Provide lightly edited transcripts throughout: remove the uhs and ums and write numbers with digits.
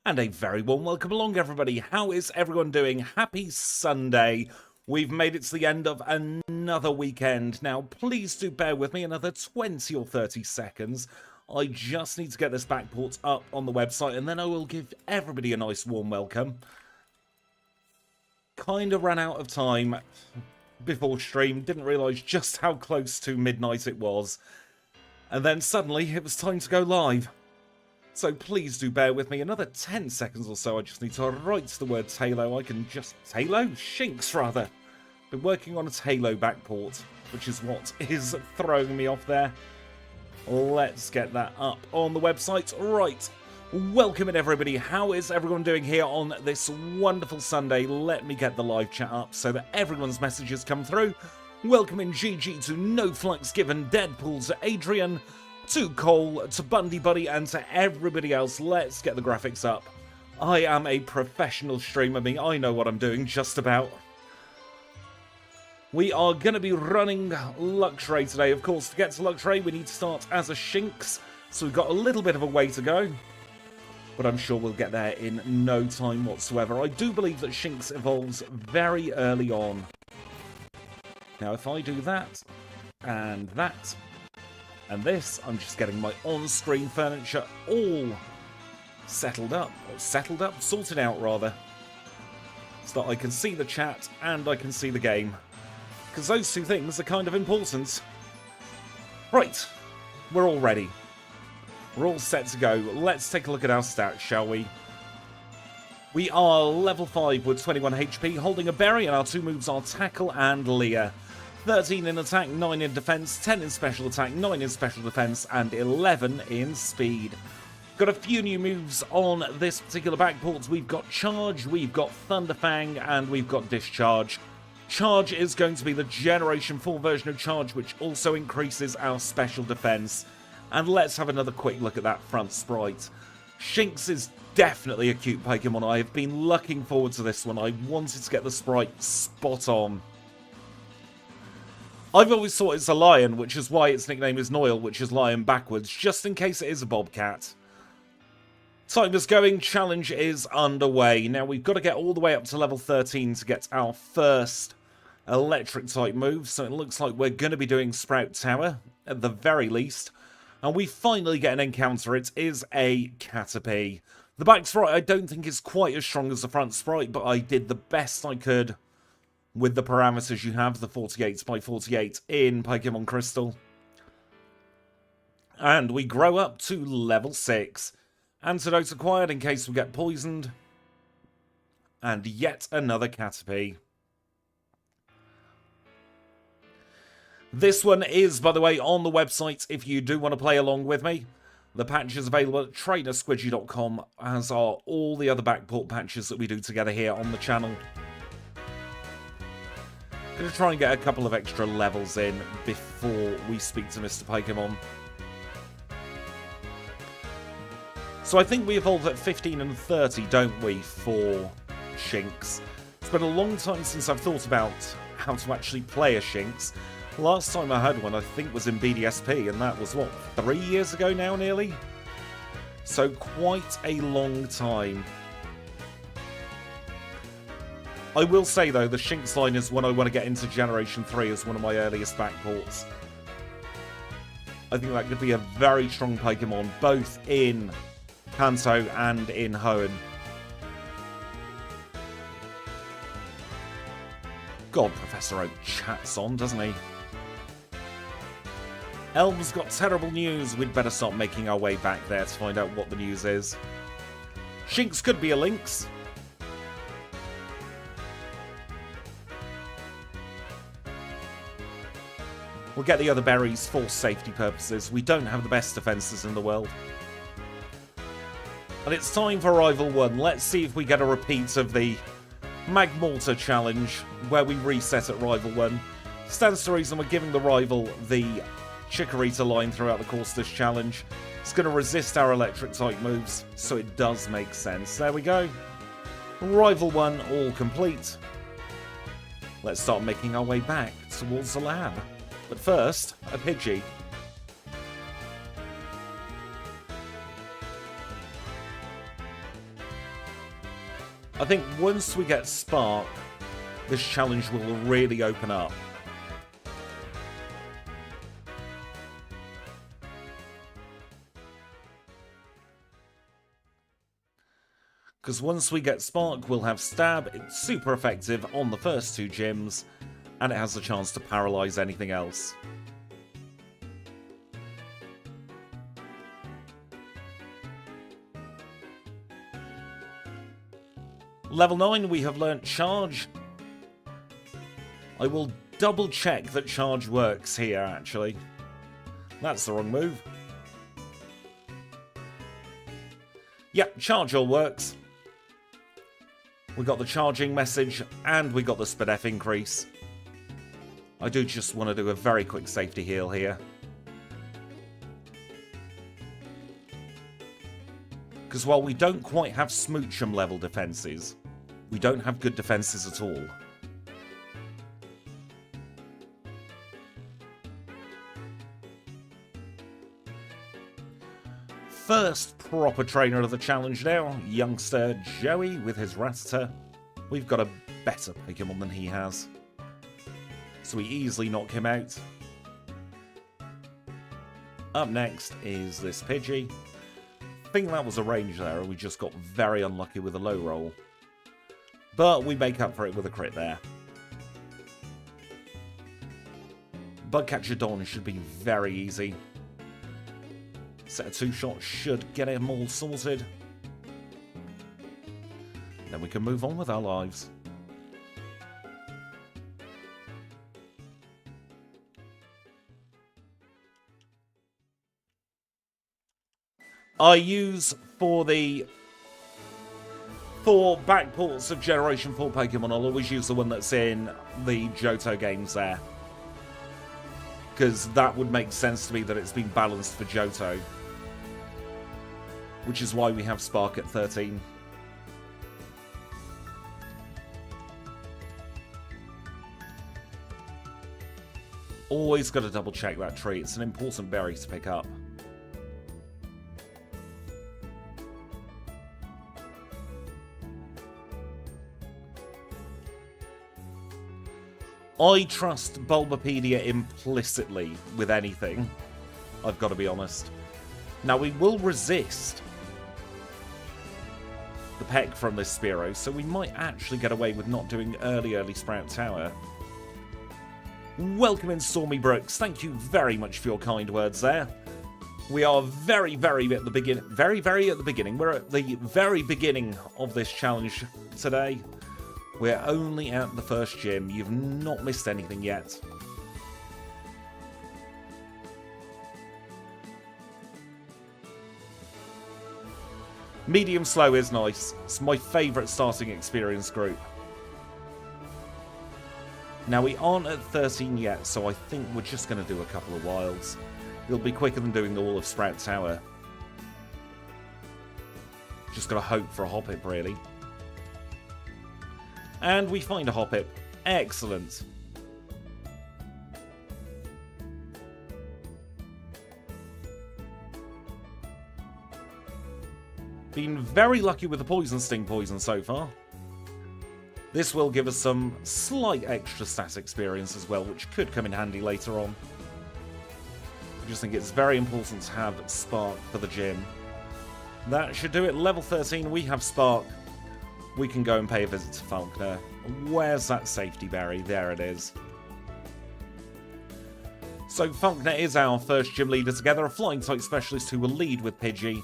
And a very warm welcome along, everybody. How is everyone doing? Happy Sunday. We've made it to the end of another weekend. Now, please do bear with me another 20 or 30 seconds. I just need to get this Backports up on the website, and then I will give everybody a nice warm welcome. Kind of ran out of time before stream. Didn't realise just how close to midnight it was. And then suddenly, it was time to go live. So please do bear with me another 10 seconds or so. I just need to write the word Halo. I can just... Halo? Shinx, rather. Been working on a Halo backport, which is what is throwing me off there. Let's get that up on the website. Right. Welcome in, everybody. How is everyone doing here on this wonderful Sunday? Let me get the live chat up so that everyone's messages come through. Welcome in GG to No Flux Given, Deadpool to Adrian, to Cole, to Bundy Buddy, and to everybody else. Let's get the graphics up. I am a professional streamer. I know what I'm doing, just about. We are going to be running Luxray today. Of course, to get to Luxray, we need to start as a Shinx. So we've got a little bit of a way to go. But I'm sure we'll get there in no time whatsoever. I do believe that Shinx evolves very early on. Now, if I do that, and that, and this, I'm just getting my on-screen furniture all sorted out rather, so that I can see the chat and I can see the game, because those two things are kind of important. Right, we're all ready. We're all set to go. Let's take a look at our stats, shall we? We are level 5 with 21 HP, holding a berry, and our two moves are Tackle and Leer. 13 in attack, 9 in defense, 10 in special attack, 9 in special defense, and 11 in speed. Got a few new moves on this particular backport. We've got Charge, we've got Thunderfang, and we've got Discharge. Charge is going to be the Generation 4 version of Charge, which also increases our special defense. And let's have another quick look at that front sprite. Shinx is definitely a cute Pokemon. I have been looking forward to this one. I wanted to get the sprite spot on. I've always thought it's a lion, which is why its nickname is Noil, which is lion backwards, just in case it is a bobcat. Time is going, challenge is underway. Now we've got to get all the way up to level 13 to get our first electric type move, so it looks like we're going to be doing Sprout Tower, at the very least. And we finally get an encounter. It is a Caterpie. The back sprite I don't think is quite as strong as the front sprite, but I did the best I could with the parameters you have, the 48x48 in Pokemon Crystal. And we grow up to level 6. Antidote acquired in case we get poisoned. And yet another Caterpie. This one is, by the way, on the website if you do want to play along with me. The patch is available at trainersquidgy.com, as are all the other backport patches that we do together here on the channel. Going to try and get a couple of extra levels in before we speak to Mr. Pokemon. So I think we evolve at 15 and 30, don't we, for Shinx? It's been a long time since I've thought about how to actually play a Shinx. Last time I had one, I think, was in BDSP, and that was, what, 3 years ago now, nearly? So quite a long time. I will say, though, the Shinx line is one I want to get into Generation 3 as one of my earliest backports. I think that could be a very strong Pokemon, both in Kanto and in Hoenn. God, Professor Elm chats on, doesn't he? Elm's got terrible news. We'd better start making our way back there to find out what the news is. Shinx could be a Lynx. We'll get the other berries for safety purposes. We don't have the best defences in the world. And it's time for Rival 1. Let's see if we get a repeat of the Magmortar challenge, where we reset at Rival 1. Stands to reason we're giving the rival the Chikorita line throughout the course of this challenge. It's going to resist our electric type moves, so it does make sense. There we go. Rival 1 all complete. Let's start making our way back towards the lab. But first, a Pidgey. I think once we get Spark, this challenge will really open up. Because once we get Spark, we'll have Stab. It's super effective on the first two gyms, and it has the chance to paralyze anything else. Level 9, we have learnt Charge. I will double check that Charge works here, actually. That's the wrong move. Yep, Charge all works. We got the charging message, and we got the SPDF increase. I do just want to do a very quick safety heal here. Because while we don't quite have Smoochum level defences, we don't have good defences at all. First proper trainer of the challenge now, youngster Joey with his Rattata. We've got a better Pokemon than he has, so we easily knock him out. Up next is this Pidgey. I think that was a range there, and we just got very unlucky with a low roll. But we make up for it with a crit there. Bugcatcher Dawn should be very easy. Set of 2 shots should get him all sorted. Then we can move on with our lives. I use for Backports of Generation 4 Pokemon, I'll always use the one that's in the Johto games there. Because that would make sense to me that it's been balanced for Johto. Which is why we have Spark at 13. Always got to double check that tree. It's an important berry to pick up. I trust Bulbapedia implicitly with anything. I've got to be honest. Now we will resist the peck from this Spearow, so we might actually get away with not doing early Sprout Tower. Welcome in, Stormy Brooks. Thank you very much for your kind words there. We are very at the beginning. Very at the beginning. We're at the very beginning of this challenge today. We're only at the first gym. You've not missed anything yet. Medium slow is nice. It's my favourite starting experience group. Now we aren't at 13 yet, so I think we're just going to do a couple of wilds. It'll be quicker than doing all of Sprout Tower. Just got to hope for a Hoppip, really. And we find a Hoppip. Excellent. Been very lucky with the Poison Sting poison so far. This will give us some slight extra stat experience as well, which could come in handy later on. I just think it's very important to have Spark for the gym. That should do it. Level 13, we have Spark. We can go and pay a visit to Falkner. Where's that safety berry? There it is. So Falkner is our first gym leader together, a flying type specialist who will lead with Pidgey.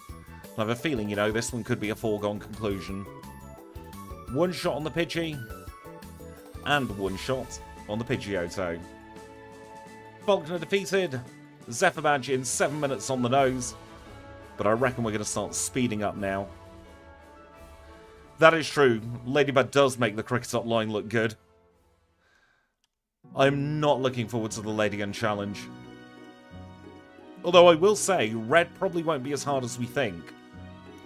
I have a feeling, you know, this one could be a foregone conclusion. One shot on the Pidgey, and one shot on the Pidgeotto. Falkner defeated. Zephyr Badge in 7 minutes on the nose, but I reckon we're going to start speeding up now. That is true. Ladybug does make the Cricketop line look good. I'm not looking forward to the Ladygun challenge. Although I will say, Red probably won't be as hard as we think,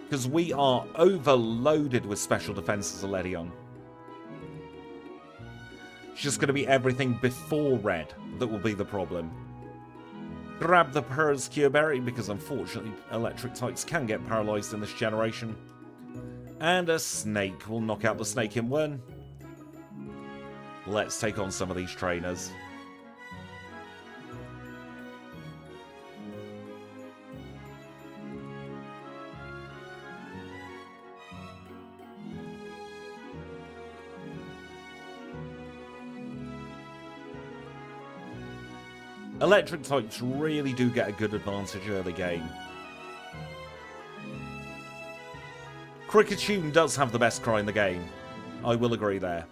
because we are overloaded with special defense as a Ledion. It's just going to be everything before Red that will be the problem. Grab the Perscure Berry, because unfortunately electric types can get paralysed in this generation. And a snake. We'll knock out the snake in one. Let's take on some of these trainers. Electric types really do get a good advantage early game. Kricketune does have the best cry in the game. I will agree there.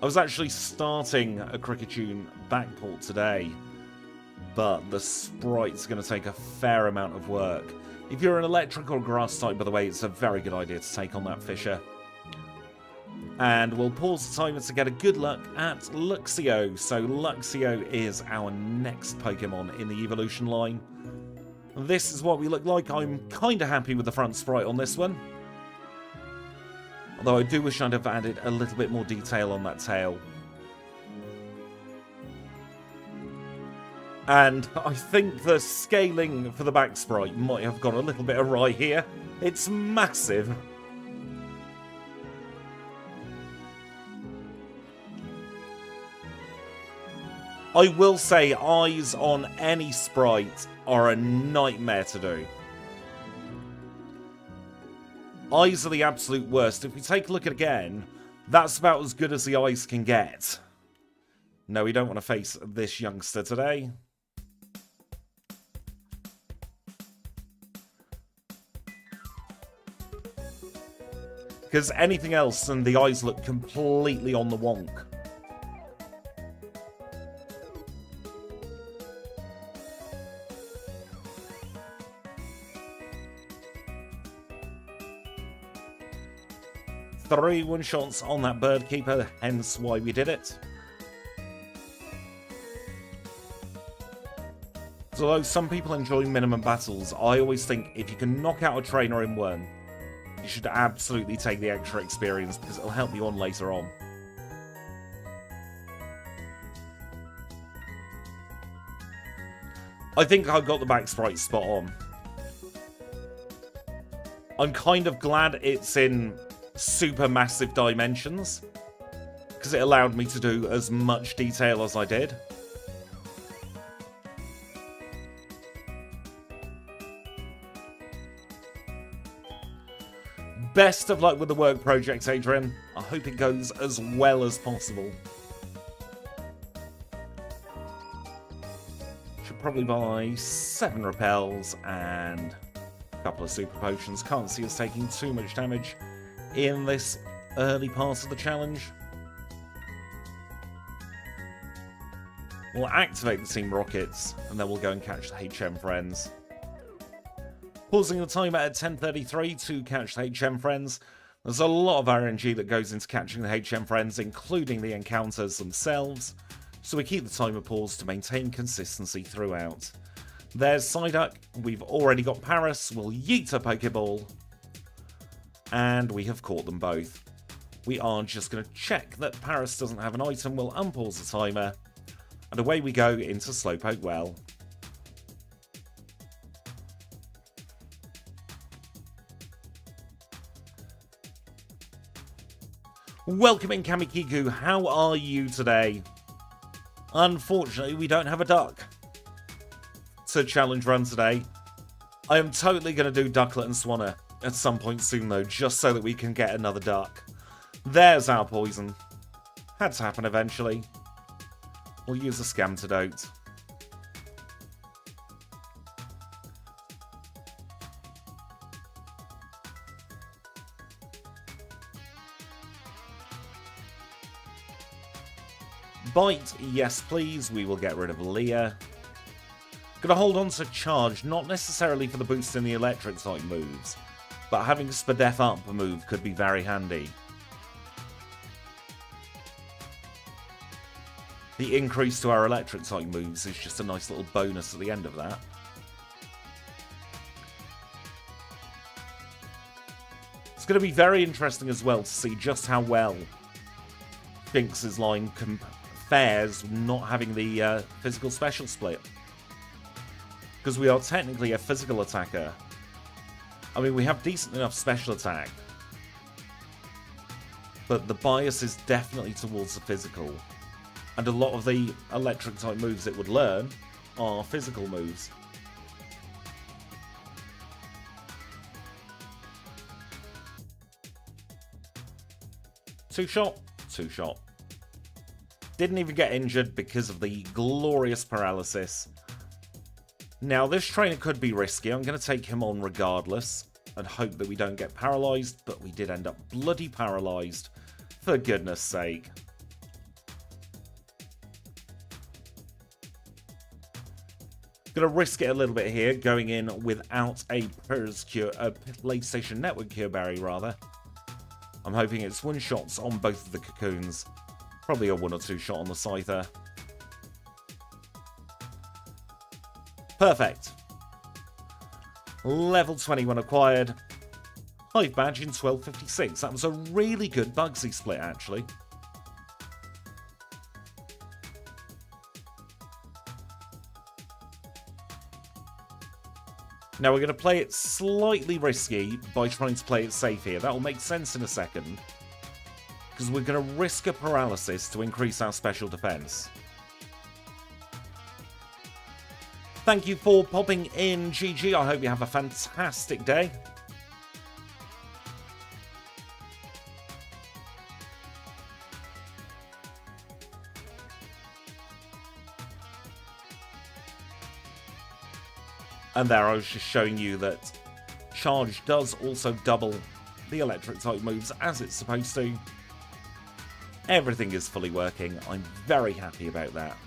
I was actually starting a Kricketune Backport today, but the sprite's going to take a fair amount of work. If you're an electric or grass type, by the way, it's a very good idea to take on that Fisher. And we'll pause the timer to get a good look at Luxray. So Luxray is our next Pokemon in the evolution line. This is what we look like. I'm kind of happy with the front sprite on this one. Although I do wish I'd have added a little bit more detail on that tail. And I think the scaling for the back sprite might have got a little bit awry here. It's massive. I will say eyes on any sprite are a nightmare to do. Eyes are the absolute worst. If we take a look at it again, that's about as good as the eyes can get. No, we don't want to face this youngster today. Because anything else and the eyes look completely on the wonk. Three one-shots on that bird keeper, hence why we did it. So although some people enjoy minimum battles, I always think if you can knock out a trainer in one, you should absolutely take the extra experience because it'll help you on later on. I think I got the back sprite spot on. I'm kind of glad it's in super massive dimensions because it allowed me to do as much detail as I did. Best of luck with the work project, Adrian. I hope it goes as well as possible. Should probably buy 7 repels and a couple of super potions. Can't see us taking too much damage in this early part of the challenge. We'll activate the Team Rockets and then we'll go and catch the HM friends. Pausing the timer at 10:33 to catch the HM friends. There's a lot of RNG that goes into catching the HM friends, including the encounters themselves, so we keep the timer paused to maintain consistency throughout. There's Psyduck, we've already got Paris, we'll yeet a Pokeball, and we have caught them both. We are just going to check that Paris doesn't have an item, we'll unpause the timer, and away we go into Slowpoke Well. Welcome in, Kamikiku, how are you today? Unfortunately, we don't have a duck to challenge run today. I am totally going to do Ducklet and Swanner at some point soon though, just so that we can get another duck. There's our poison. Had to happen eventually. We'll use a Scamtidote. Bite, yes please, we will get rid of Leah. Gonna hold on to Charge, not necessarily for the boost in the electric type moves, but having Spadef up a move could be very handy. The increase to our electric type moves is just a nice little bonus at the end of that. It's going to be very interesting as well to see just how well Jinx's line fares not having the physical special split. Because we are technically a physical attacker. I mean, we have decent enough special attack, but the bias is definitely towards the physical. And a lot of the electric type moves it would learn are physical moves. Two shot. Didn't even get injured because of the glorious paralysis. Now, this trainer could be risky. I'm going to take him on regardless and hope that we don't get paralysed, but we did end up bloody paralysed, for goodness sake. Going to risk it a little bit here, going in without a PlayStation Network Cure Berry, rather. I'm hoping it's one-shots on both of the cocoons. Probably a 1 or 2 shot on the Scyther. Perfect. Level 21 acquired. Hive badge in 1256. That was a really good Bugsy split, actually. Now we're going to play it slightly risky by trying to play it safe here. That will make sense in a second. Because we're going to risk a paralysis to increase our special defense. Thank you for popping in, GG. I hope you have a fantastic day. And there I was just showing you that charge does also double the electric type moves as it's supposed to. Everything is fully working. I'm very happy about that.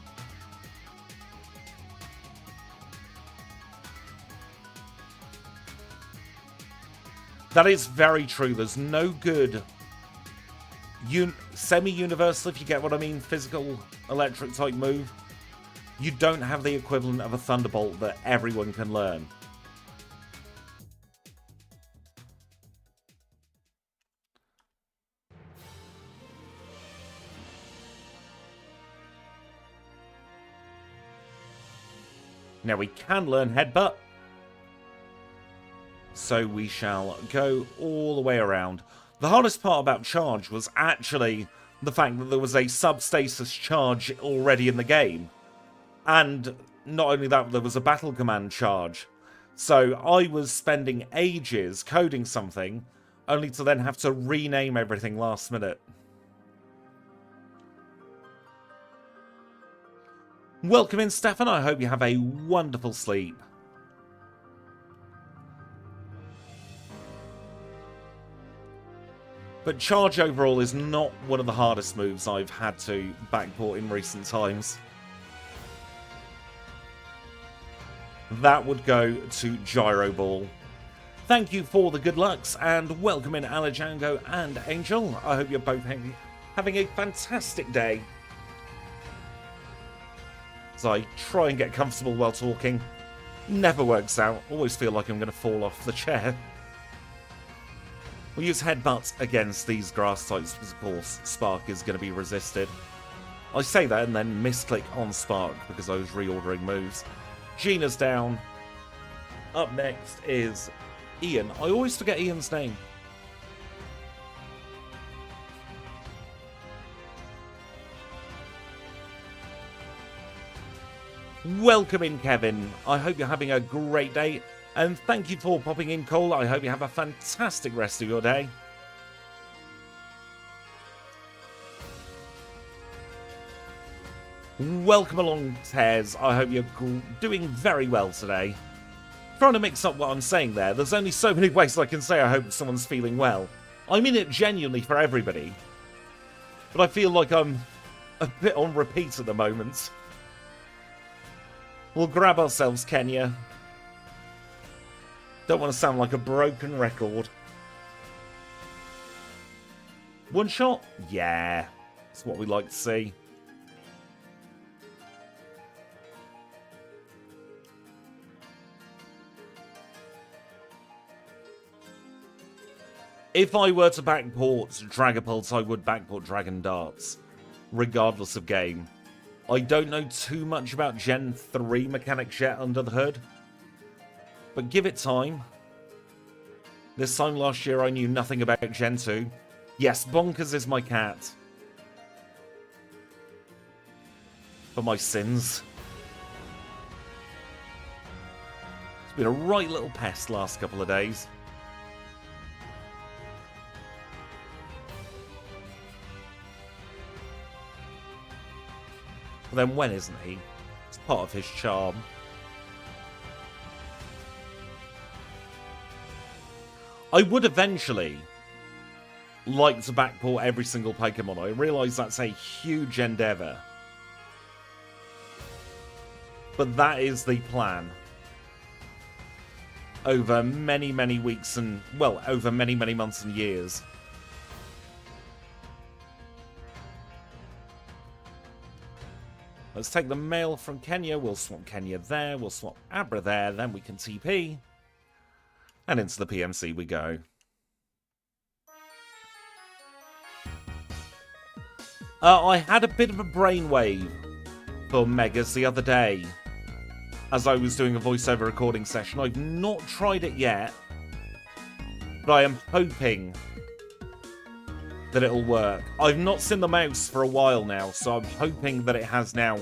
That is very true. There's no good semi-universal, if you get what I mean, physical electric type move. You don't have the equivalent of a Thunderbolt that everyone can learn. Now we can learn Headbutt. So we shall go all the way around. The hardest part about charge was actually the fact that there was a substasis charge already in the game. And not only that, there was a battle command charge. So I was spending ages coding something, only to then have to rename everything last minute. Welcome in, Stefan. I hope you have a wonderful sleep. But charge overall is not one of the hardest moves I've had to backport in recent times. That would go to Gyro Ball. Thank you for the good lucks, and welcome in Alajango and Angel. I hope you're both having a fantastic day. As I try and get comfortable while talking. Never works out. Always feel like I'm going to fall off the chair. We'll use Headbutt against these grass types, because of course Spark is going to be resisted. I say that and then misclick on Spark because I was reordering moves. Gina's down. Up next is Ian. I always forget Ian's name. Welcome in, Kevin. I hope you're having a great day. And thank you for popping in, Cole. I hope you have a fantastic rest of your day. Welcome along, Tez. I hope you're doing very well today. Trying to mix up what I'm saying there. There's only so many ways I can say I hope someone's feeling well. I mean it genuinely for everybody. But I feel like I'm a bit on repeat at the moment. We'll grab ourselves, Kenya. Don't want to sound like a broken record. One shot? Yeah. That's what we like to see. If I were to backport Dragapult, I would backport Dragon Darts, regardless of game. I don't know too much about Gen 3 mechanics yet under the hood, but give it time. This time last year I knew nothing about Gen 2. Yes, Bonkers is my cat. For my sins. It's been a right little pest last couple of days. But then when isn't he? It's part of his charm. I would eventually like to backport every single Pokemon. I realise that's a huge endeavour. But that is the plan. Over many, many weeks and, well, over many, many months and years. Let's take the mail from Kenya. We'll swap Kenya there. We'll swap Abra there. Then we can TP. And into the PMC we go. I had a bit of a brainwave for Megas the other day as I was doing a voiceover recording session. I've not tried it yet, but I am hoping that it'll work. I've not seen the mouse for a while now, so I'm hoping that it has now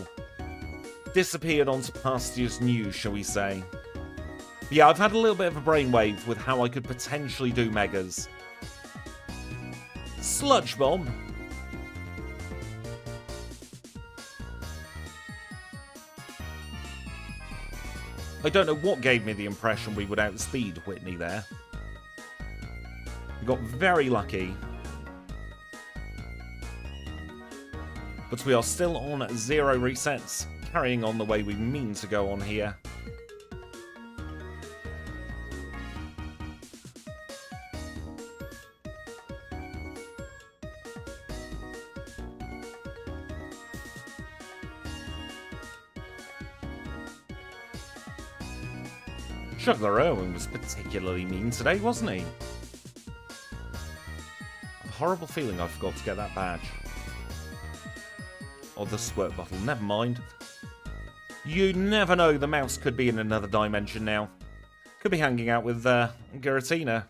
disappeared onto past year's news, shall we say. But yeah, I've had a little bit of a brainwave with how I could potentially do Megas. Sludge Bomb. I don't know what gave me the impression we would outspeed Whitney there. We got very lucky. But we are still on 0 resets, carrying on the way we mean to go on here. Juggler Irwin was particularly mean today, wasn't he? I have a horrible feeling I forgot to get that badge. Or the squirt bottle, never mind. You never know, the mouse could be in another dimension now. Could be hanging out with Giratina.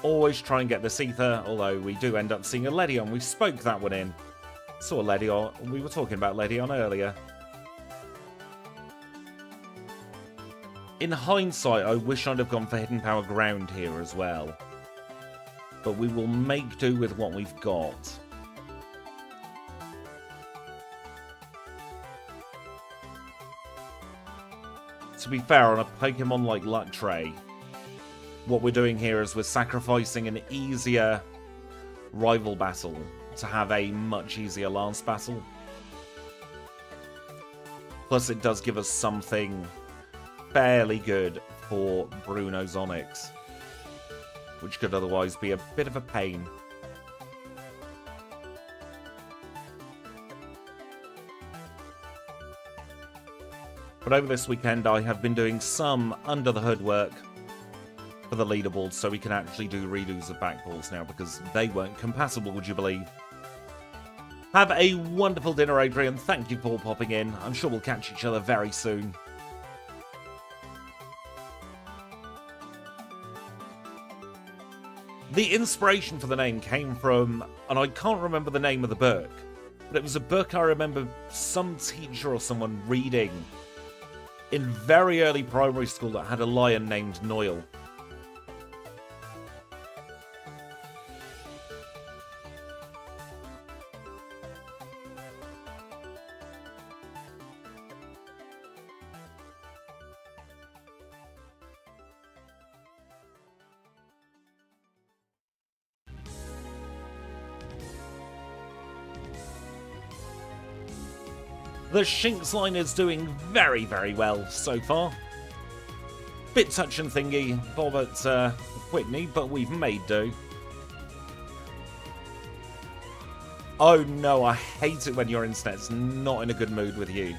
Always try and get this ether, although we do end up seeing a Ledion. We spoke that one in. Saw Ledion. We were talking about Ledion earlier. In hindsight, I wish I'd have gone for Hidden Power Ground here as well. But we will make do with what we've got. To be fair, on a Pokemon like Luxray, what we're doing here is we're sacrificing an easier rival battle to have a much easier lance battle. Plus it does give us something fairly good for Bruno's Onyx, which could otherwise be a bit of a pain. But over this weekend I have been doing some under-the-hood work for the leaderboard, so we can actually do redos of Backports now, because they weren't compatible, would you believe? Have a wonderful dinner, Adrian. Thank you for popping in. I'm sure we'll catch each other very soon. The inspiration for the name came from, and I can't remember the name of the book, but it was a book I remember some teacher or someone reading in very early primary school that had a lion named Noyle. The Shinx line is doing very, very well so far. Bit touch and thingy, Bob at Whitney, but we've made do. Oh no, I hate it when your internet's not in a good mood with you.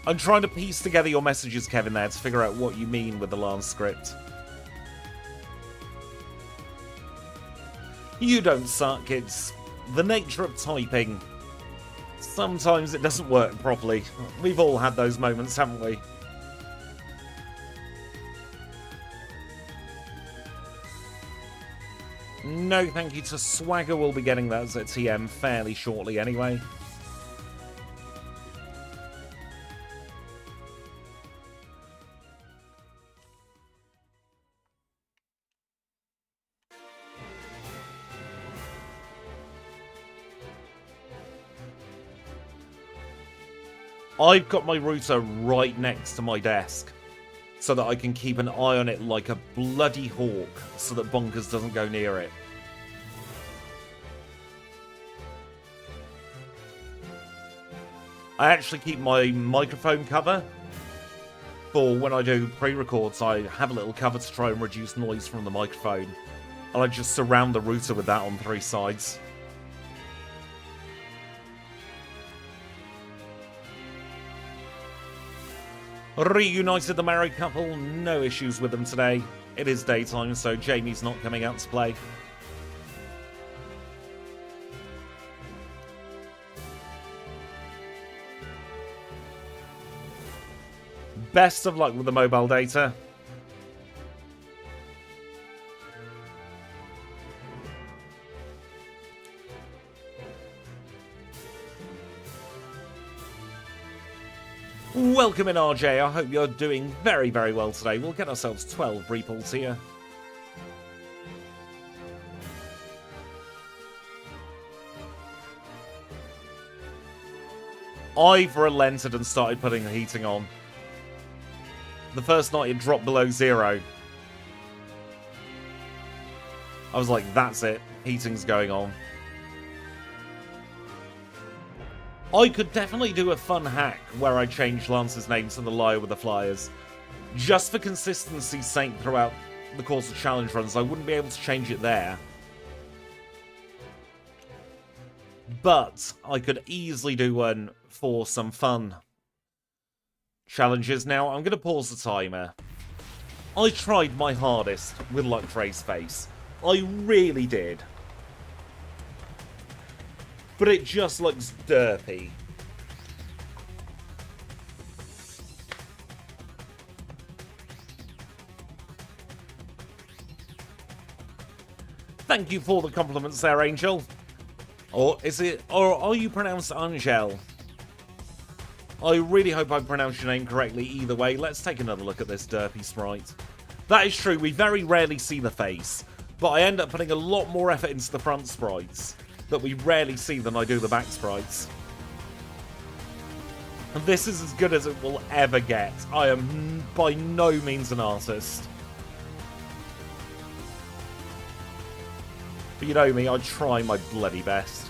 I'm trying to piece together your messages, Kevin, there to figure out what you mean with the Lance script. You don't suck, it's the nature of typing. Sometimes it doesn't work properly. We've all had those moments, haven't we? No thank you to Swagger. We'll be getting that as a TM fairly shortly anyway. I've got my router right next to my desk so that I can keep an eye on it like a bloody hawk so that Bonkers doesn't go near it. I actually keep my microphone cover for when I do pre-records. I have a little cover to try and reduce noise from the microphone, and I just surround the router with that on 3 sides. Reunited the married couple, no issues with them today. It is daytime, so Jamie's not coming out to play. Best of luck with the mobile data. Welcome in, RJ. I hope you're doing very, very well today. We'll get ourselves 12 repulls here. I've relented and started putting the heating on. The first night it dropped below 0. I was like, that's it. Heating's going on. I could definitely do a fun hack where I change Lance's name to the Liar with the Flyers. Just for consistency's sake throughout the course of challenge runs, I wouldn't be able to change it there. But I could easily do one for some fun challenges. Now, I'm going to pause the timer. I tried my hardest with Luxray's face. I really did. But it just looks derpy. Thank you for the compliments there, Angel. Or is it, or are you pronounced Angel? I really hope I pronounced your name correctly either way. Let's take another look at this derpy sprite. That is true, we very rarely see the face, but I end up putting a lot more effort into the front sprites that we rarely see than I do the back sprites. And this is as good as it will ever get. I am by no means an artist. But you know me, I try my bloody best.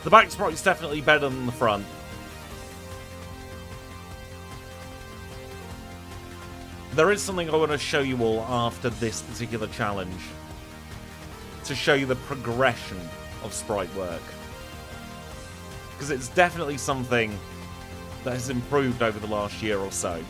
The back sprite's definitely better than the front. There is something I want to show you all after this particular challenge, to show you the progression of sprite work. Because it's definitely something that has improved over the last year or so.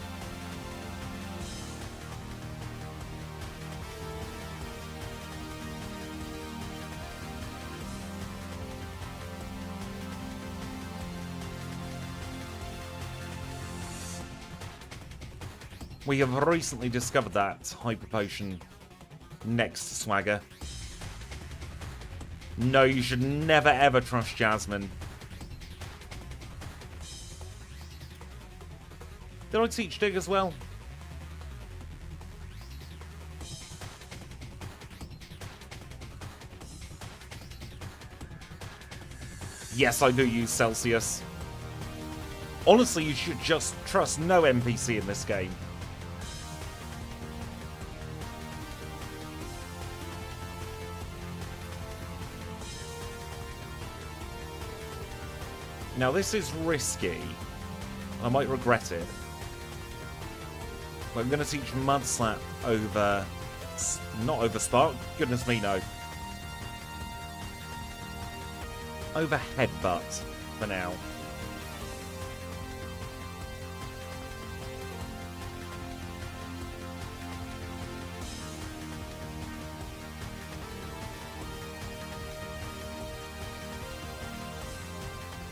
We have recently discovered that Hyper Potion next to Swagger. No, you should never ever trust Jasmine. Did I teach Dig as well? Yes, I do use Celsius. Honestly, you should just trust no NPC in this game. Now this is risky. I might regret it. But I'm going to teach Mud Slap over... Not over Spark. Goodness me, no. over headbutt for now.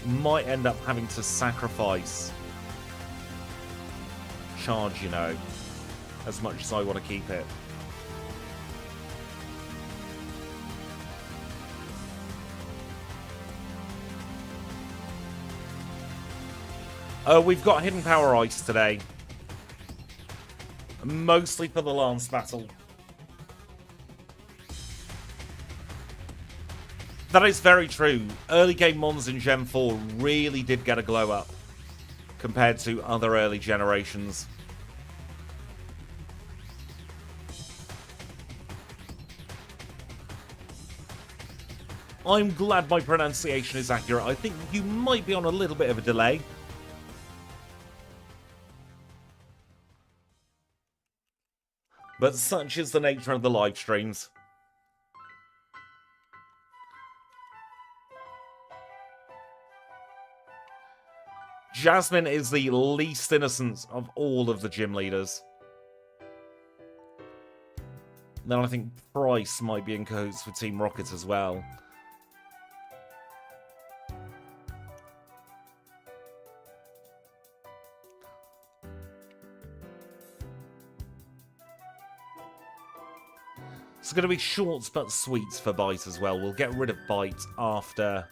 Might end up having to sacrifice charge, you know, as much as I want to keep it. We've got Hidden Power Ice today. Mostly for the Lance battle. That is very true. Early game Mons in Gen 4 really did get a glow up compared to other early generations. I'm glad my pronunciation is accurate. I think you might be on a little bit of a delay. But such is the nature of the live streams. Jasmine is the least innocent of all of the gym leaders. Then I think Price might be in cahoots with Team Rocket as well. It's going to be shorts but sweets for Bite as well. We'll get rid of Bite after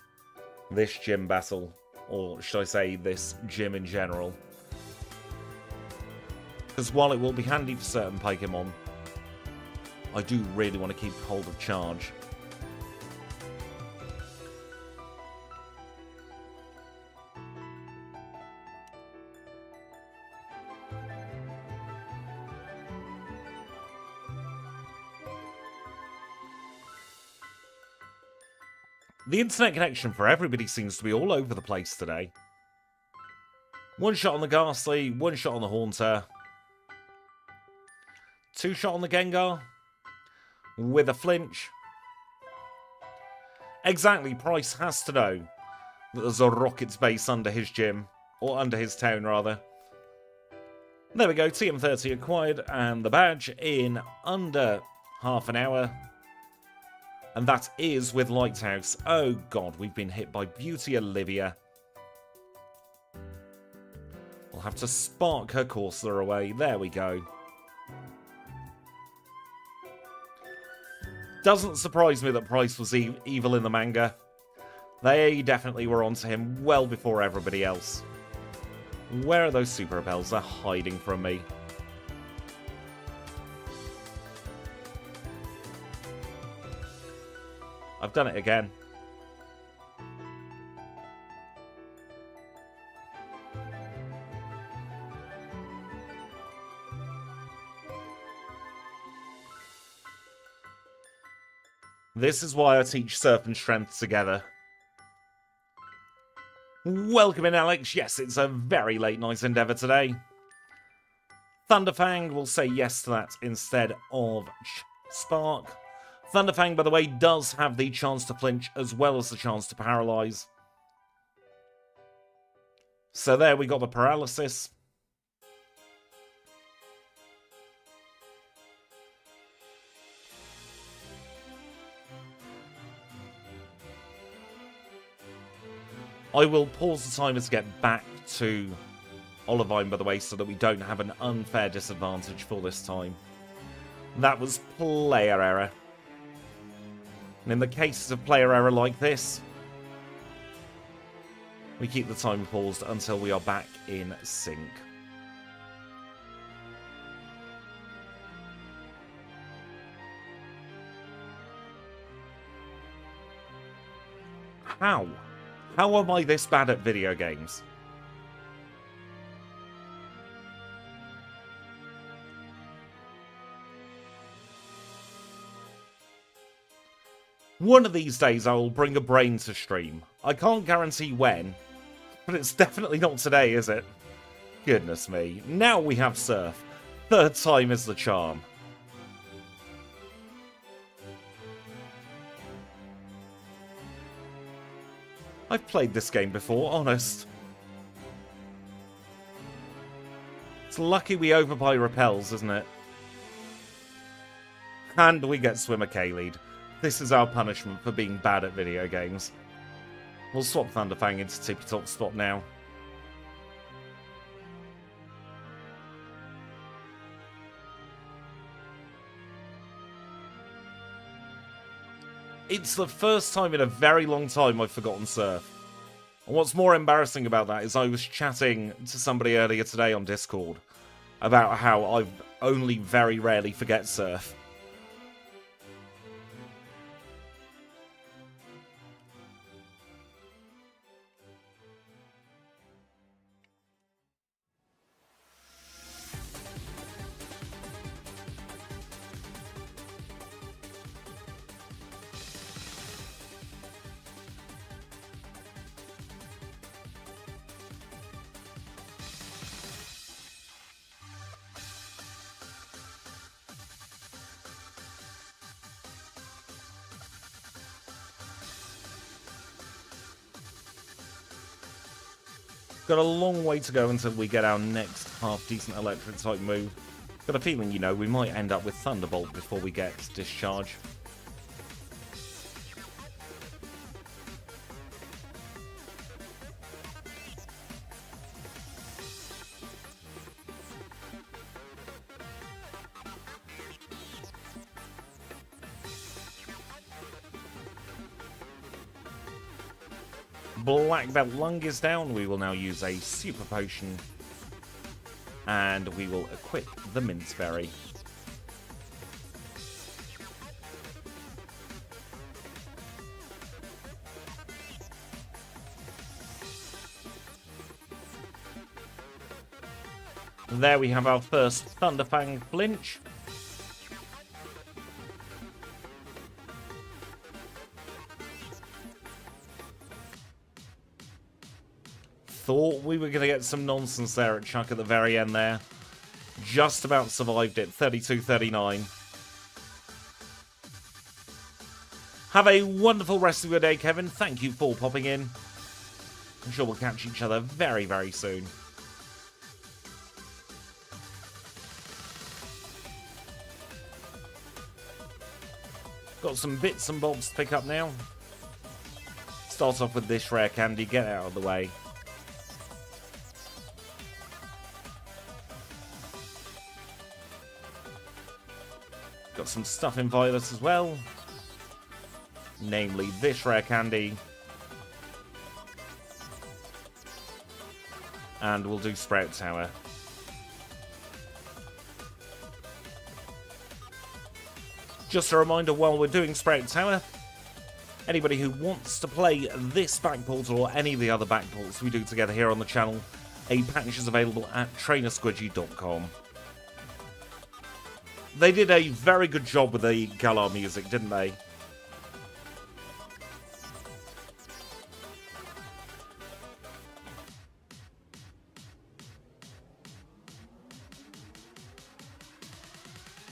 this gym battle. Or should I say this gym in general. Because while it will be handy for certain Pokémon, I do really want to keep hold of charge. The internet connection for everybody seems to be all over the place today. One shot on the Ghastly, one shot on the Haunter. Two shot on the Gengar. With a flinch. Exactly, Price has to know that there's a Rocket's base under his gym. Or under his town, rather. There we go, TM30 acquired, and the badge in under half an hour. And that is with Lighthouse. Oh god, we've been hit by Beauty Olivia. We'll have to spark her Corsair away. There we go. Doesn't surprise me that Price was evil in the manga. They definitely were onto him well before everybody else. Where are those Super Repels? They're hiding from me. I've done it again. This is why I teach Surf and Strength together. Welcome in, Alex. Yes, it's a very late night endeavour today. Thunderfang will say yes to that instead of Spark. Thunderfang, by the way, does have the chance to flinch as well as the chance to paralyze. So there we got the paralysis. I will pause the timer to get back to Olivine, by the way, so that we don't have an unfair disadvantage for this time. That was player error. And in the cases of player error like this, we keep the timer paused until we are back in sync. How? How am I this bad at video games? One of these days I will bring a brain to stream. I can't guarantee when, but it's definitely not today, is it? Goodness me. Now we have Surf. Third time is the charm. I've played this game before, honest. It's lucky we overbuy repels, isn't it? And we get Swimmer K-Lead. This is our punishment for being bad at video games. We'll swap Thunderfang into Tippy Top Spot now. It's the first time in a very long time I've forgotten Surf. And what's more embarrassing about that is I was chatting to somebody earlier today on Discord about how I only very rarely forget Surf. Got a long way to go until we get our next half-decent electric-type move. Got a feeling, you know, we might end up with Thunderbolt before we get Discharge. Black Belt Lung is down. We will now use a Super Potion. And we will equip the Mince Berry. There we have our first Thunderfang flinch. Thought we were going to get some nonsense there at Chuck at the very end there. Just about survived it, 32-39. Have a wonderful rest of your day, Kevin. Thank you for popping in. I'm sure we'll catch each other very, very soon. Got some bits and bobs to pick up now. Start off with this rare candy, get out of the way. Got some stuff in Violet as well. Namely this rare candy. And we'll do Sprout Tower. Just a reminder while we're doing Sprout Tower, anybody who wants to play this Backport or any of the other Backports we do together here on the channel, a patch is available at trainersquidgy.com. They did a very good job with the Galar music, didn't they?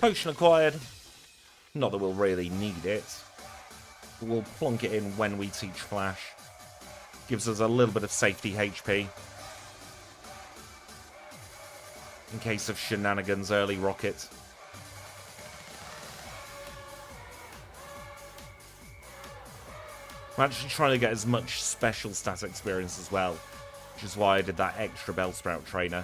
Potion acquired. Not that we'll really need it. But we'll plonk it in when we teach Flash. Gives us a little bit of safety HP. In case of shenanigans, early rocket. I'm actually trying to get as much special stat experience as well, which is why I did that extra Bellsprout trainer.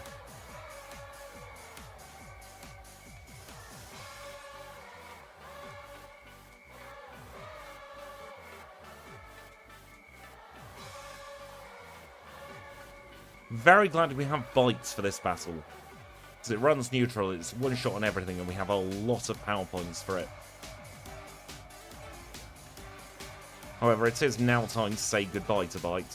Very glad we have bites for this battle, because it runs neutral, it's one shot on everything, and we have a lot of power points for it. However, it is now time to say goodbye to Bite.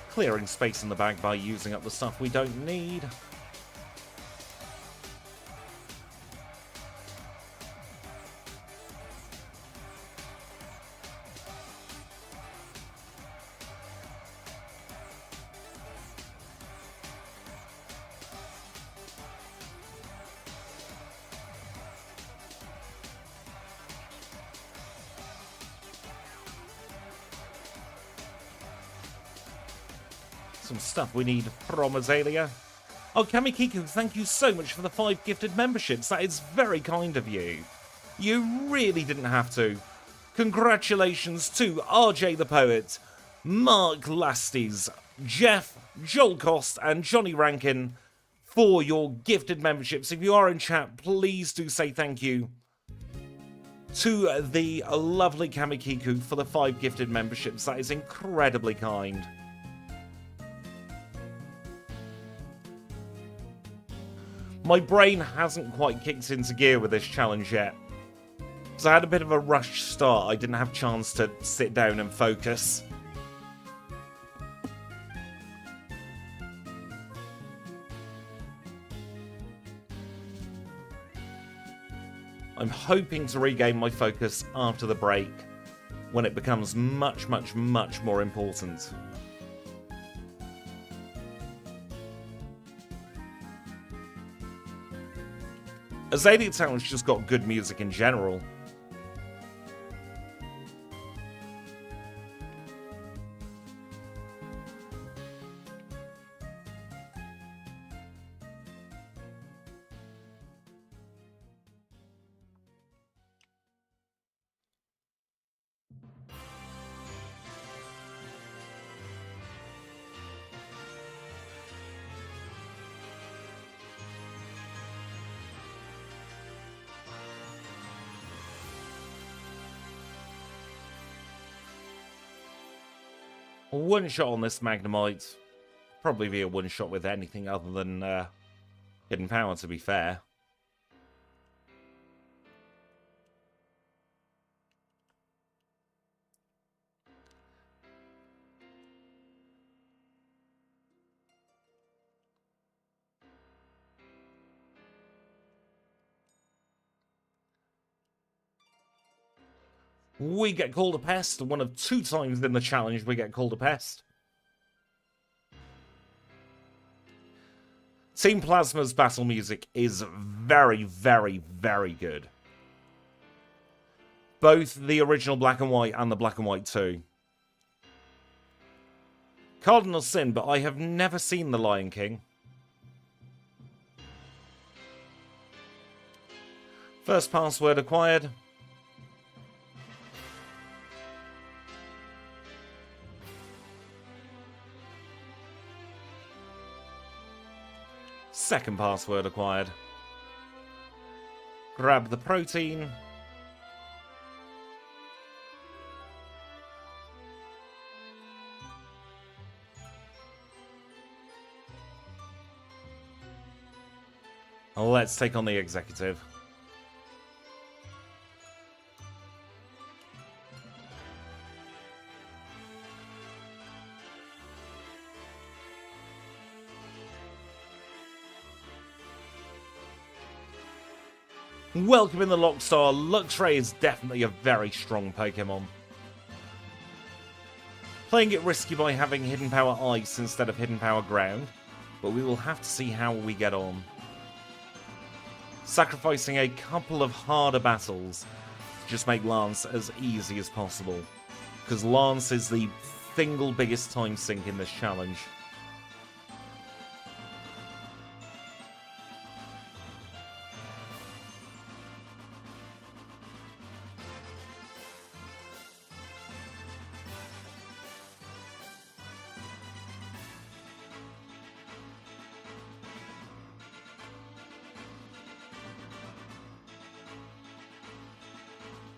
Clearing space in the bag by using up the stuff we don't need. Some stuff we need from Azalea. Oh, Kamikiku, thank you so much for the 5 gifted memberships. That is very kind of you. You really didn't have to. Congratulations to RJ the Poet, Mark Lasties, Jeff, Joel Cost, and Johnny Rankin for your gifted memberships. If you are in chat, please do say thank you to the lovely Kamikiku for the 5 gifted memberships. That is incredibly kind. My brain hasn't quite kicked into gear with this challenge yet. So I had a bit of a rushed start. I didn't have a chance to sit down and focus. I'm hoping to regain my focus after the break, when it becomes much, much, much more important. Azalea Town's just got good music in general. One shot on this Magnemite. Probably be a one shot with anything other than Hidden Power, to be fair. We get called a pest. One of 2 times in the challenge we get called a pest. Team Plasma's battle music is very, very, very good. Both the original Black and White and the Black and White 2. Cardinal Sin, but I have never seen The Lion King. First password acquired. Second password acquired. Grab the protein. Let's take on the executive. Welcome in the Lockstar. Luxray is definitely a very strong Pokemon. Playing it risky by having Hidden Power Ice instead of Hidden Power Ground, but we will have to see how we get on. Sacrificing a couple of harder battles to just make Lance as easy as possible, because Lance is the single biggest time sink in this challenge.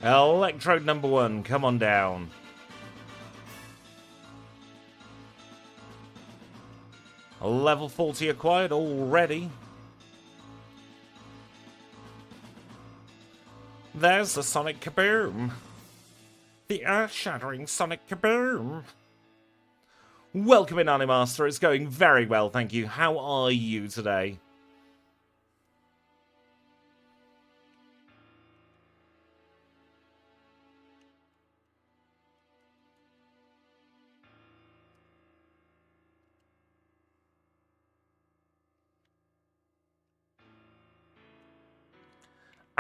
Electrode number 1, come on down. A level 40 acquired already. There's the Sonic Kaboom. The earth-shattering Sonic Kaboom. Welcome in, Animaster. It's going very well, thank you. How are you today?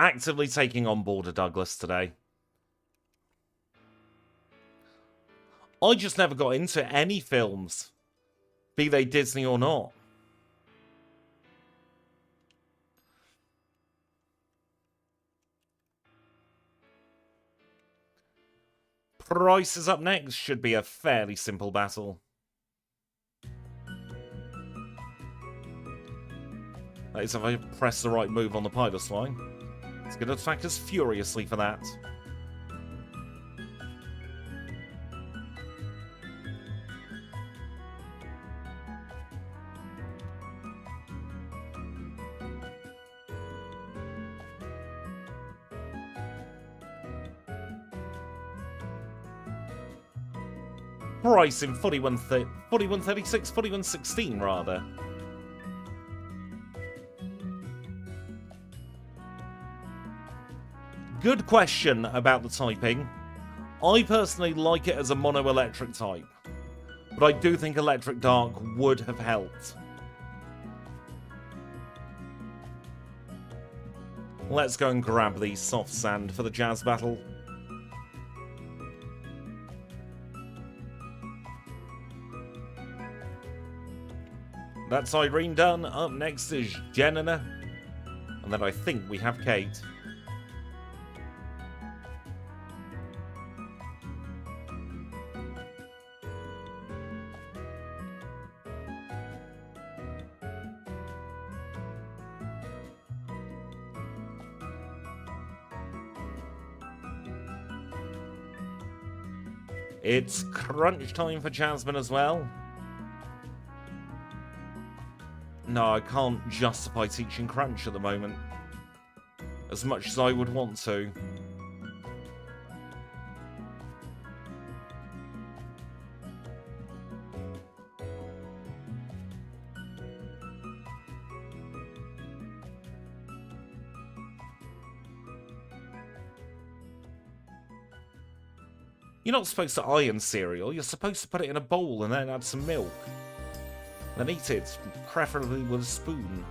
Actively taking on Border Douglas today. I just never got into any films. Be they Disney or not. Price is up next. Should be a fairly simple battle. That is if I press the right move on the pilot's line. It's going to attack us furiously for that. Price in 4136, 4116 rather. Good question about the typing. I personally like it as a mono-electric type, but I do think Electric Dark would have helped. Let's go and grab the soft sand for the Jazz battle. That's Irene done. Up next is Jenna. And then I think we have Kate. It's crunch time for Jasmine as well. No, I can't justify teaching crunch at the moment. As much as I would want to. You're not supposed to iron cereal. You're supposed to put it in a bowl and then add some milk. Then eat it, preferably with a spoon.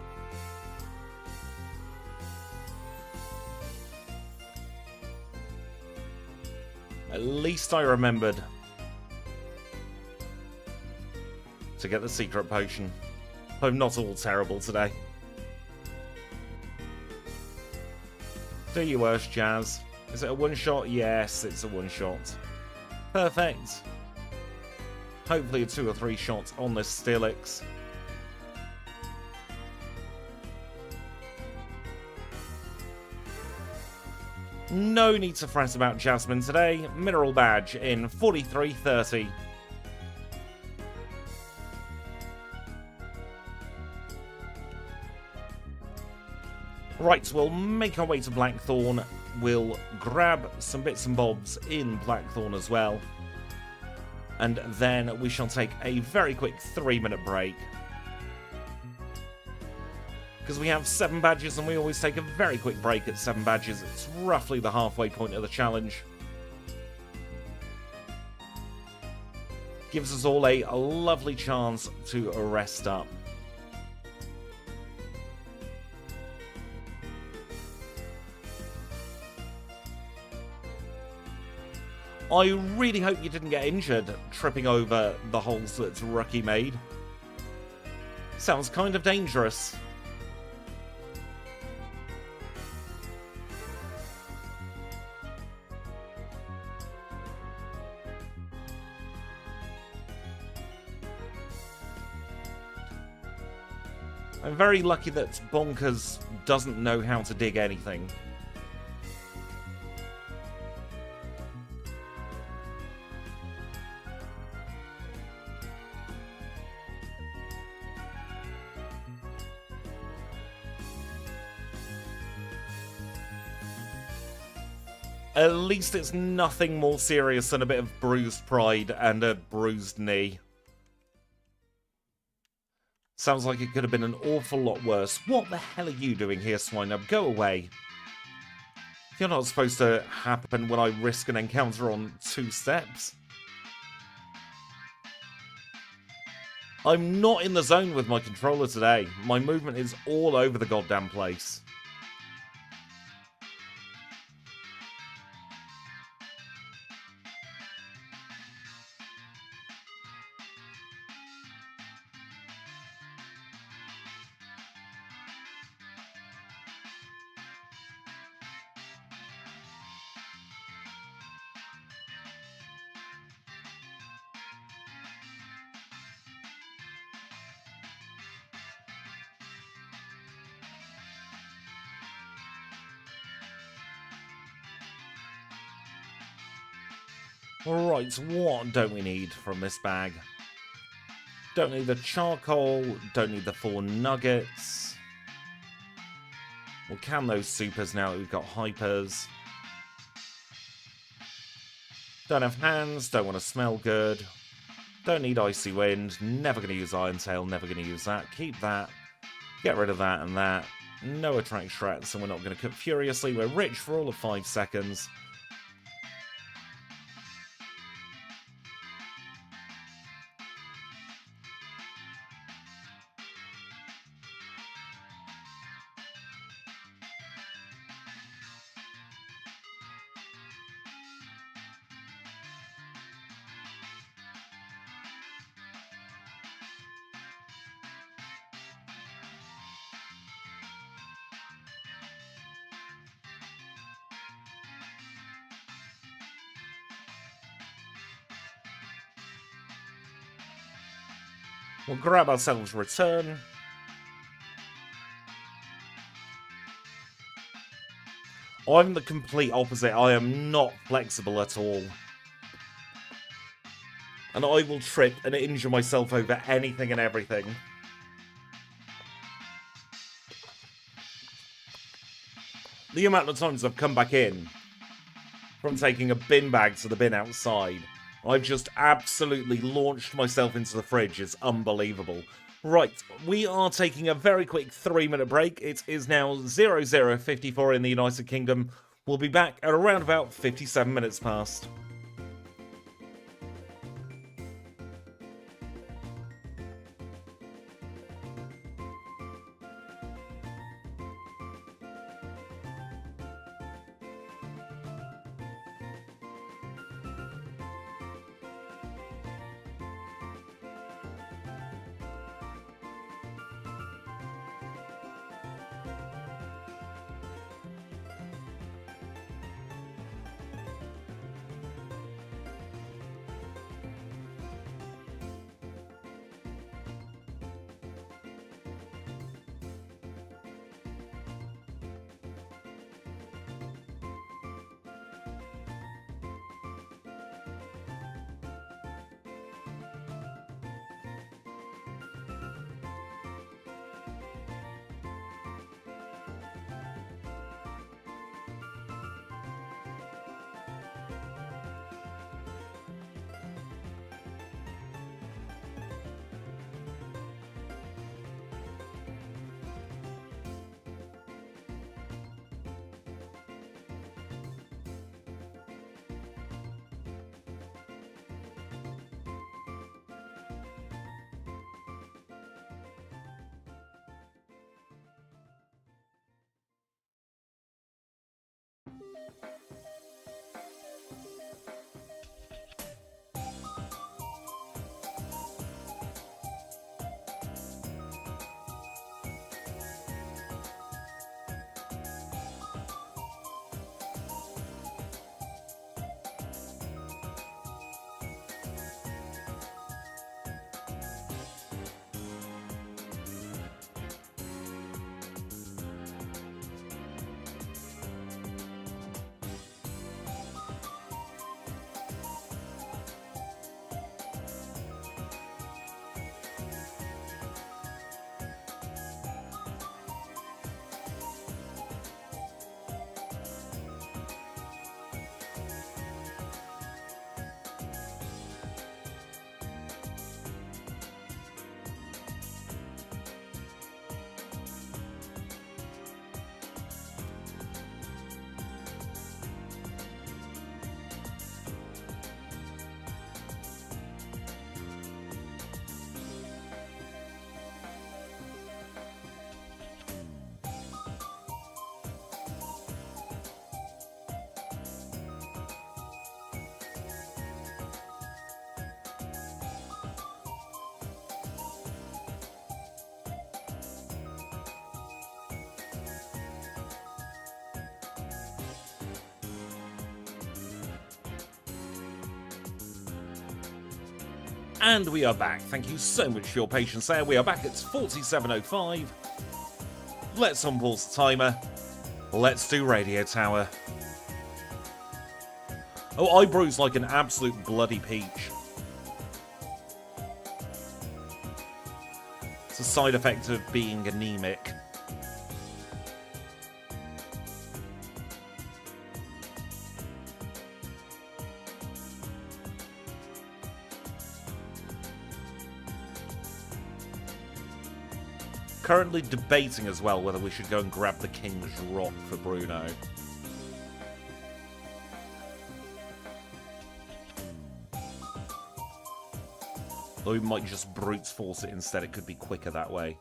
At least I remembered to get the secret potion. I'm not all terrible today. Do your worst, Jazz. Is it a one-shot? Yes, it's a one-shot. Perfect. Hopefully a 2 or 3 shots on this Steelix. No need to fret about Jasmine today. Mineral badge in 4330. Right, we'll make our way to Blackthorn. We'll grab some bits and bobs in Blackthorn as well. And then we shall take a very quick 3-minute break. Because we have 7 badges and we always take a very quick break at 7 badges. It's roughly the halfway point of the challenge. Gives us all a lovely chance to rest up. I really hope you didn't get injured tripping over the holes that Rookie made. Sounds kind of dangerous. I'm very lucky that Bonkers doesn't know how to dig anything. At least it's nothing more serious than a bit of bruised pride and a bruised knee. Sounds like it could have been an awful lot worse. What the hell are you doing here, Swinub? Go away. You're not supposed to happen when I risk an encounter on 2 steps. I'm not in the zone with my controller today. My movement is all over the goddamn place. Right, what don't we need from this bag? Don't need the charcoal, don't need the 4 nuggets. We'll can those supers now that we've got hypers. Don't have hands, don't want to smell good. Don't need icy wind, never going to use iron tail, never going to use that. Keep that, get rid of that and that. No attract shrats, and we're not going to cook furiously. We're rich for all of 5 seconds. We'll grab ourselves return. I'm the complete opposite. I am not flexible at all. And I will trip and injure myself over anything and everything. The amount of times I've come back in from taking a bin bag to the bin outside, I've just absolutely launched myself into the fridge. It's unbelievable. Right, we are taking a very quick 3-minute break. It is now 00:54 in the United Kingdom. We'll be back at around about 57 minutes past. And we are back. Thank you so much for your patience there. We are back at 47:05. Let's unpause the timer. Let's do Radio Tower. Oh, I bruise like an absolute bloody peach. It's a side effect of being anemic. Currently debating as well whether we should go and grab the King's Rock for Bruno. Though we might just brute force it instead, it could be quicker that way.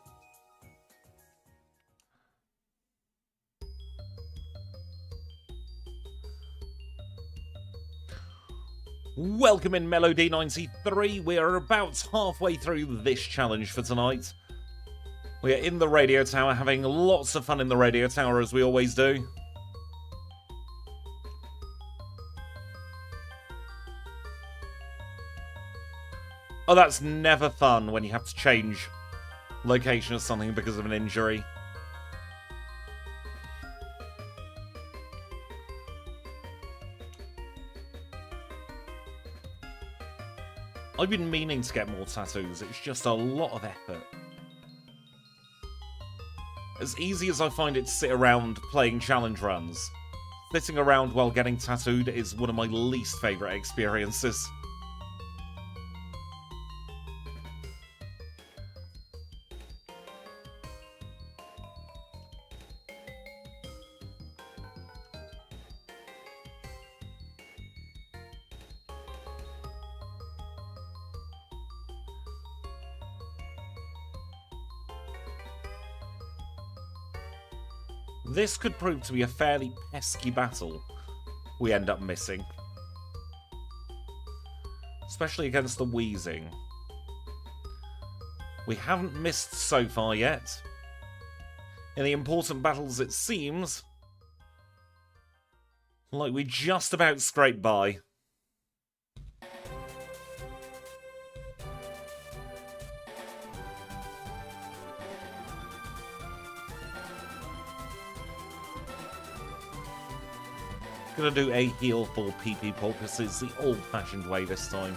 Welcome in Melody93. We are about halfway through this challenge for tonight. We are in the radio tower, having lots of fun in the radio tower, as we always do. Oh, that's never fun when you have to change location or something because of an injury. I've been meaning to get more tattoos. It's just a lot of effort. As easy as I find it to sit around playing challenge runs, sitting around while getting tattooed is one of my least favourite experiences. This could prove to be a fairly pesky battle we end up missing. Especially against the Wheezing. We haven't missed so far yet. In the important battles it seems like we just about scraped by. Gonna do a heal for PP purposes the old-fashioned way this time.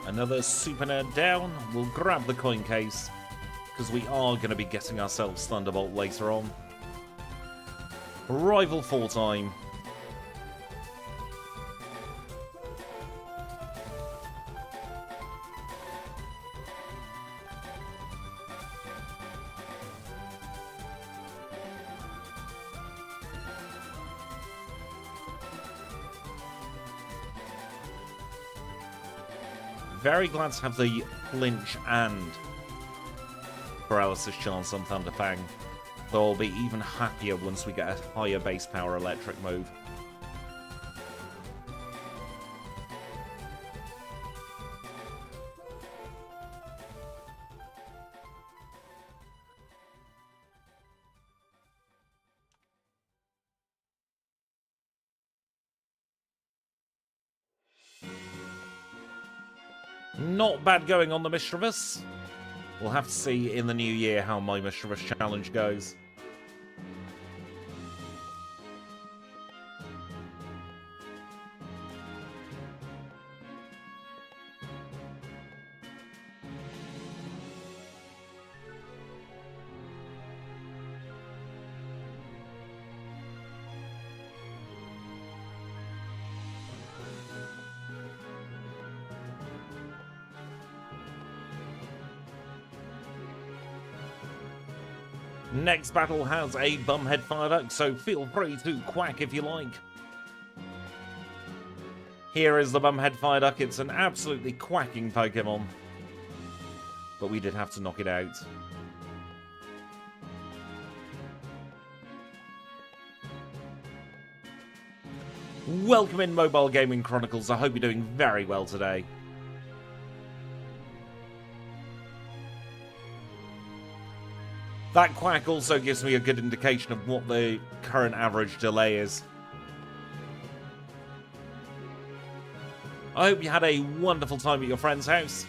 Another super nerd down. We'll grab the coin case, because we are going to be getting ourselves Thunderbolt later on. Rival 4 time. Very glad to have the flinch and paralysis chance on Thunderfang, though I'll be even happier once we get a higher base power electric move. Not bad going on the Mischievous. We'll have to see in the new year how my Mischievous challenge goes. Next battle has a Bumhead Fireduck, so feel free to quack if you like. Here is the Bumhead Fireduck. It's an absolutely quacking Pokemon, but we did have to knock it out. Welcome in, Mobile Gaming Chronicles. I hope you're doing very well today. That quack also gives me a good indication of what the current average delay is. I hope you had a wonderful time at your friend's house.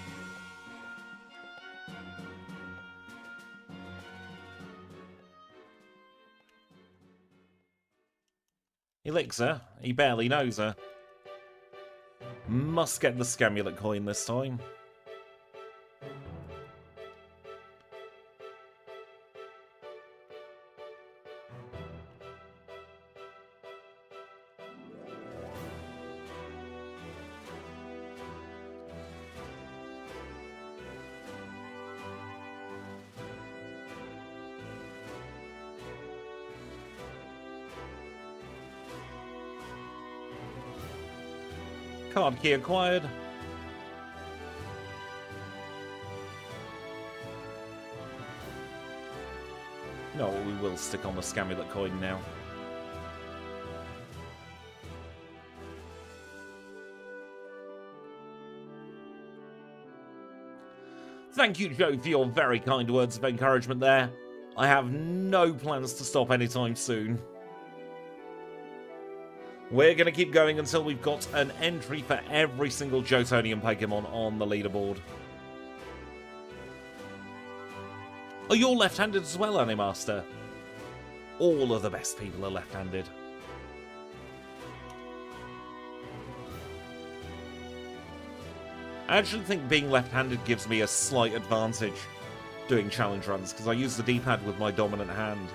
Elixir, he barely knows her. Must get the Scamulet coin this time. Card key acquired. No, we will stick on the Scamulet coin now. Thank you, Joe, for your very kind words of encouragement there. I have no plans to stop anytime soon. We're going to keep going until we've got an entry for every single Johtonian Pokemon on the leaderboard. Oh, you're left-handed as well, Animaster. All of the best people are left-handed. I actually think being left-handed gives me a slight advantage doing challenge runs, because I use the D-pad with my dominant hand.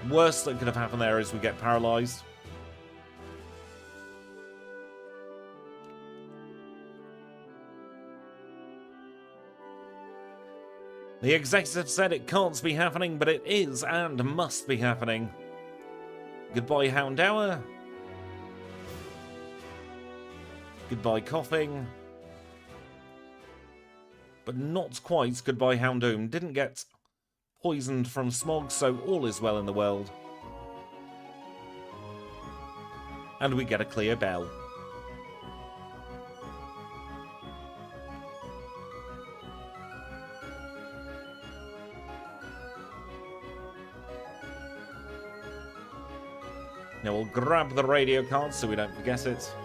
Worst that could have happened there is we get paralysed. The executive said it can't be happening, but it is and must be happening. Goodbye, Houndour. Goodbye, coughing. But not quite goodbye, Houndoom. Didn't get poisoned from smog, so all is well in the world. And we get a clear bell. Now we'll grab the radio card so we don't forget it.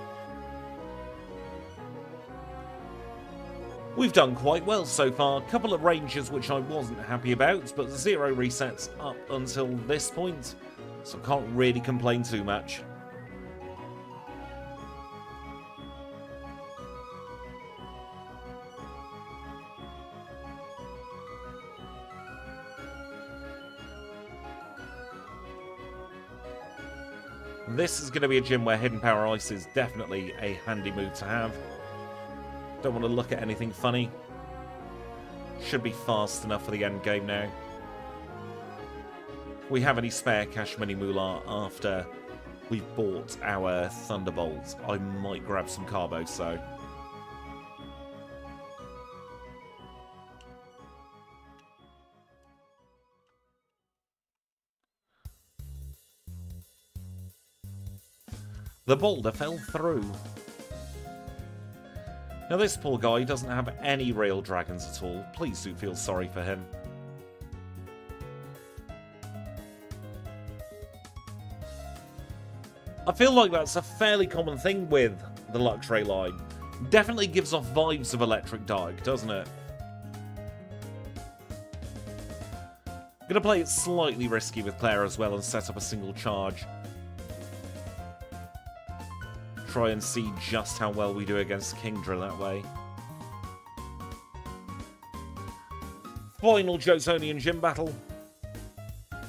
We've done quite well so far. A couple of ranges which I wasn't happy about, but 0 resets up until this point, so I can't really complain too much. This is going to be a gym where Hidden Power Ice is definitely a handy move to have. Don't want to look at anything funny. Should be fast enough for the end game now. If we have any spare cash money moolah after we've bought our Thunderbolts, I might grab some Carbo, so. The boulder fell through. Now this poor guy doesn't have any real dragons at all. Please do feel sorry for him. I feel like that's a fairly common thing with the Luxray line. Definitely gives off vibes of Electric Dark, doesn't it? Gonna play it slightly risky with Claire as well and set up a single charge. Try and see just how well we do against Kingdra that way. Final Johtonian gym battle. I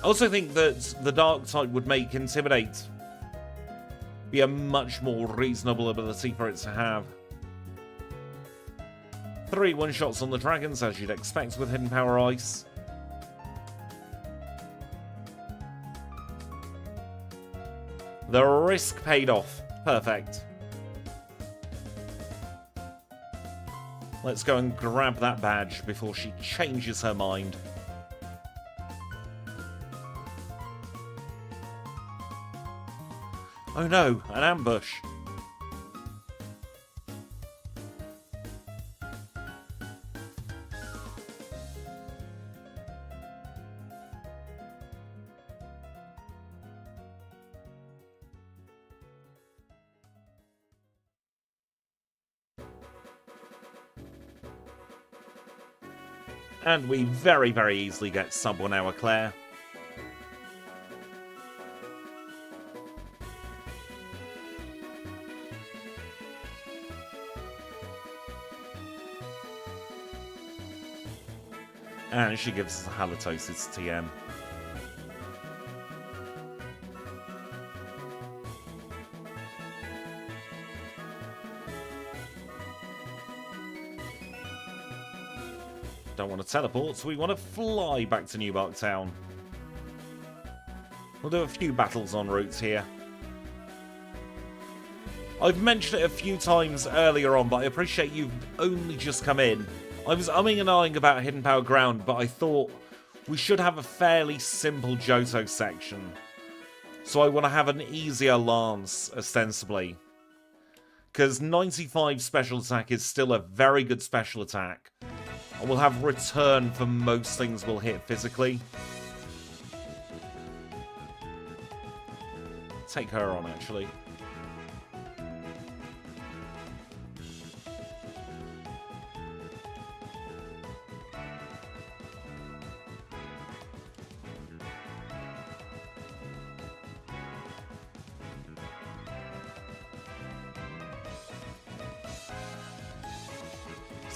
also think that the Dark type would make Intimidate be a much more reasonable ability for it to have. 3 one-shots on the dragons, as you'd expect with Hidden Power Ice. The risk paid off. Perfect. Let's go and grab that badge before she changes her mind. Oh no, an ambush. And we very, very easily get sub 1 hour Claire. And she gives us a halitosis TM. Don't want to teleport, so we want to fly back to Newbark Town. We'll do a few battles en route here. I've mentioned it a few times earlier on, but I appreciate you've only just come in. I was umming and ahhing about Hidden Power Ground, but I thought we should have a fairly simple Johto section. So I want to have an easier Lance, ostensibly. Because 95 special attack is still a very good special attack. And we'll have return for most things we'll hit physically. Take her on, actually.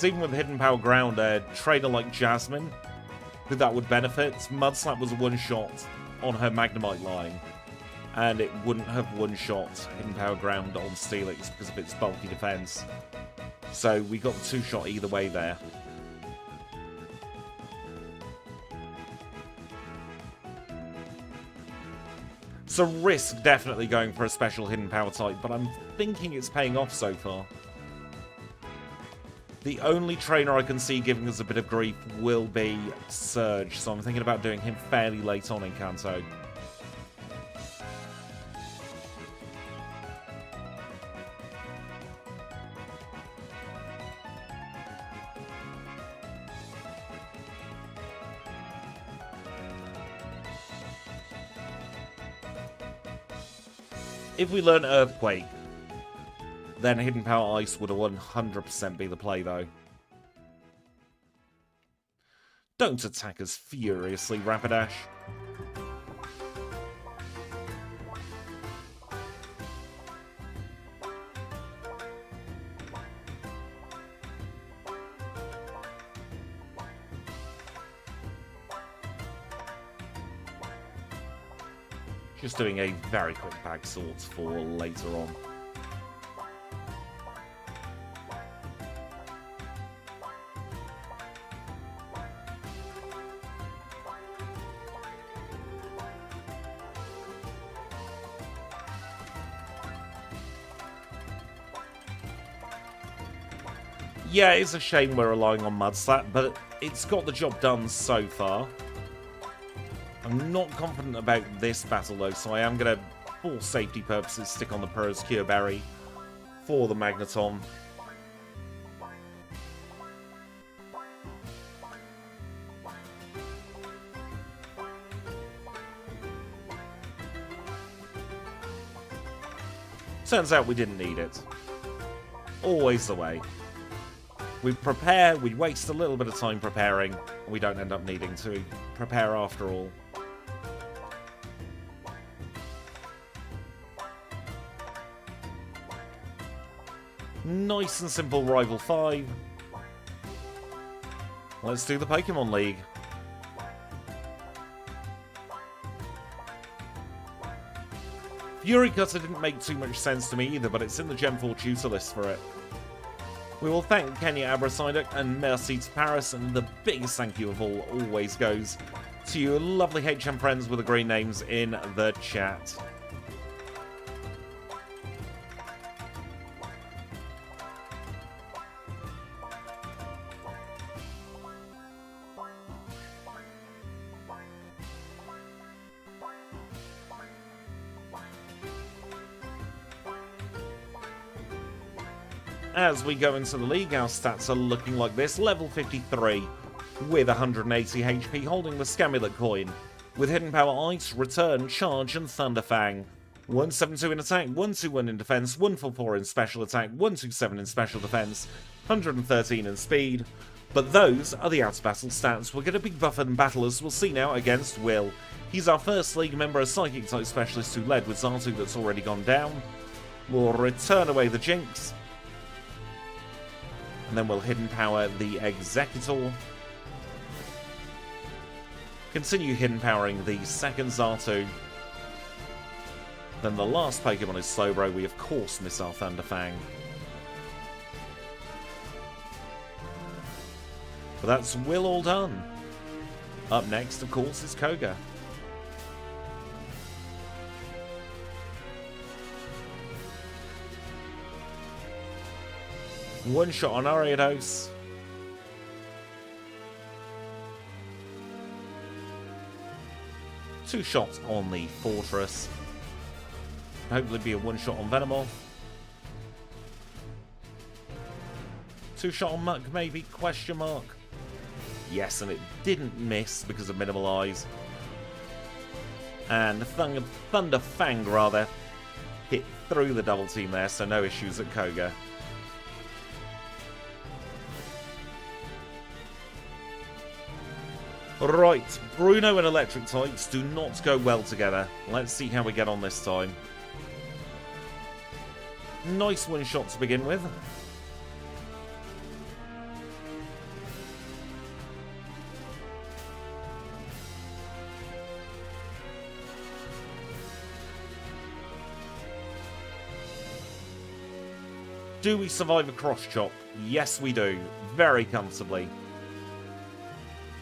Even with Hidden Power Ground, a trainer like Jasmine, who that would benefit, Mudslap was a one-shot on her Magnemite line, and it wouldn't have one-shot Hidden Power Ground on Steelix because of its bulky defense. So we got the two-shot either way there. So risk definitely going for a special Hidden Power type, but I'm thinking it's paying off so far. The only trainer I can see giving us a bit of grief will be Surge, so I'm thinking about doing him fairly late on in Kanto. If we learn Earthquake, then Hidden Power Ice would 100% be the play, though. Don't attack us furiously, Rapidash. Just doing a very quick bag sort for later on. Yeah, it's a shame we're relying on Mudslap, but it's got the job done so far. I'm not confident about this battle, though, so I am going to, for safety purposes, stick on the Purr's Cure Berry for the Magneton. Turns out we didn't need it. Always the way. We prepare, we waste a little bit of time preparing, and we don't end up needing to prepare after all. Nice and simple Rival 5. Let's do the Pokemon League. Fury Cutter didn't make too much sense to me either, but it's in the Gen 4 tutor list for it. We will thank Kenya Abrasidek and Merci to Paris, and the biggest thank you of all always goes to you lovely HM friends with the green names in the chat. As we go into the league, our stats are looking like this. Level 53 with 180 HP, holding the Scamulet coin. With Hidden Power Ice, Return, Charge, and Thunderfang. 172 in attack, 121 in defense, 144 in special attack, 127 in special defense, 113 in speed. But those are the out-of-battle stats. We're going to be buffered in battle, as we'll see now, against Will. He's our first league member, a Psychic type specialist who led with Xatu that's already gone down. We'll return away the Jinx. And then we'll Hidden Power the Executor. Continue Hidden Powering the second Xatu. Then the last Pokemon is Slowbro. We of course miss our Thunderfang. But that's Will all done. Up next, of course, is Koga. One shot on Ariados. Two shots on the Fortress. Hopefully be a one shot on Venomoth. Two shot on Muck maybe, question mark. Yes, and it didn't miss because of Minimal Eyes. And Thunderfang rather hit through the double team there, so no issues at Koga. Right, Bruno and Electric types do not go well together. Let's see how we get on this time. Nice one shot to begin with. Do we survive a cross chop? Yes, we do. Very comfortably.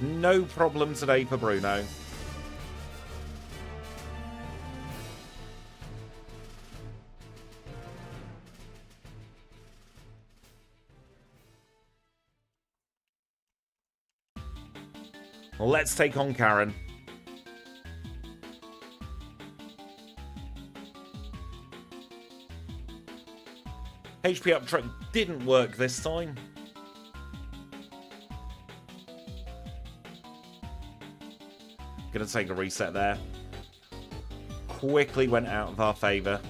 No problem today for Bruno. Let's take on Karen. HP up trick didn't work this time. Gonna take a reset there. Quickly went out of our favour.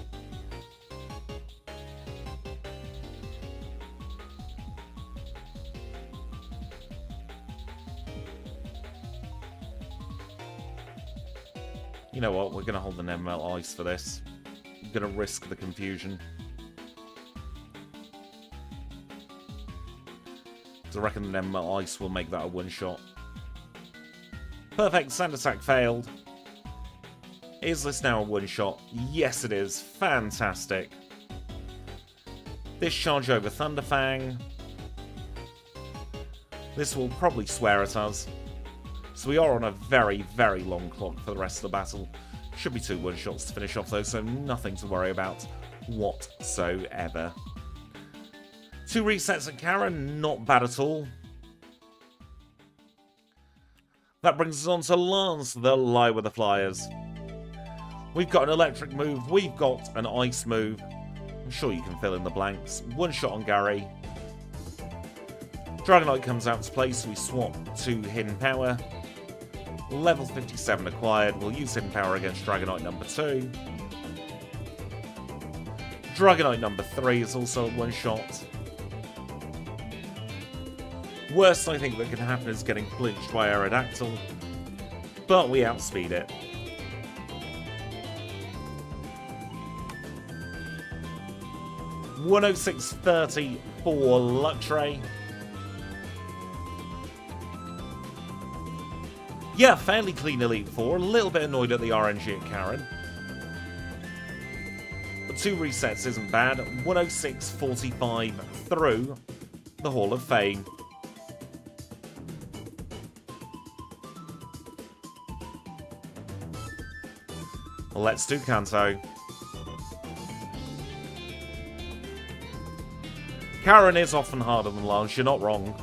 You know what? We're gonna hold the Nemel Ice for this. I'm gonna risk the confusion. Because I reckon the Nemel Ice will make that a one shot. Perfect, sand attack failed. Is this now a one-shot? Yes, it is. Fantastic. This charge over Thunderfang. This will probably swear at us. So we are on a very, very long clock for the rest of the battle. Should be two one-shots to finish off though, so nothing to worry about whatsoever. Two resets at Karen, not bad at all. That brings us on to Lance, the Lie with the Flyers. We've got an electric move, we've got an ice move. I'm sure you can fill in the blanks. One shot on Gary. Dragonite comes out to play, so we swap to Hidden Power. Level 57 acquired. We'll use Hidden Power against Dragonite number 2. Dragonite number 3 is also a one shot. Worst I think that can happen is getting flinched by Aerodactyl, but we outspeed it. $106.30 for Luxray. Yeah, fairly clean Elite Four. A little bit annoyed at the RNG at Karen. But two resets isn't bad. 106.45 through the Hall of Fame. Let's do Kanto. Karen is often harder than Lance, you're not wrong.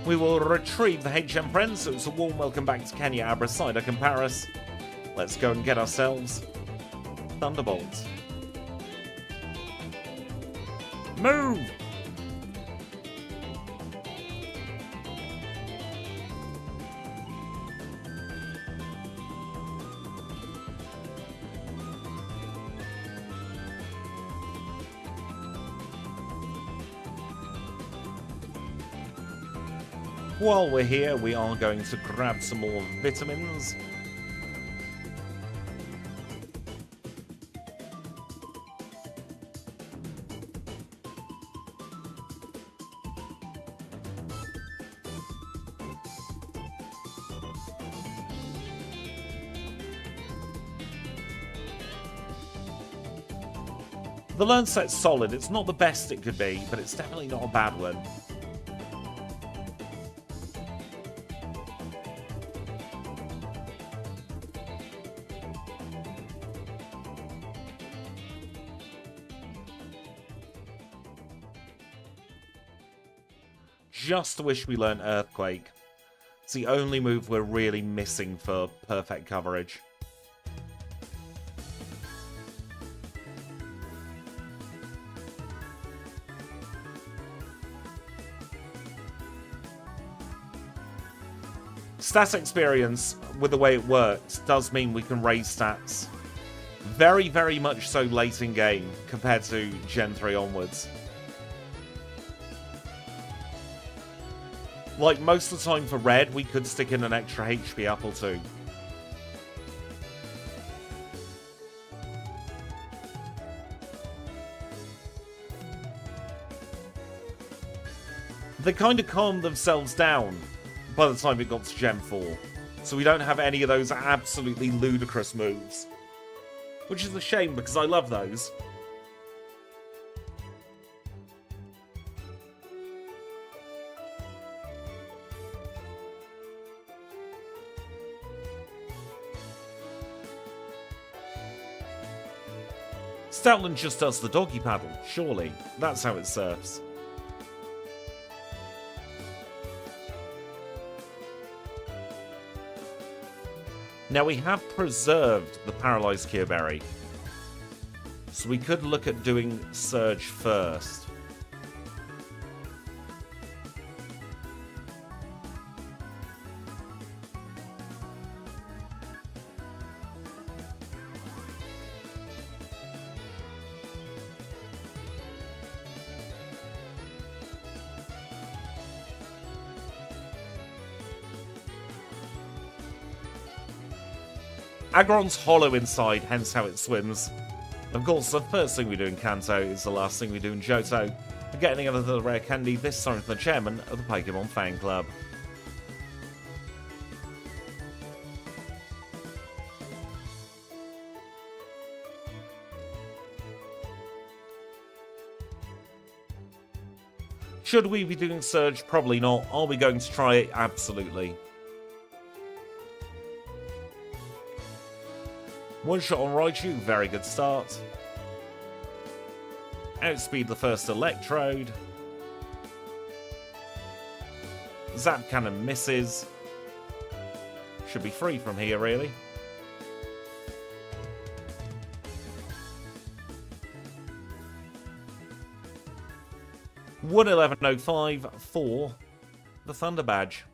We will retrieve the HM friends, so it's a warm welcome back to Kenya, Abra, Psyduck and Paris. Let's go and get ourselves Thunderbolts. Move! While we're here, we are going to grab some more vitamins. The learn set's solid. It's not the best it could be, but it's definitely not a bad one. Just wish we learned Earthquake. It's the only move we're really missing for perfect coverage. Stats experience, with the way it works, does mean we can raise stats very, very much so late in game compared to Gen 3 onwards. Like, most of the time for Red, we could stick in an extra HP up or two. They kind of calmed themselves down by the time it got to Gen 4. So we don't have any of those absolutely ludicrous moves. Which is a shame, because I love those. Stoutland just does the doggy paddle, surely. That's how it surfs. Now we have preserved the Paralyzed Cure Berry. So we could look at doing Surge first. Aggron's hollow inside, hence how it swims. Of course, the first thing we do in Kanto is the last thing we do in Johto. We're getting another rare candy, this time from the chairman of the Pokémon fan club. Should we be doing Surge? Probably not. Are we going to try it? Absolutely. One shot on Raichu, very good start. Outspeed the first Electrode. Zap Cannon misses. Should be free from here, really. $111.05 for the Thunder Badge.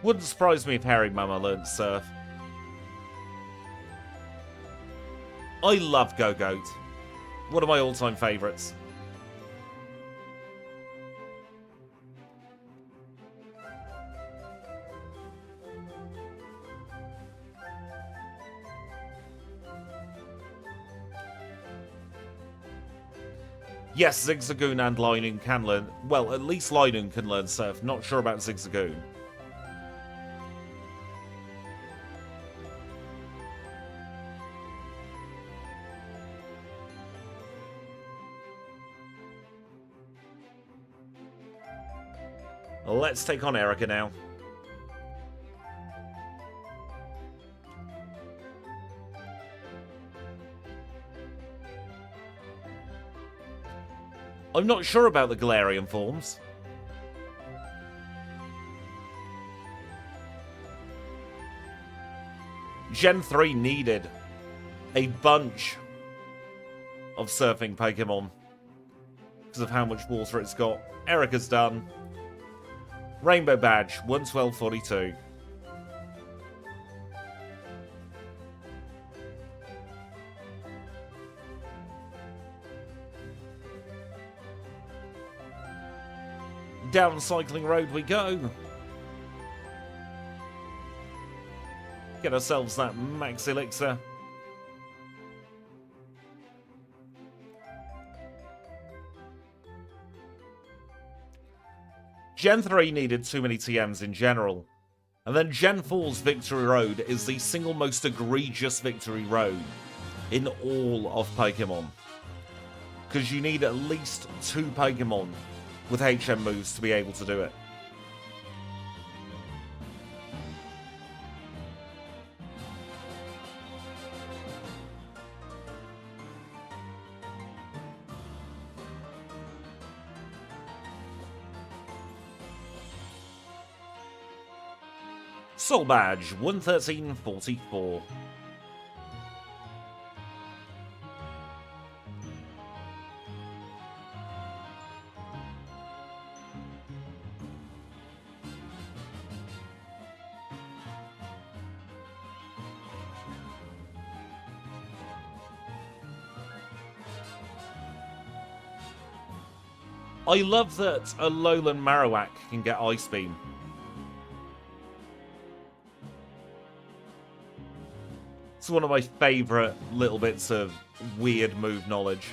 Wouldn't surprise me if Hairy Mama learned to surf. I love Go-Goat. One of my all-time favourites. Yes, Zigzagoon and Linoon can learn... Well, at least Linoon can learn surf. Not sure about Zigzagoon. Let's take on Erica now. I'm not sure about the Galarian forms. Gen 3 needed a bunch of surfing Pokemon because of how much water it's got. Erica's done. Rainbow Badge, 112.42. Down Cycling Road we go. Get ourselves that Max Elixir. Gen 3 needed too many TMs in general. And then Gen 4's Victory Road is the single most egregious Victory Road in all of Pokemon. Because you need at least 2 Pokemon with HM moves to be able to do it. Soul Badge, 113.44. I love that a Alolan Marowak can get Ice Beam. It's one of my favourite little bits of weird move knowledge.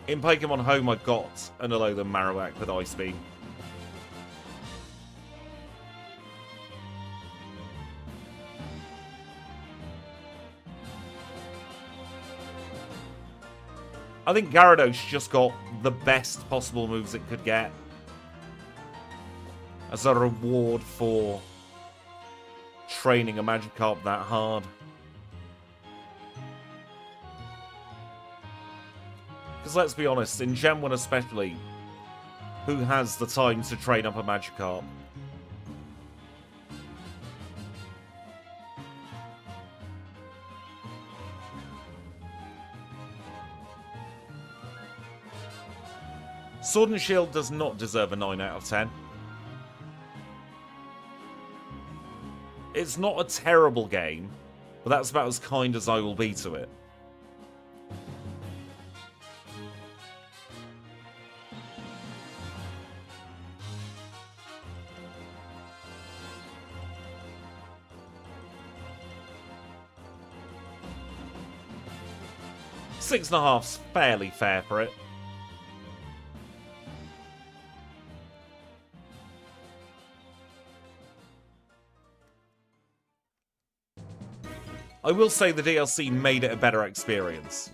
In Pokemon Home, I've got an Alolan Marowak with Ice Beam. I think Gyarados just got the best possible moves it could get as a reward for training a Magikarp that hard. Because let's be honest, in Gen 1 especially, who has the time to train up a Magikarp? Sword and Shield does not deserve a 9 out of 10. It's not a terrible game, but that's about as kind as I will be to it. Six and a half's fairly fair for it. I will say the DLC made it a better experience.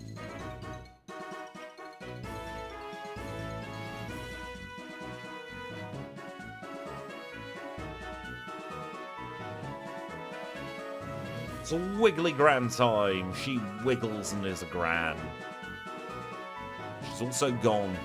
It's a wiggly Gran time. She wiggles and is a Gran. She's also gone.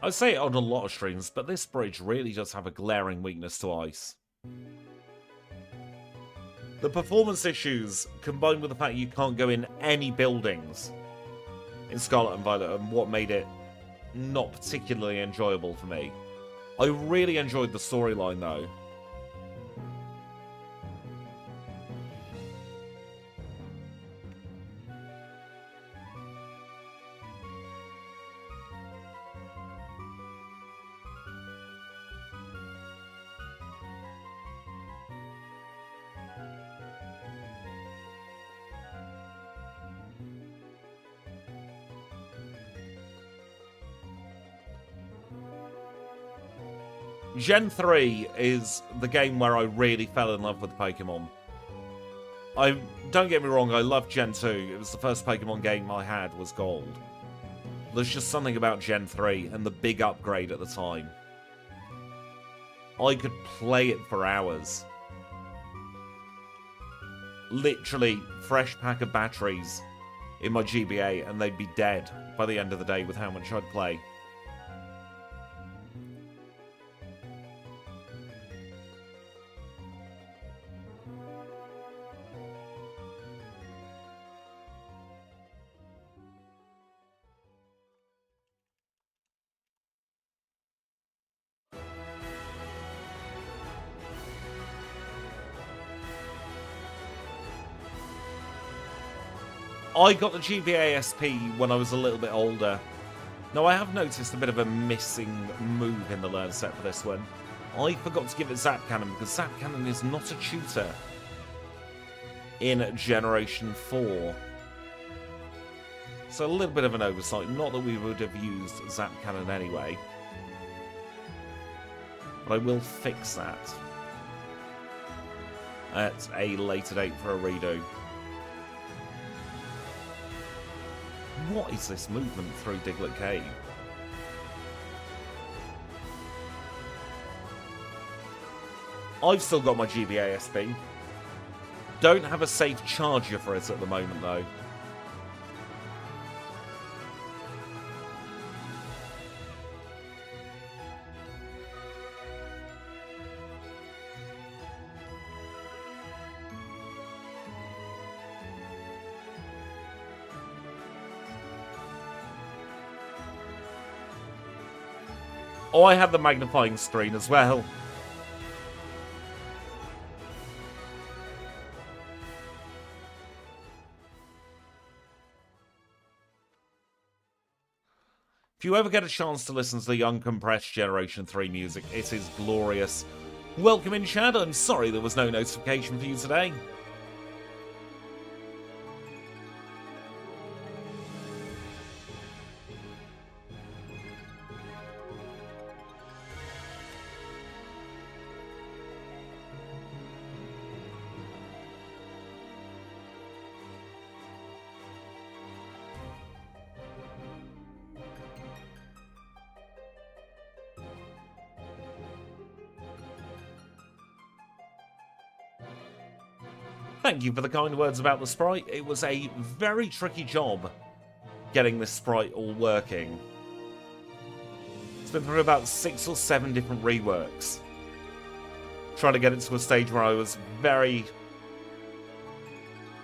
I say it on a lot of streams, but this bridge really does have a glaring weakness to ice. The performance issues, combined with the fact you can't go in any buildings in Scarlet and Violet, are what made it not particularly enjoyable for me. I really enjoyed the storyline, though. Gen 3 is the game where I really fell in love with Pokemon. Don't get me wrong, I love Gen 2. It was the first Pokemon game I had was Gold. There's just something about Gen 3 and the big upgrade at the time. I could play it for hours. Literally, fresh pack of batteries in my GBA and they'd be dead by the end of the day with how much I'd play. I got the GBA SP when I was a little bit older. Now, I have noticed a bit of a missing move in the learn set for this one. I forgot to give it Zap Cannon because Zap Cannon is not a tutor in Generation 4. So a little bit of an oversight. Not that we would have used Zap Cannon anyway. But I will fix that at a later date for a redo. What is this movement through Diglett Cave? I've still got my GBA SP. Don't have a safe charger for it at the moment, though. Oh, I had the magnifying screen as well. If you ever get a chance to listen to the uncompressed Generation 3 music, it is glorious. Welcome in, Chad. I'm sorry there was no notification for you today. Thank you for the kind words about the sprite. It was a very tricky job getting this sprite all working. It's been through about 6 or 7 different reworks. Trying to get it to a stage where I was very...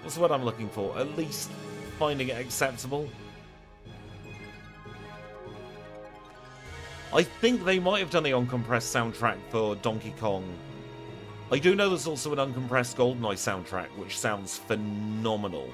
What's the word I'm looking for? At least finding it acceptable. I think they might have done the uncompressed soundtrack for Donkey Kong. I do know there's also an uncompressed GoldenEye soundtrack, which sounds phenomenal.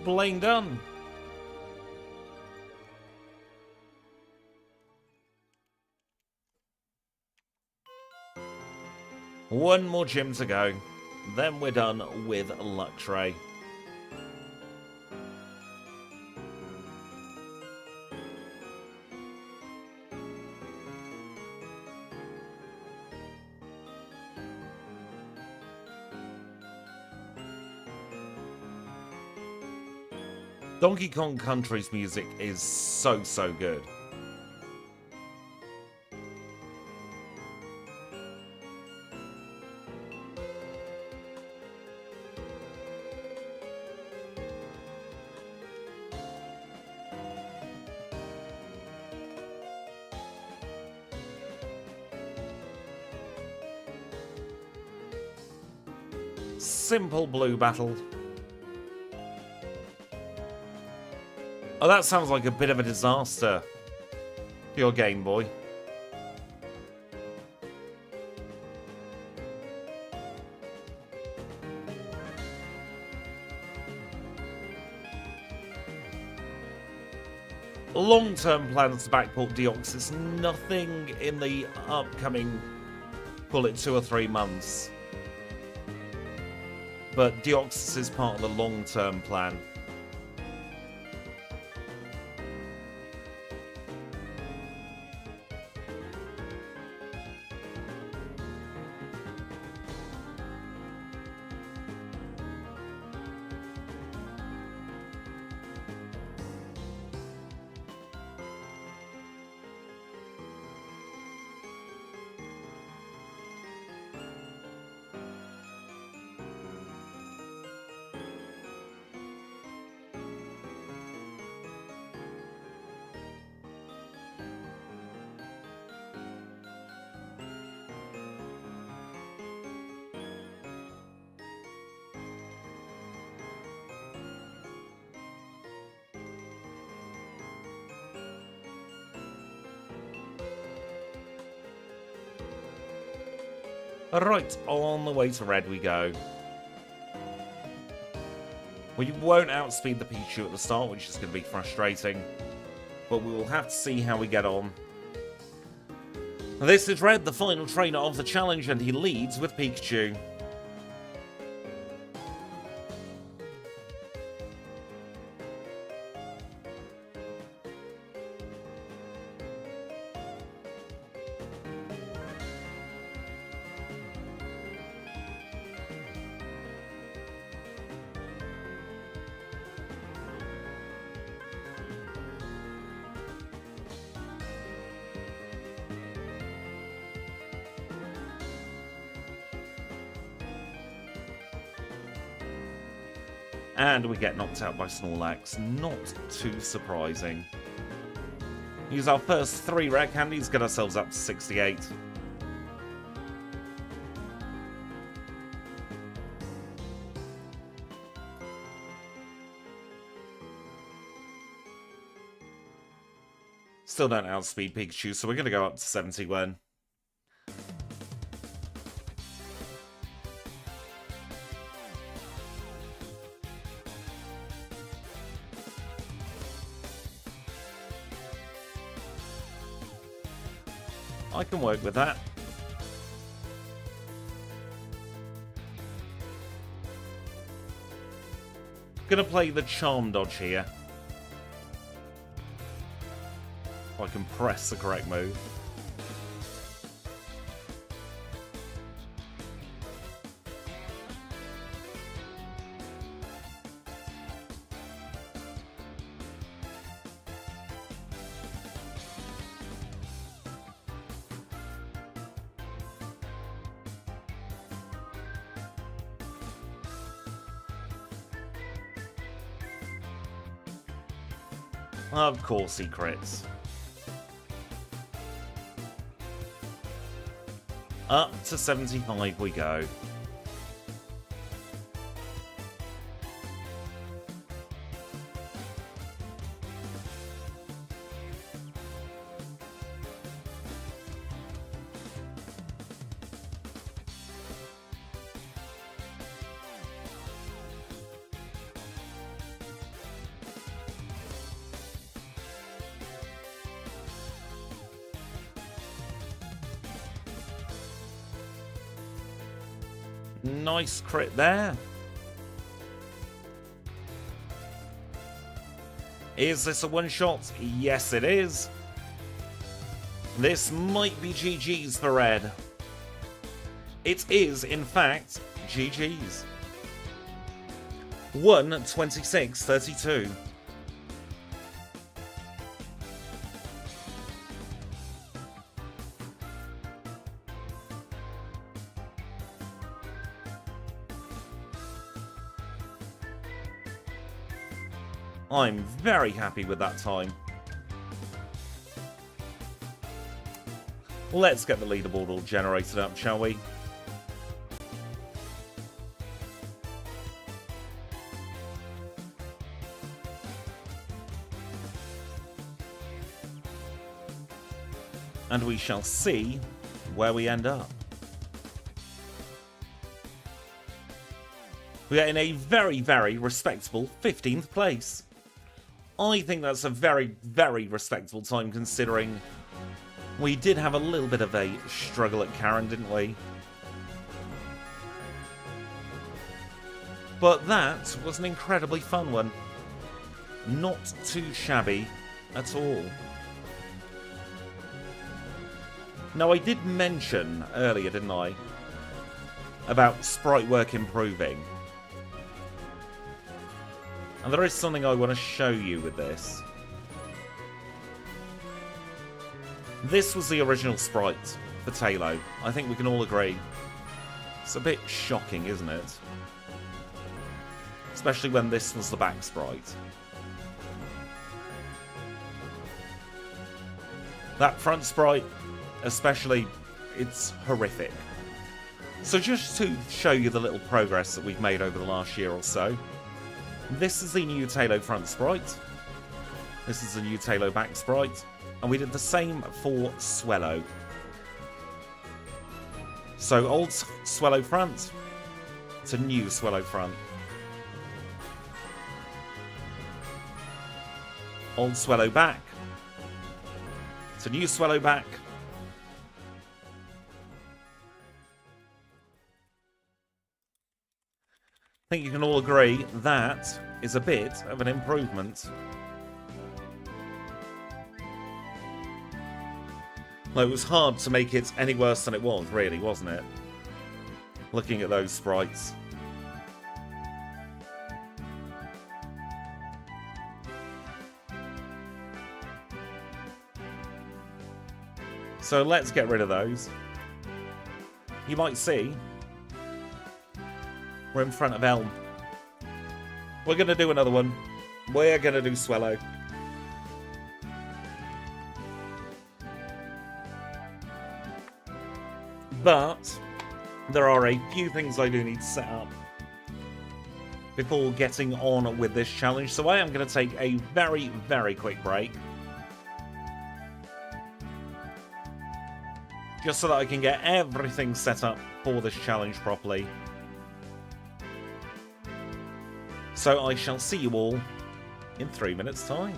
Blame done. One more gym to go. Then we're done with Luxray. Donkey Kong Country's music is so good. Simple blue battle. Oh, that sounds like a bit of a disaster for your Game Boy. long-term plans to backport Deoxys. Nothing in the upcoming, call it 2 or 3 months. But Deoxys is part of the long-term plan. Right, on the way to red we go. We won't outspeed the Pikachu at the start, which is going to be frustrating. But we will have to see how we get on. This is Red, the final trainer of the challenge, and he leads with Pikachu. And we get knocked out by Snorlax. Not too surprising. Use our first 3 rare candies, get ourselves up to 68. Still don't outspeed Pikachu, so we're going to go up to 71. I can work with that. Gonna play the Charm Dodge here. If I can press the correct move. Of course he crits. Up to 75 we go. Nice crit there. Is this a one-shot? Yes, it is. This might be GG's for Red. It is, in fact, GG's. 1:26:32. I'm very happy with that time. Let's get the leaderboard all generated up, shall we? And we shall see where we end up. We are in a very, very respectable 15th place. I think that's a very, very respectable time considering we did have a little bit of a struggle at Karen, didn't we? But that was an incredibly fun one. Not too shabby at all. Now, I did mention earlier, didn't I, about sprite work improving. And there is something I want to show you with this. This was the original sprite for Tailo. I think we can all agree. It's a bit shocking, isn't it? Especially when this was the back sprite. That front sprite, especially, it's horrific. So just to show you the little progress that we've made over the last year or so, this is the new Tailo front sprite. This is the new Tailo back sprite. And we did the same for Swellow. So old Swellow front to new Swellow front. Old Swellow back to new Swellow back. I think you can all agree that is a bit of an improvement. Well, it was hard to make it any worse than it was, really, wasn't it? Looking at those sprites. So let's get rid of those. You might see we're in front of Elm. We're going to do another one. We're going to do Swellow. But there are a few things I do need to set up before getting on with this challenge. So I am going to take a very, very quick break. Just so that I can get everything set up for this challenge properly. So I shall see you all in 3 minutes' time.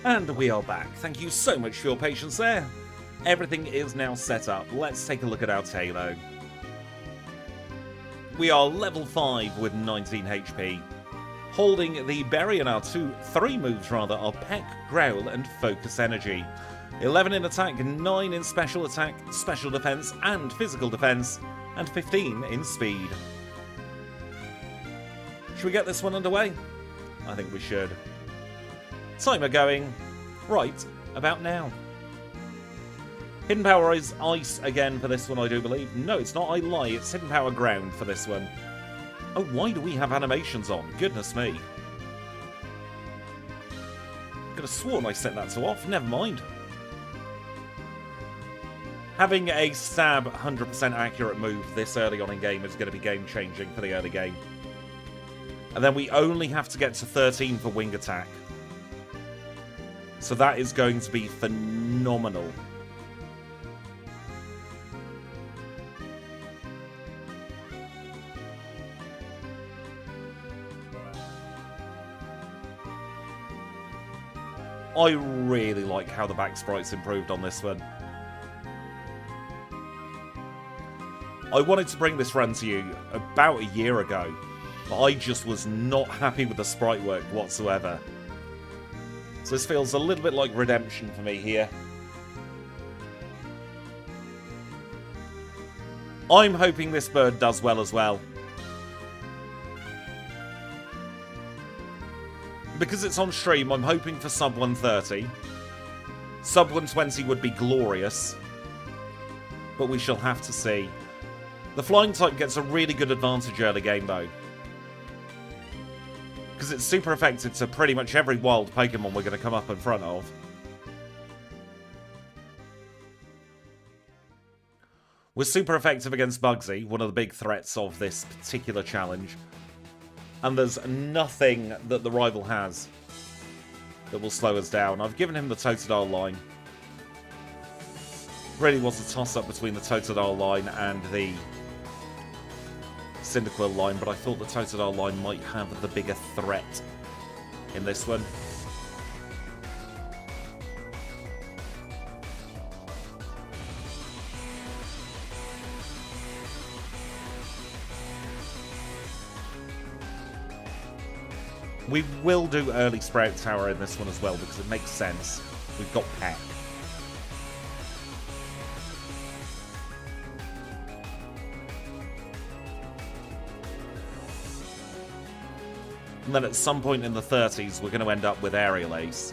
And we are back. Thank you so much for your patience there. Everything is now set up. Let's take a look at our Tailo. We are level 5 with 19 HP. Holding the berry in our 3 moves are Peck, Growl and Focus Energy. 11 in attack, 9 in special attack, special defense and physical defense, and 15 in speed. Should we get this one underway? I think we should. Timer going right about now. Hidden Power is Ice again for this one, I do believe. No, it's not, I lie. It's Hidden Power Ground for this one. Oh, why do we have animations on? Goodness me. Could have sworn I set that to off. Never mind. Having a stab 100% accurate move this early on in game is going to be game-changing for the early game. And then we only have to get to 13 for Wing Attack. So that is going to be phenomenal. I really like how the back sprites improved on this one. I wanted to bring this run to you about a year ago, but I just was not happy with the sprite work whatsoever. So this feels a little bit like redemption for me here. I'm hoping this bird does well as well. Because it's on stream, I'm hoping for sub 130. Sub 120 would be glorious. But we shall have to see. The flying type gets a really good advantage early game though. Because it's super effective to pretty much every wild Pokemon we're going to come up in front of. We're super effective against Bugsy, one of the big threats of this particular challenge. And there's nothing that the rival has that will slow us down. I've given him the Totodile line. Really was a toss-up between the Totodile line and the Cyndaquil line, but I thought the Totodile line might have the bigger threat in this one. We will do early Sprout Tower in this one as well, because it makes sense. We've got Peck. And then at some point in the 30s, we're going to end up with Aerial Ace.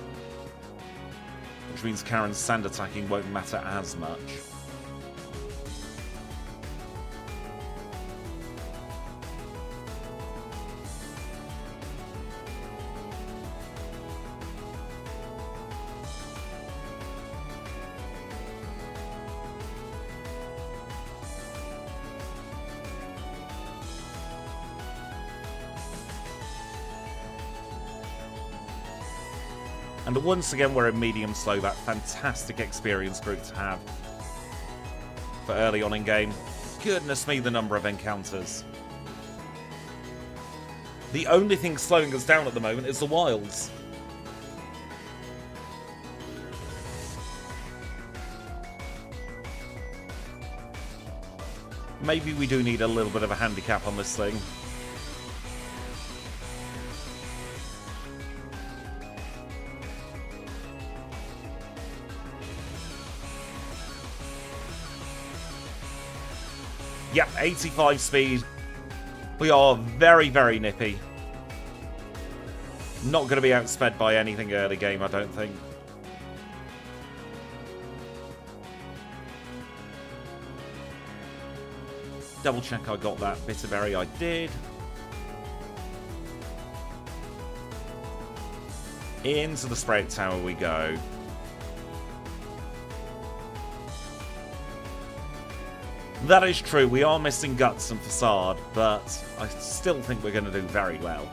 Which means Karen's sand attacking won't matter as much. And once again, we're in medium slow, that fantastic experience group to have for early on in game. Goodness me, the number of encounters. The only thing slowing us down at the moment is the wilds. Maybe we do need a little bit of a handicap on this thing. Yep, 85 speed. We are very, very nippy. Not going to be outsped by anything early game, I don't think. Double check I got that Bitterberry. I did. Into the Sprout Tower we go. That is true, we are missing Guts and Facade, but I still think we're going to do very well.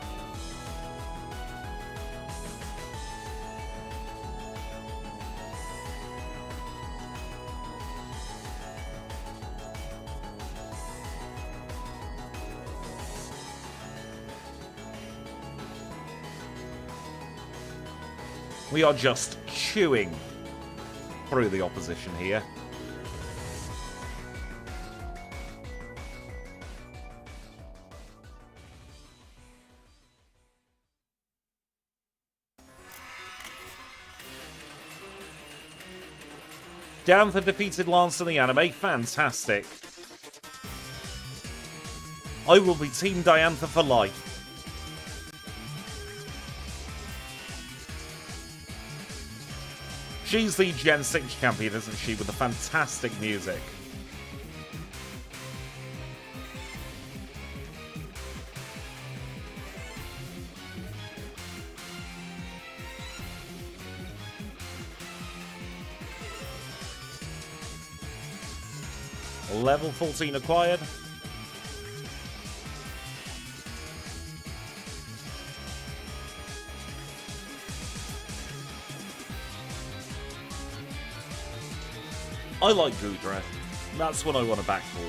We are just chewing through the opposition here. Diantha defeated Lance in the anime. Fantastic. I will be Team Diantha for life. She's the Gen 6 champion, isn't she, with the fantastic music. Level 14 acquired. I like Goodra. That's what I want to back for.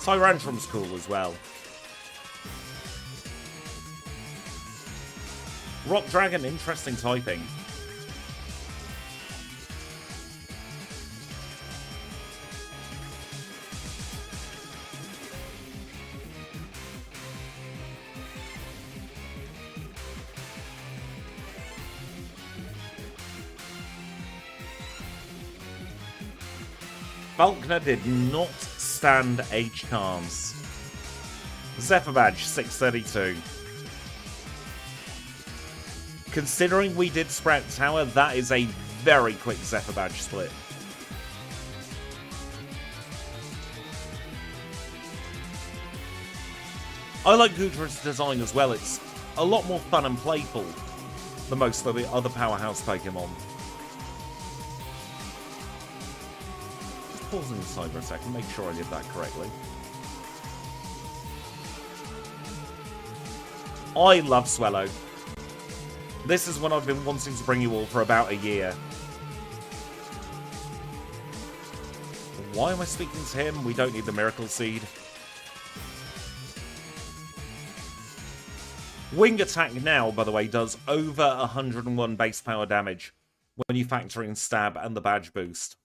Tyrantrum's cool as well. Rock Dragon, interesting typing. Falkner did not stand a chance. Zephyr Badge, 632. Considering we did Sprout Tower, that is a very quick Zephyr Badge split. I like Goodra's design as well. It's a lot more fun and playful than most of the other Powerhouse Pokemon. Pausing the side for a second, make sure I did that correctly. I love Swellow. This is one I've been wanting to bring you all for about a year. Why am I speaking to him? We don't need the Miracle Seed. Wing Attack now, by the way, does over 101 base power damage when you factor in Stab and the Badge boost.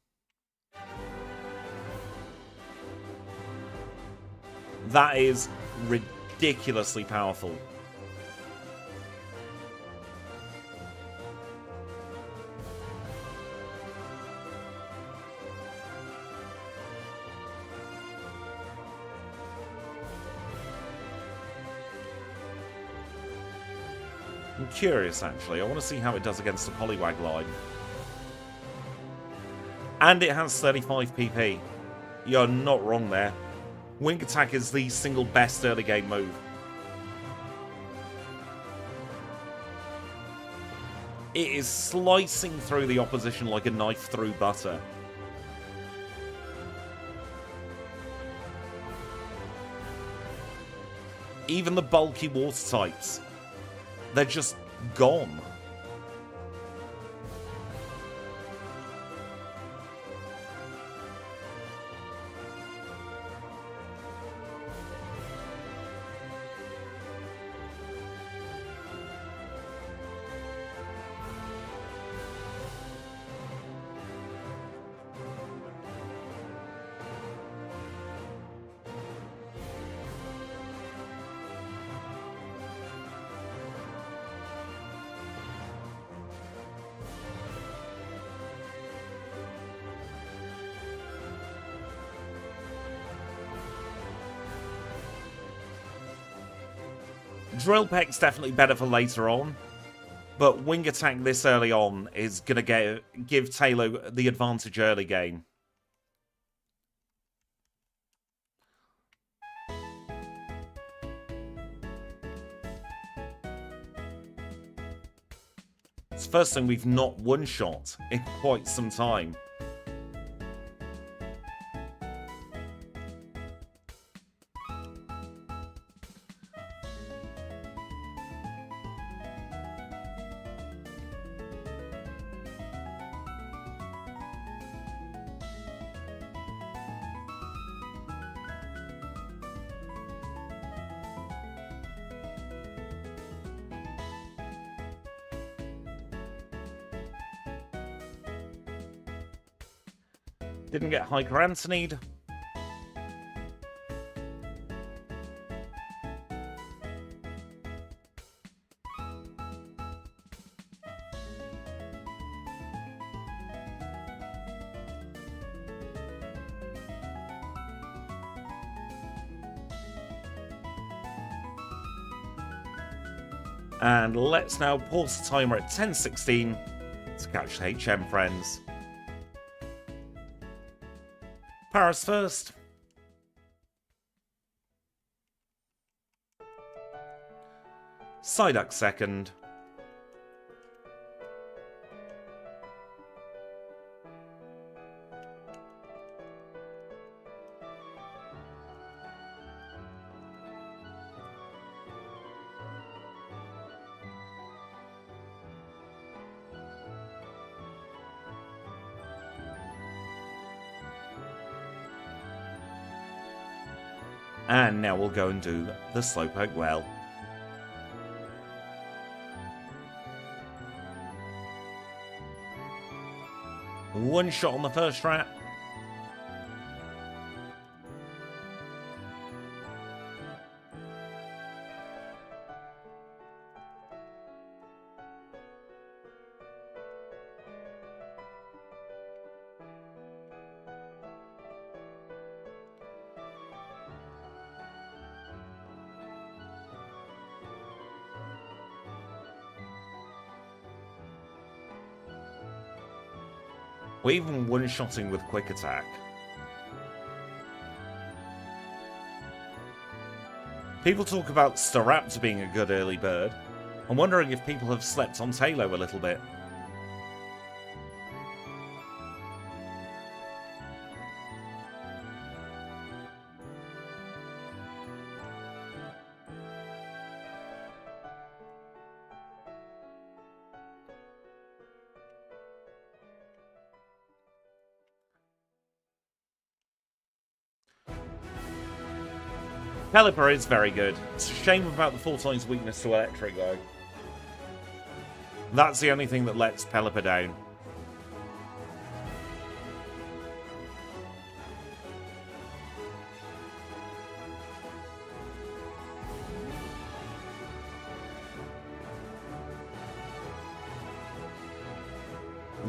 That is ridiculously powerful. I'm curious, actually. I want to see how it does against the Poliwag line. And it has 35 PP. You're not wrong there. Wing Attack is the single best early game move. It is slicing through the opposition like a knife through butter. Even the bulky water types, they're just gone. Drill Peck's definitely better for later on, but Wing Attack this early on is going to give Taylor the advantage early game. It's the first thing we've not one-shot in quite some time. Didn't get Hiker Antonied. And let's now pause the timer at 10:16 to catch the HM friends. Paris first. Psyduck second. And now we'll go and do the Slowpoke well. One shot on the first trap. We're even one-shotting with quick attack. People talk about Staraptor being a good early bird. I'm wondering if people have slept on Tailo a little bit. Pelipper is very good. It's a shame about the 4 times weakness to electric, though. That's the only thing that lets Pelipper down.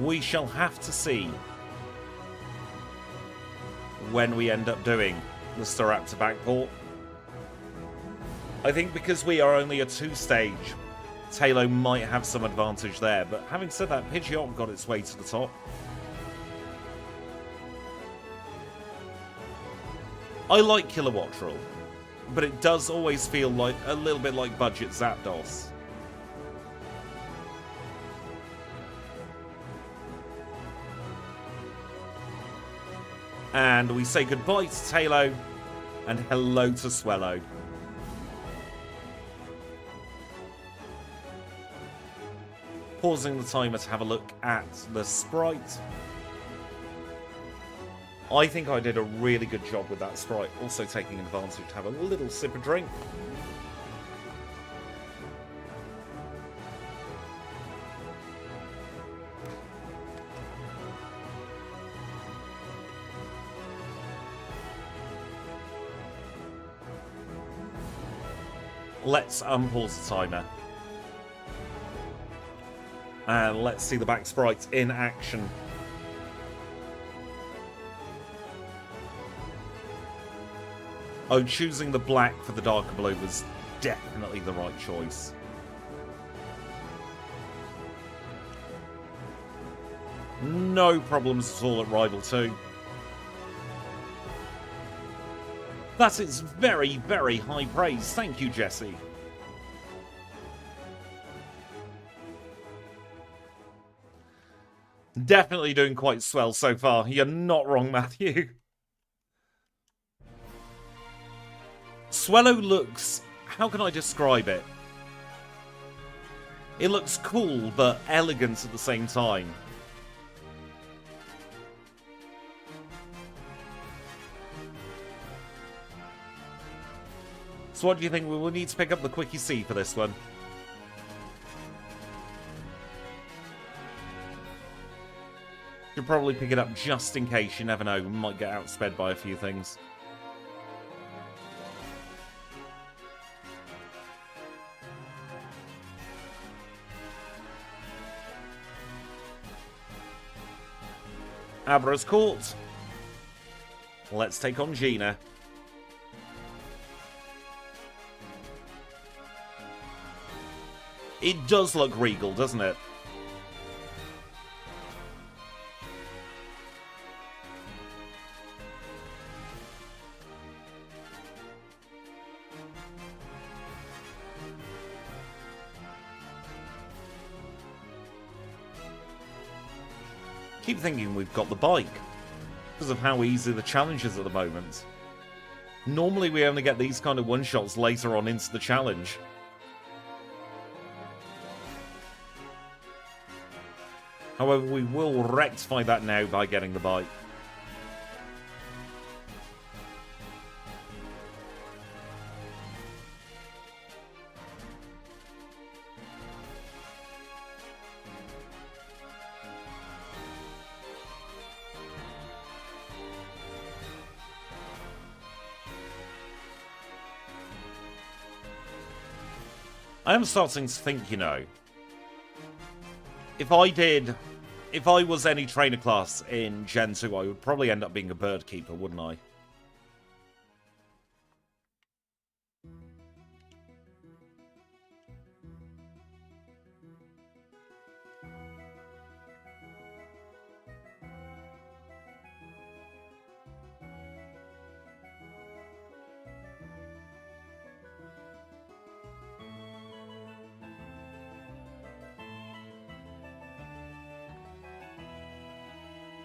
We shall have to see when we end up doing the Staraptor backport. I think because we are only a 2-stage, Tailo might have some advantage there, but having said that, Pidgeot got its way to the top. I like Kilowattrel, but it does always feel like a little bit like budget Zapdos. And we say goodbye to Tailo and hello to Swellow. Pausing the timer to have a look at the sprite. I think I did a really good job with that sprite. Also taking advantage to have a little sip of drink. Let's unpause the timer. And let's see the back sprites in action. Oh, choosing the black for the darker blue was definitely the right choice. No problems at all at Rival 2. That is very, very high praise. Thank you, Jesse. Definitely doing quite swell so far. You're not wrong, Matthew. Swellow looks... how can I describe it? It looks cool, but elegant at the same time. So what do you think? We will need to pick up the Quickie C for this one. Should probably pick it up just in case. You never know. We might get outsped by a few things. Abra's caught. Let's take on Gina. It does look regal, doesn't it? Keep thinking we've got the bike because of how easy the challenge is at the moment. Normally we only get these kind of one-shots later on into the challenge. However, we will rectify that now by getting the bike. I am starting to think, you know, if I was any trainer class in Gen 2, I would probably end up being a bird keeper, wouldn't I?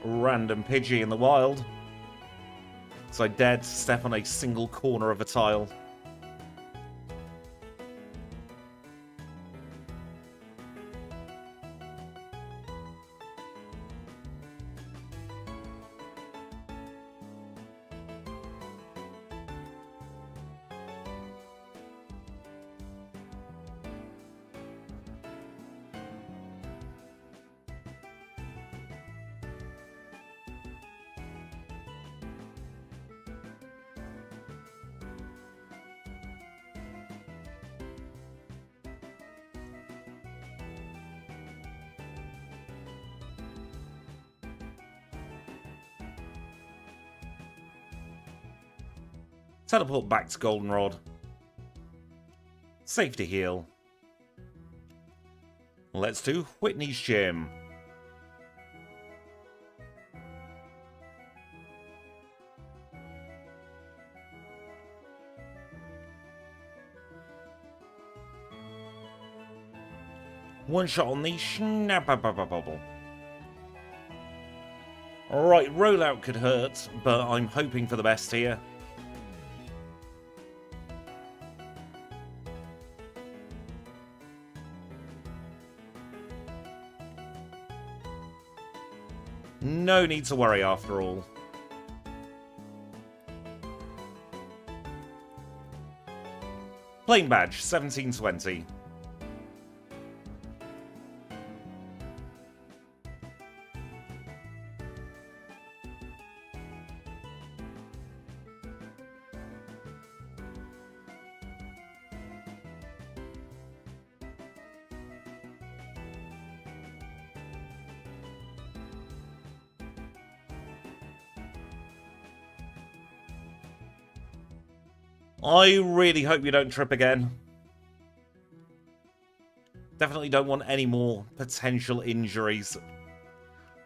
Random Pidgey in the wild. So I dared to step on a single corner of a tile. Teleport back to Goldenrod. Safety heal. Let's do Whitney's Gym. One shot on the Snap-a-ba-ba-bubble. Alright, rollout could hurt, but I'm hoping for the best here. No need to worry after all. Plain badge, 1720. I really hope you don't trip again. Definitely don't want any more potential injuries.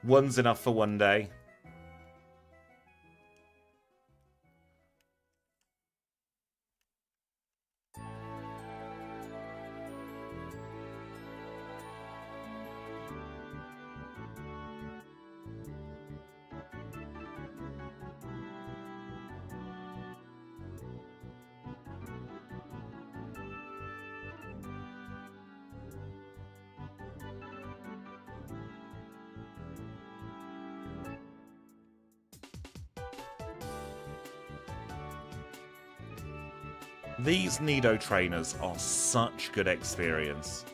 One's enough for one day. These Nido trainers are such good experience.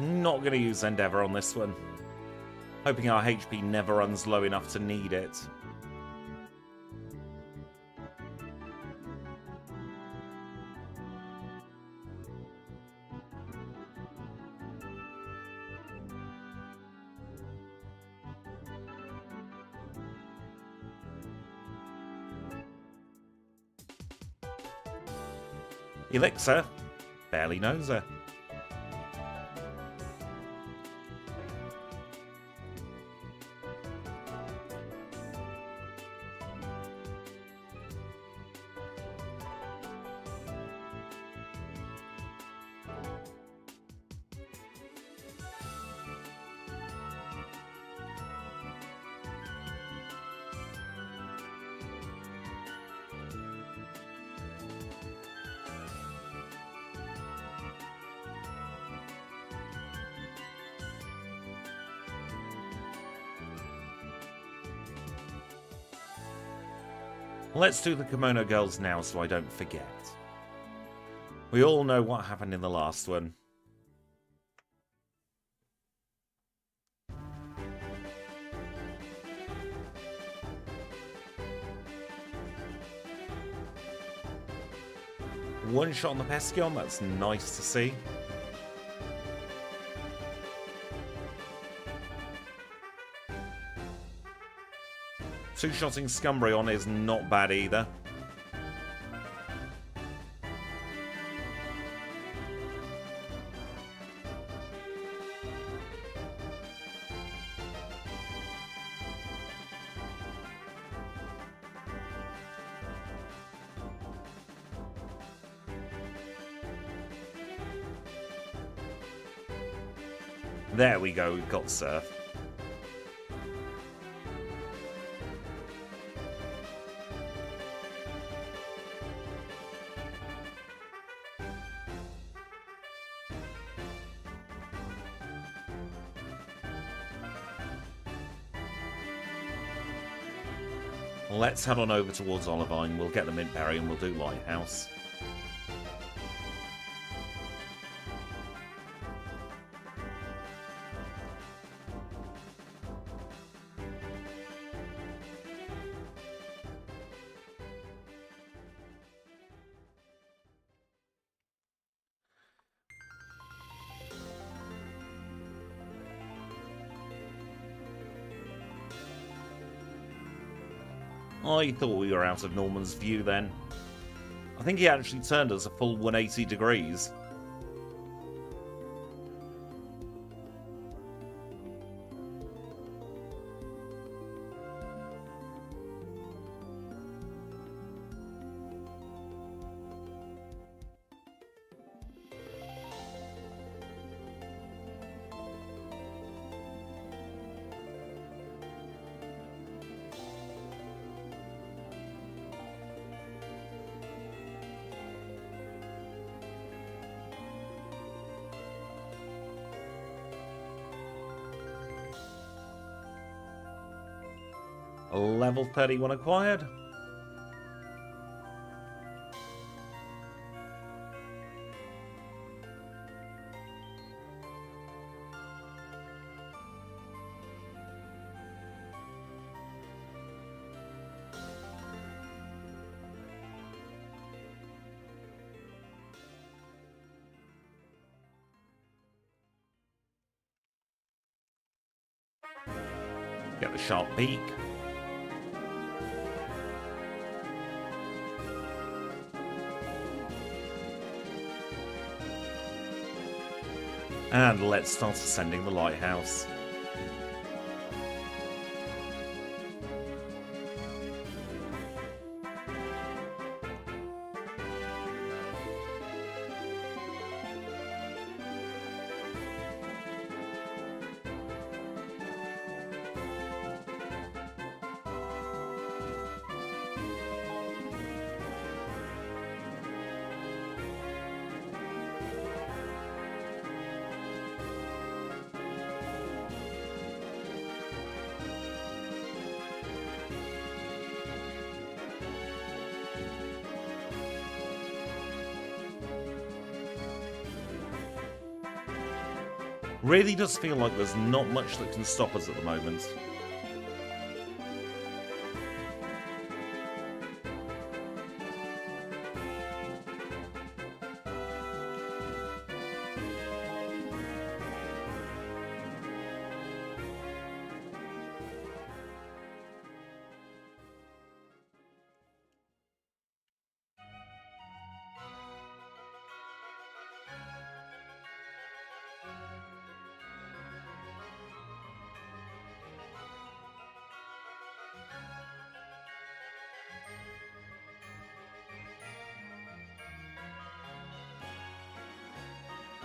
Not going to use Endeavour on this one. Hoping our HP never runs low enough to need it. Elixir barely knows her. Let's do the Kimono Girls now so I don't forget. We all know what happened in the last one. One shot on the Pescion, that's nice to see. Two-shotting Scumbrion is not bad either. There we go, we've got Surf. Let's head on over towards Olivine. We'll get the Mint Berry and we'll do Lighthouse. I thought we were out of Norman's view then. I think he actually turned us a full 180 degrees. Level 31 acquired. Get the sharp beak. And let's start ascending the lighthouse. Really does feel like there's not much that can stop us at the moment.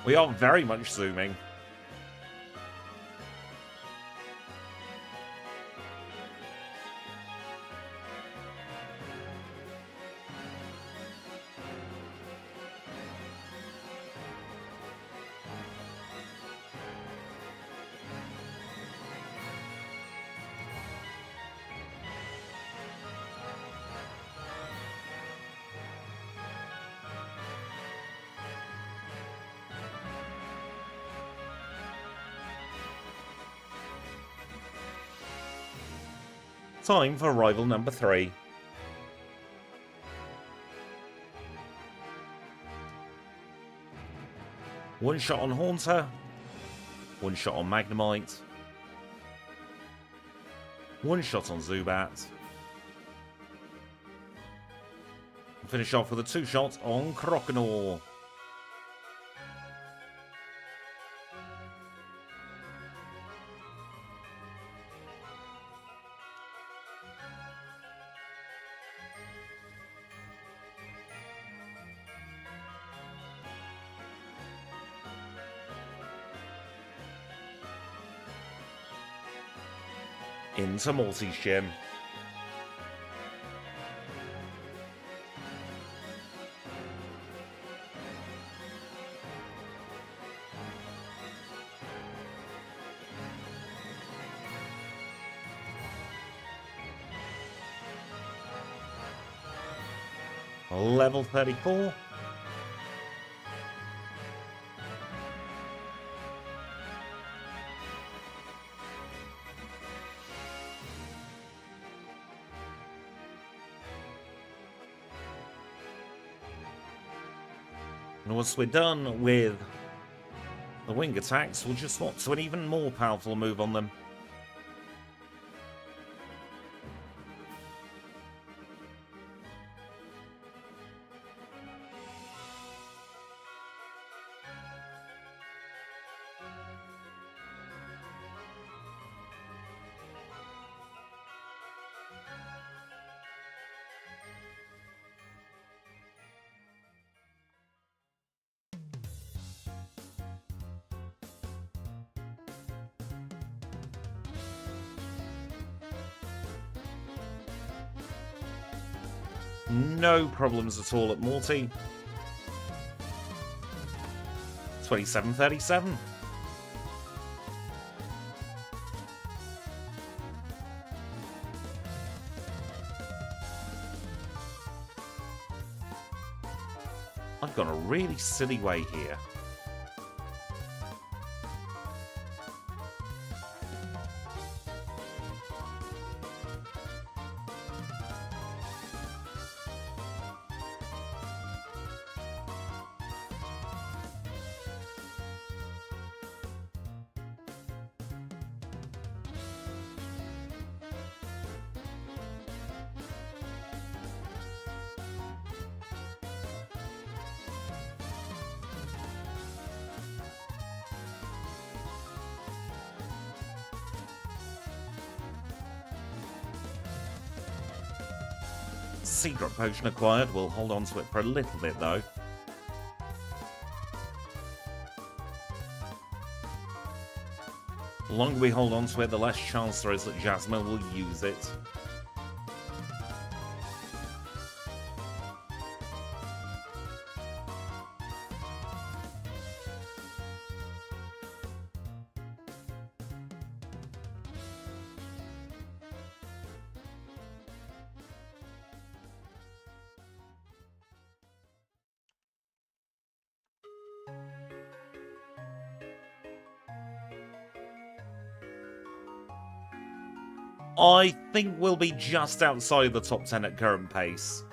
We are very much zooming. Time for arrival number 3. One shot on Haunter. One shot on Magnemite. One shot on Zubat. And finish off with a 2-shot on Croconaw. Into Multi-Shim. Level 34. And once we're done with the wing attacks, we'll just swap to an even more powerful move on them. No problems at all at Morty. 2737. I've gone a really silly way here. Secret potion acquired. We'll hold on to it for a little bit though. The longer we hold on to it, the less chance there is that Jasmine will use it. I think we'll be just outside the top 10 at current pace.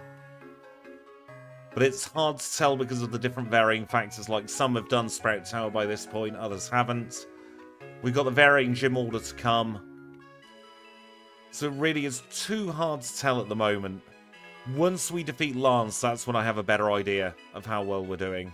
But it's hard to tell because of the different varying factors, like some have done Sprout Tower by this point, others haven't. We've got the varying gym order to come. So it really is too hard to tell at the moment. Once we defeat Lance, that's when I have a better idea of how well we're doing.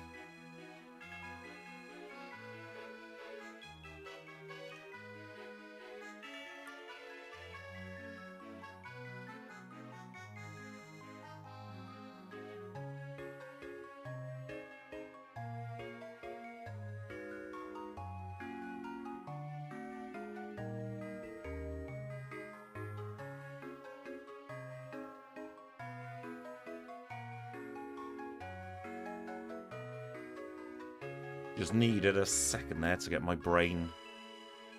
Just needed a second there to get my brain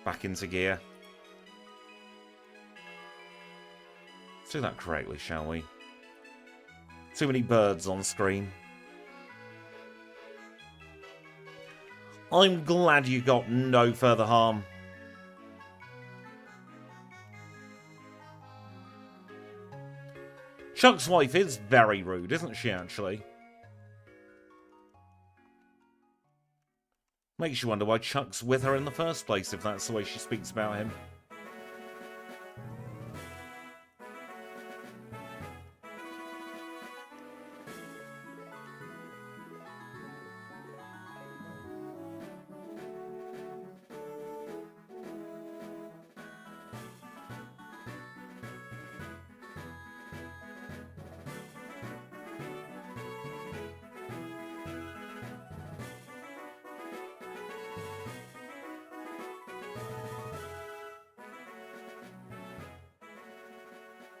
back into gear. Let's do that correctly, shall we? Too many birds on screen. I'm glad you got no further harm. Chuck's wife is very rude, isn't she, actually? Makes you wonder why Chuck's with her in the first place, if that's the way she speaks about him.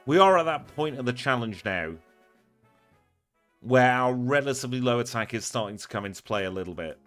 We are at that point of the challenge now where our relatively low attack is starting to come into play a little bit.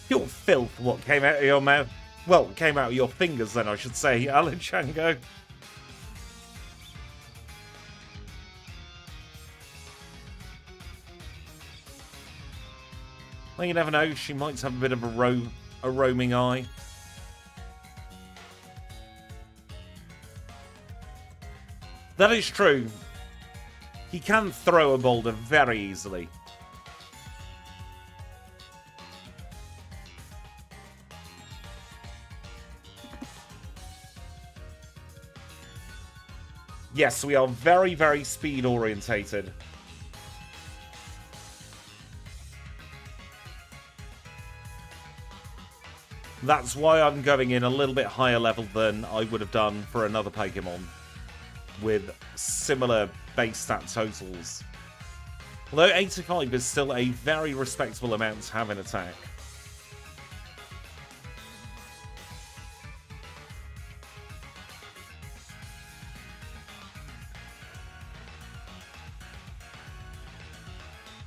Your filth, what came out of your mouth? Well, came out of your fingers then, I should say, Alan Chango. Well, you never know, she might have a bit of a roaming eye. That is true. He can throw a boulder very easily. Yes, we are very, very speed orientated. That's why I'm going in a little bit higher level than I would have done for another Pokémon with similar base stat totals. Although 85 is still a very respectable amount to have in attack.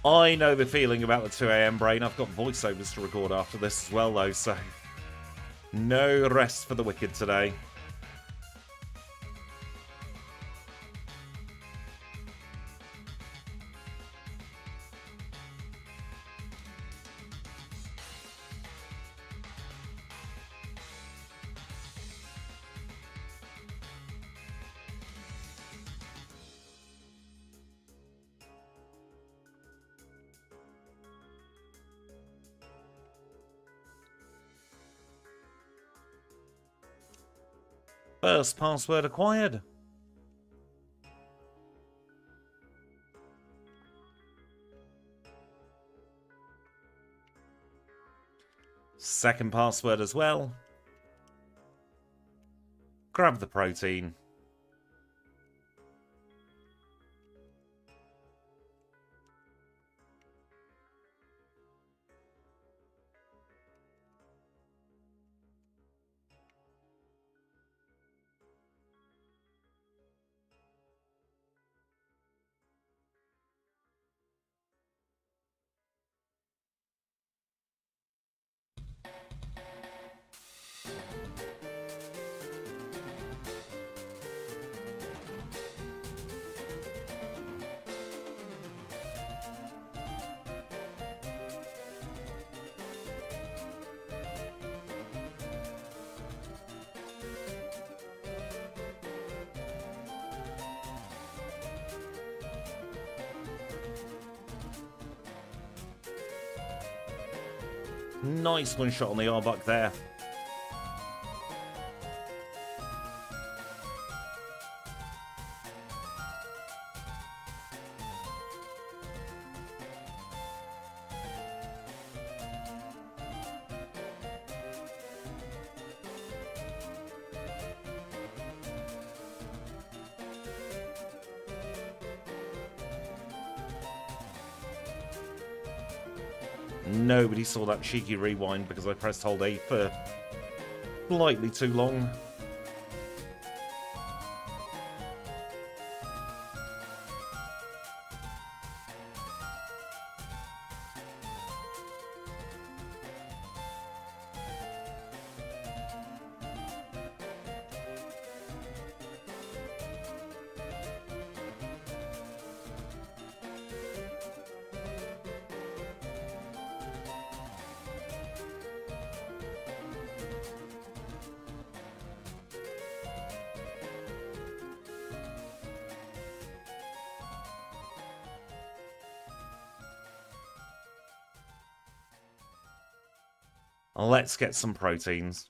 I know the feeling about the 2 AM brain. I've got voiceovers to record after this as well, though, so no rest for the wicked today. First password acquired. Second password as well. Grab the protein. Nice one shot on the Arbuck there. Nobody saw that cheeky rewind because I pressed hold A for slightly too long. Let's get some proteins.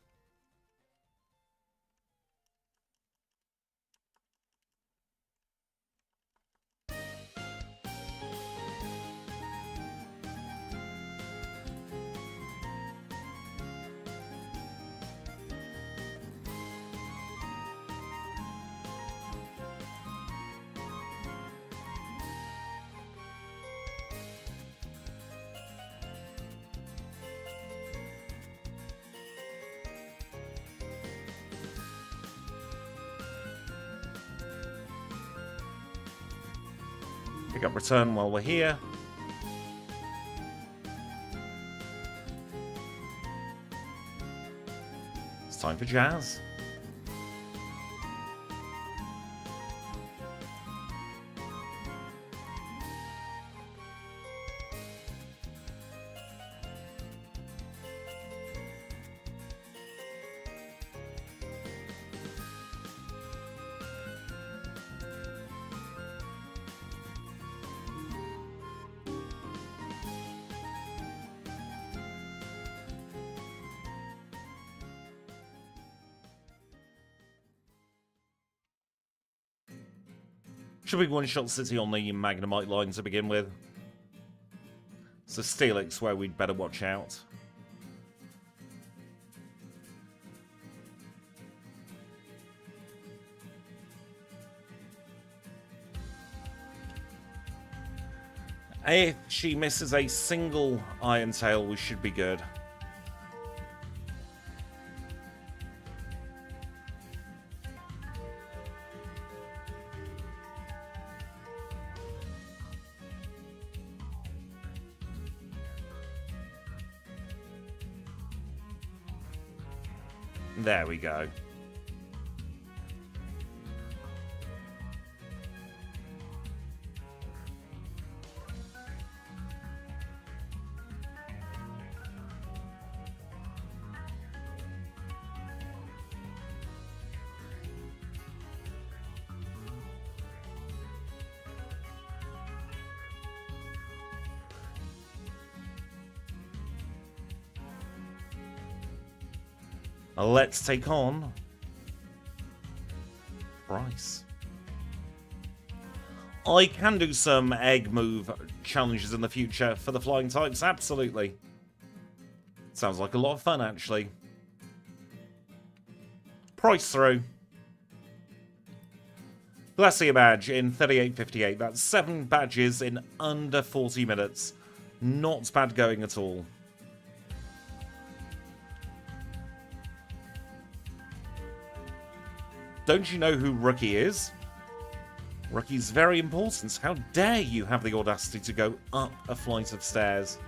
Pick up return while we're here. It's time for jazz. Should be one-shot City on the Magnemite line to begin with. So Steelix where we'd better watch out. If she misses a single Iron Tail, we should be good. There we go. Let's take on Bryce. I can do some egg move challenges in the future for the flying types, absolutely. Sounds like a lot of fun, actually. Price through. Glacier badge in 38.58. That's 7 badges in under 40 minutes. Not bad going at all. Don't you know who Rookie is? Rookie's very important. How dare you have the audacity to go up a flight of stairs?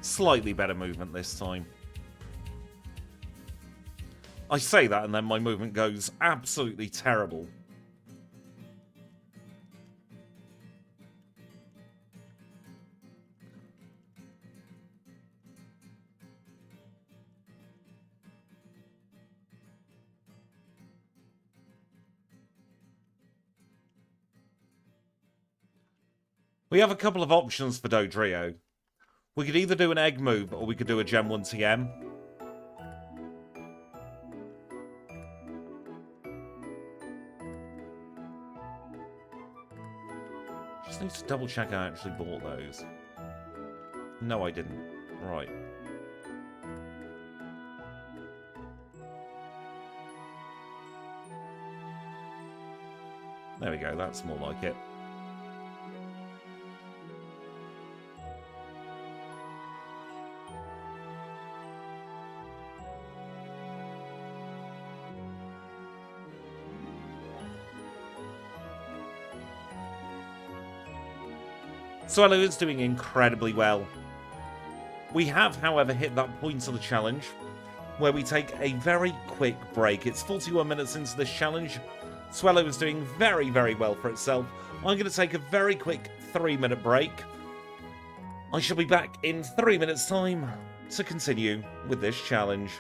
Slightly better movement this time. I say that and then my movement goes absolutely terrible. We have a couple of options for Dodrio. We could either do an egg move or we could do a Gen 1 TM. Just need to double check I actually bought those. No, I didn't. Right. There we go, that's more like it. Swellow is doing incredibly well. We have, however, hit that point of the challenge where we take a very quick break. It's 41 minutes into this challenge. Swellow is doing very, very well for itself. I'm going to take a very quick 3-minute break. I shall be back in 3 minutes' time to continue with this challenge.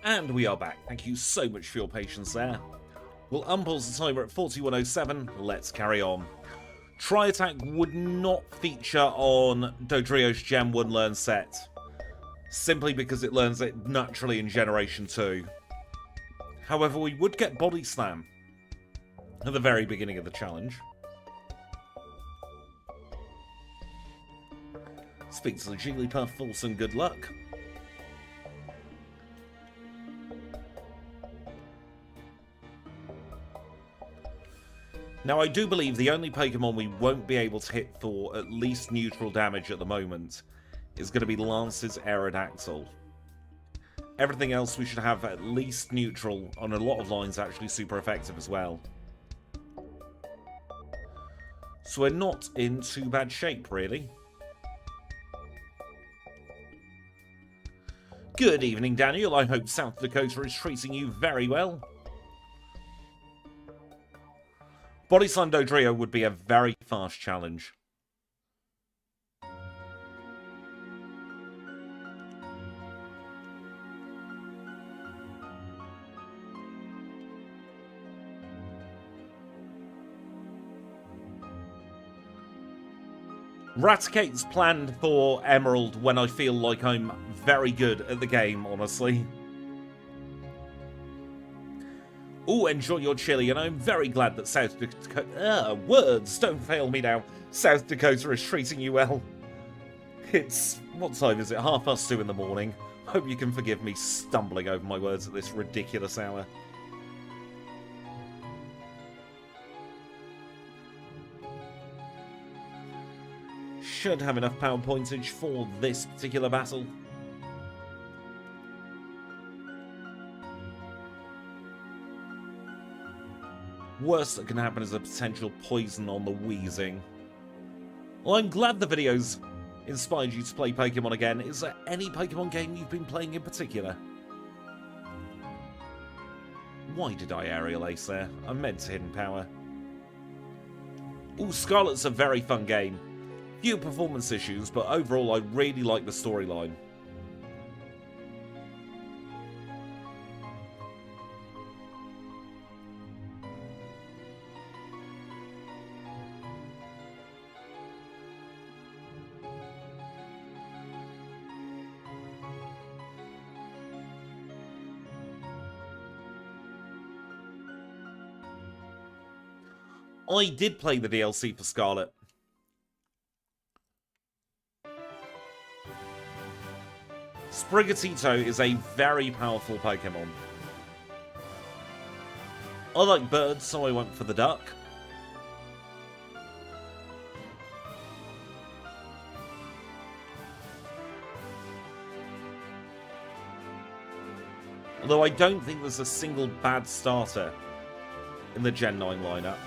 And we are back. Thank you so much for your patience there. We'll unpause the timer at 41:07. Let's carry on. Tri-Attack would not feature on Dodrio's Gen 1 learn set, simply because it learns it naturally in Generation 2. However, we would get Body Slam at the very beginning of the challenge. Speak to the Jigglypuff for some good luck. Now, I do believe the only Pokemon we won't be able to hit for at least neutral damage at the moment is going to be Lance's Aerodactyl. Everything else we should have at least neutral, on a lot of lines actually super effective as well. So we're not in too bad shape, really. Good evening, Daniel. I hope South Dakota is treating you very well. Body Slam Dodrio would be a very fast challenge. Raticate's planned for Emerald when I feel like I'm very good at the game, honestly. Oh, enjoy your chili, and I'm very glad that South Dakota... words don't fail me now. South Dakota is treating you well. It's... what time is it? 2:30 in the morning. Hope you can forgive me stumbling over my words at this ridiculous hour. Should have enough power pointage for this particular battle. Worst that can happen is a potential poison on the Wheezing. Well, I'm glad the videos inspired you to play Pokemon again. Is there any Pokemon game you've been playing in particular? Why did I Aerial Ace there? I meant to Hidden Power. Ooh, Scarlet's a very fun game. Few performance issues, but overall I really like the storyline. I did play the DLC for Scarlet. Sprigatito is a very powerful Pokemon. I like birds, so I went for the duck. Although I don't think there's a single bad starter in the Gen 9 lineup.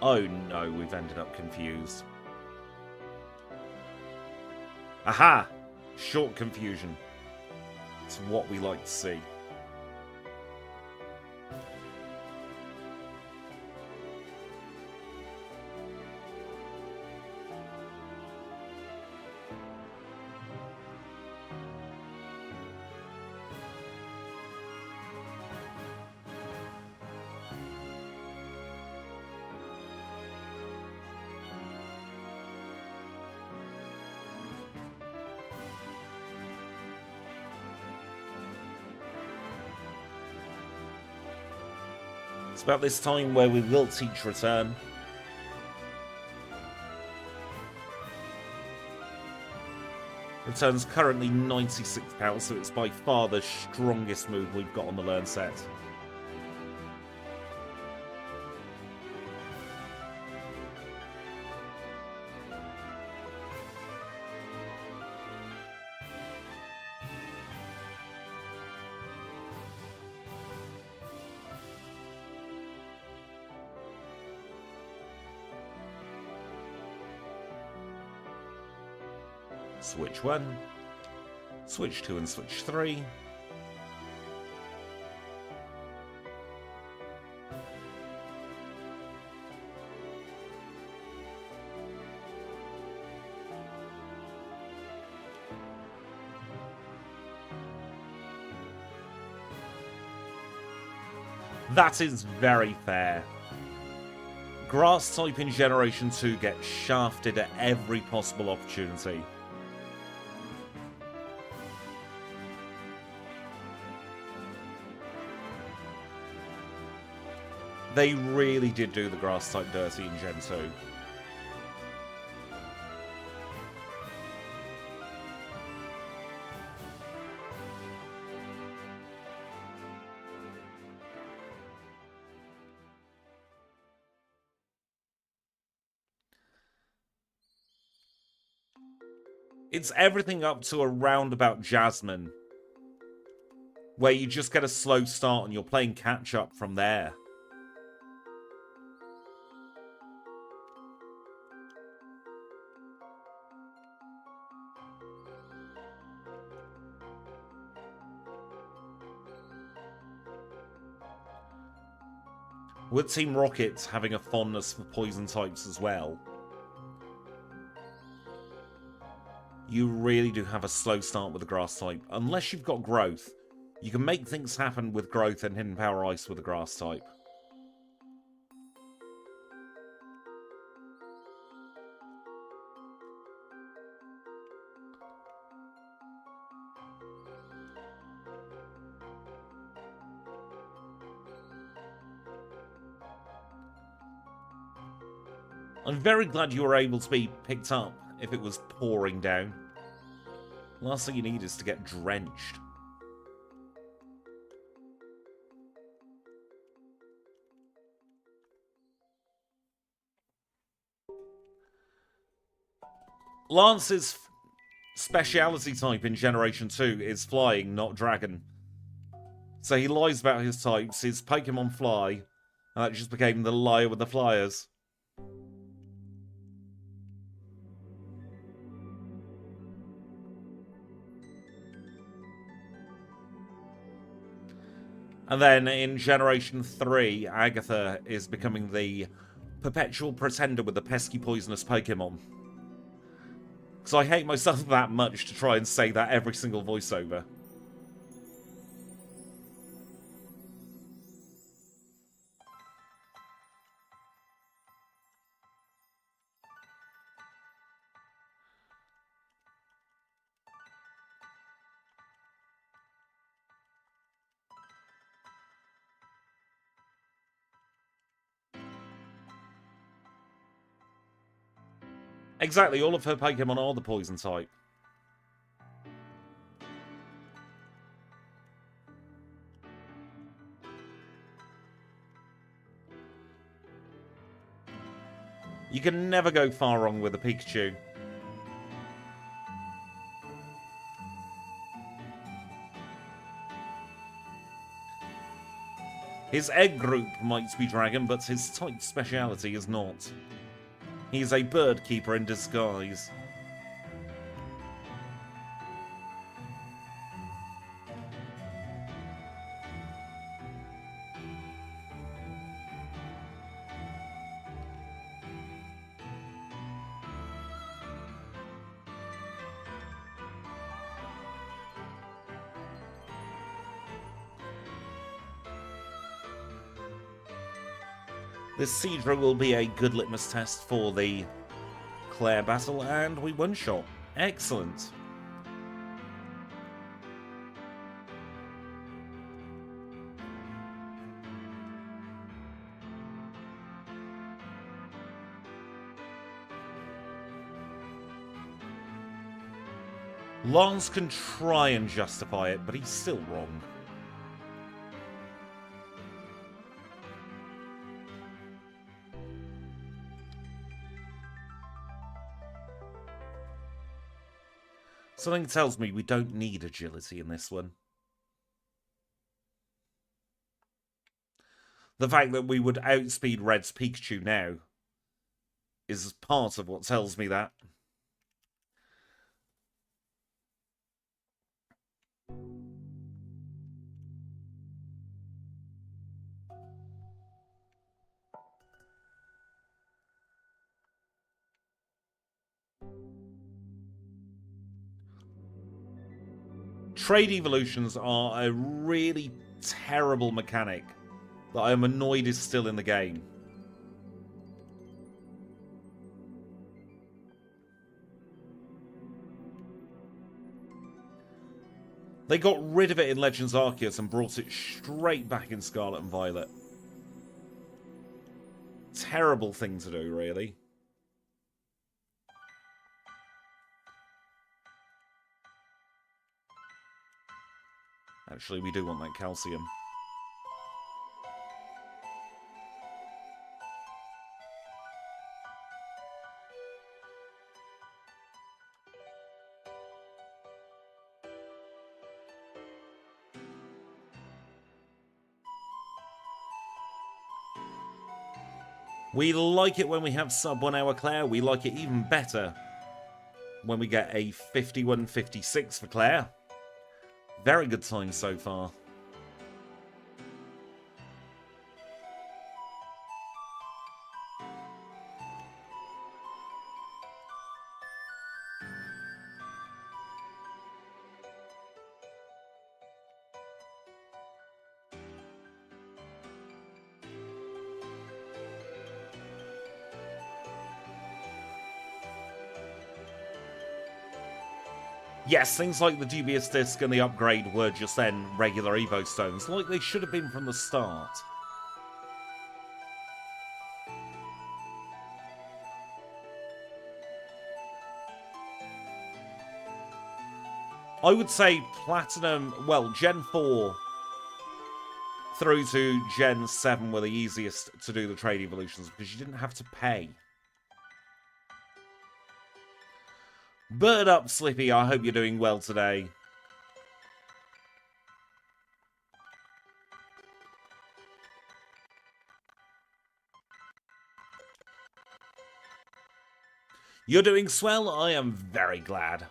Oh no, we've ended up confused. Aha! Short confusion. It's what we like to see. It's about this time where we will teach return. Return's currently 96 power, so it's by far the strongest move we've got on the learn set. Switch 1, Switch 2 and Switch 3. That is very fair. Grass type in Generation 2 gets shafted at every possible opportunity. They really did do the grass type dirty in Gen 2. It's everything up to around about Jasmine, where you just get a slow start and you're playing catch-up from there. With Team Rocket having a fondness for poison types as well, you really do have a slow start with the grass type. Unless you've got growth, you can make things happen with growth and hidden power ice with the grass type. I'm very glad you were able to be picked up if it was pouring down. Last thing you need is to get drenched. Lance's speciality type in Generation 2 is flying, not dragon. So he lies about his types. His Pokemon fly, and that just became the liar with the flyers. And then in Generation 3, Agatha is becoming the perpetual pretender with the pesky poisonous Pokemon. Because I hate myself that much to try and say that every single voiceover. Exactly, all of her Pokemon are the poison type. You can never go far wrong with a Pikachu. His egg group might be dragon, but his type speciality is not. He's a bird keeper in disguise. This Seadra will be a good litmus test for the Claire battle, and we one-shot. Excellent. Lance can try and justify it, but he's still wrong. Something tells me we don't need agility in this one. The fact that we would outspeed Red's Pikachu now is part of what tells me that. Trade evolutions are a really terrible mechanic that I am annoyed is still in the game. They got rid of it in Legends Arceus and brought it straight back in Scarlet and Violet. terrible thing to do, really. Actually, we do want that calcium. We like it when we have sub 1 hour Claire. We like it even better when we get a 51.56 for Claire. Very good time so far. Yes, things like the dubious disc and the upgrade were just then regular Evo stones, like they should have been from the start. I would say Platinum, well, Gen 4 through to Gen 7 were the easiest to do the trade evolutions because you didn't have to pay. Bird up, Slippy. I hope you're doing well today. You're doing swell. I am very glad.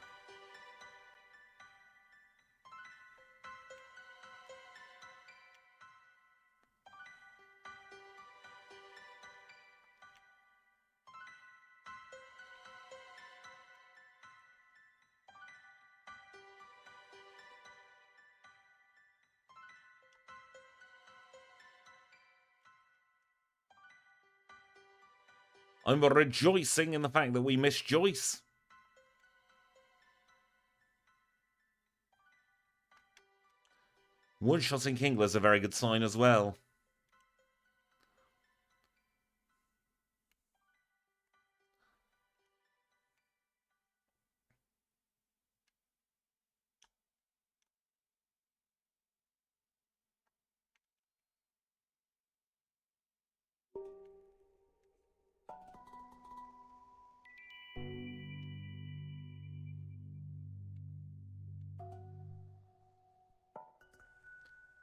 I'm rejoicing in the fact that we missed Joyce. One-shotting Kingler's a very good sign as well.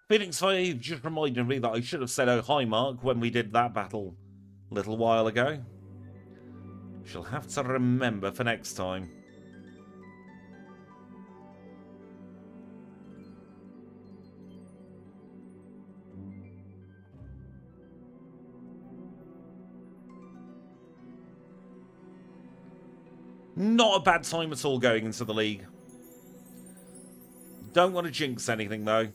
Phoenix 5 just reminded me that I should have said oh hi Mark when we did that battle a little while ago. She'll have to remember for next time. Not a bad time at all going into the league. Don't want to jinx anything though.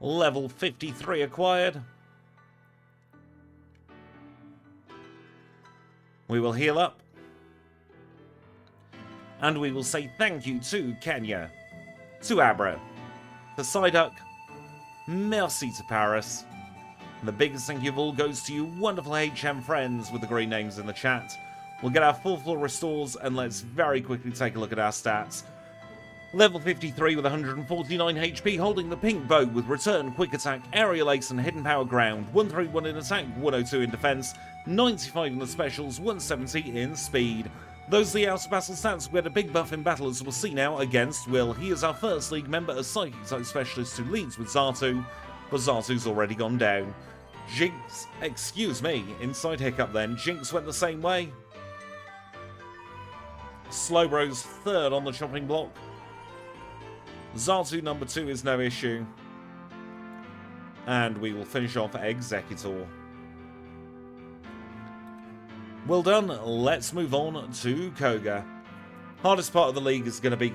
Level 53 acquired. We will heal up. And we will say thank you to Kenya, to Abra, to Psyduck, merci to Paris. And the biggest thank you of all goes to you wonderful HM friends with the green names in the chat. We'll get our full floor restores and let's very quickly take a look at our stats. Level 53 with 149 HP, holding the pink bow with return, quick attack, aerial ace and hidden power ground, 131 in attack, 102 in defense, 95 in the specials, 170 in speed. Those are the outer battle stats. We had a big buff in battle as we'll see now against Will. He is our first league member, a psychic type specialist who leads with Xatu, but Xatu's already gone down. Jinx, excuse me, inside hiccup then. Jinx went the same way. Slowbro's third on the chopping block. Xatu number 2 is no issue. And we will finish off Executor. Well done. Let's move on to Koga. Hardest part of the league is going to be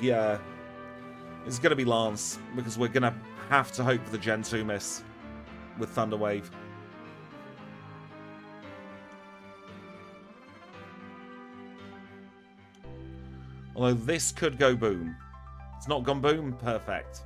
It's going to be Lance, because we're going to have to hope for the Gen 2 miss with Thunder Wave. Although this could go boom. It's not gone boom. Perfect.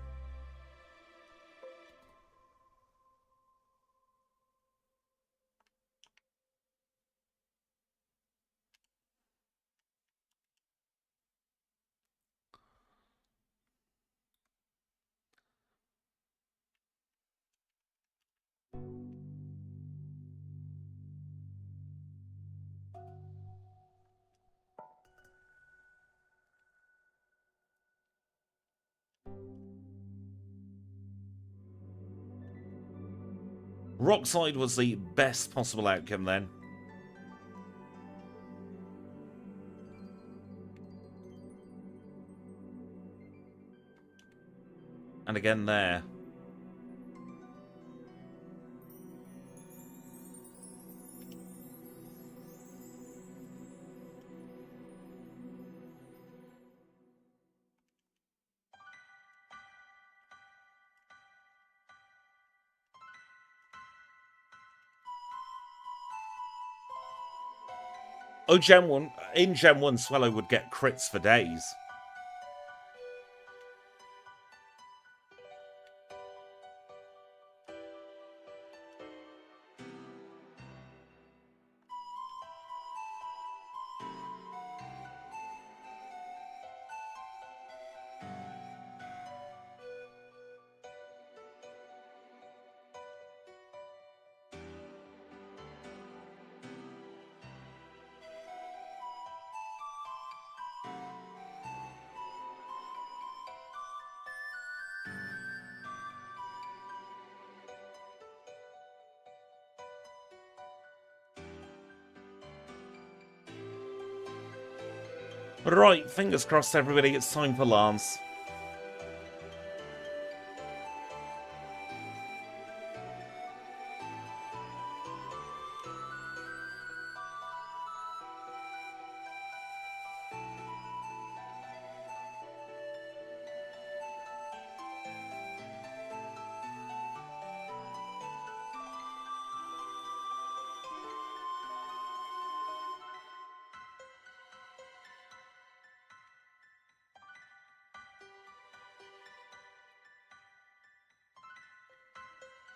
Rockside was the best possible outcome then. And again there. Oh, Gen 1. In Gen 1, Swellow would get crits for days. Right, fingers crossed everybody, it's time for Lance.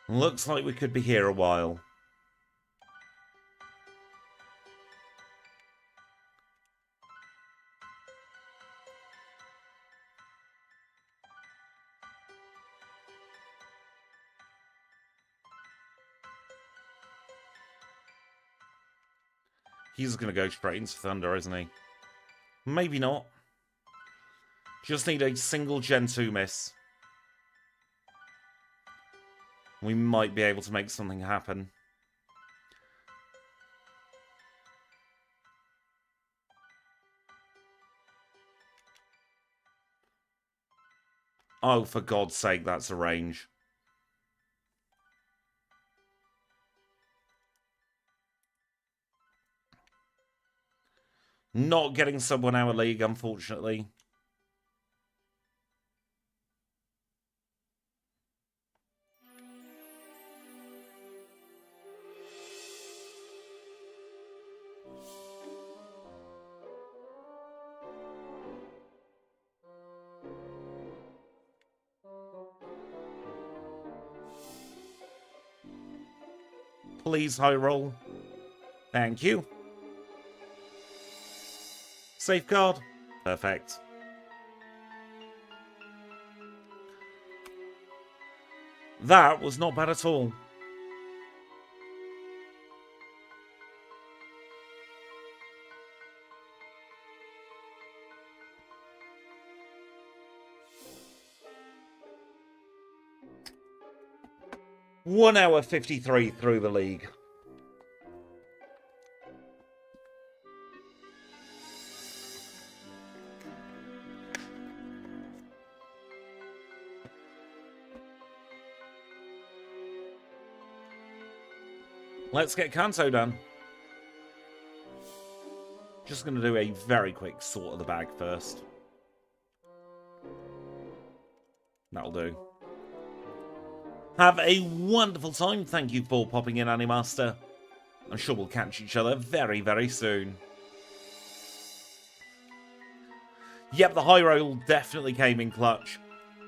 Looks like we could be here a while. He's going to go straight into Thunder, isn't he? Maybe not. Just need a single Gen 2 miss. We might be able to make something happen. Oh, for God's sake, that's a range. Not getting sub 1 hour league, unfortunately. Please, high roll. Thank you. Safeguard. Perfect. That was not bad at all. One hour 53 through the league. Let's get Kanto done. Just going to do a very quick sort of the bag first. That'll do. Have a wonderful time. Thank you for popping in, Animaster. I'm sure we'll catch each other very, very soon. Yep, the high roll definitely came in clutch.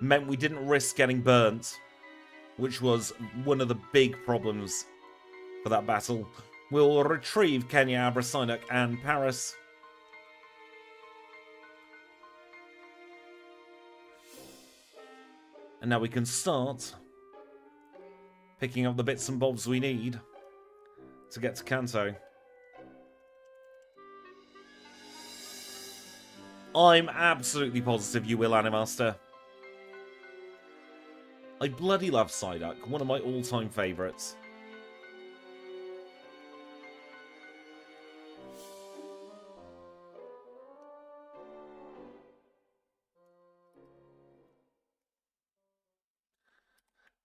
Meant we didn't risk getting burnt, which was one of the big problems for that battle. We'll retrieve Kenya, Abrasinic, and Paris. And now we can start picking up the bits and bobs we need to get to Kanto. I'm absolutely positive you will, Animaster. I bloody love Psyduck, one of my all-time favourites.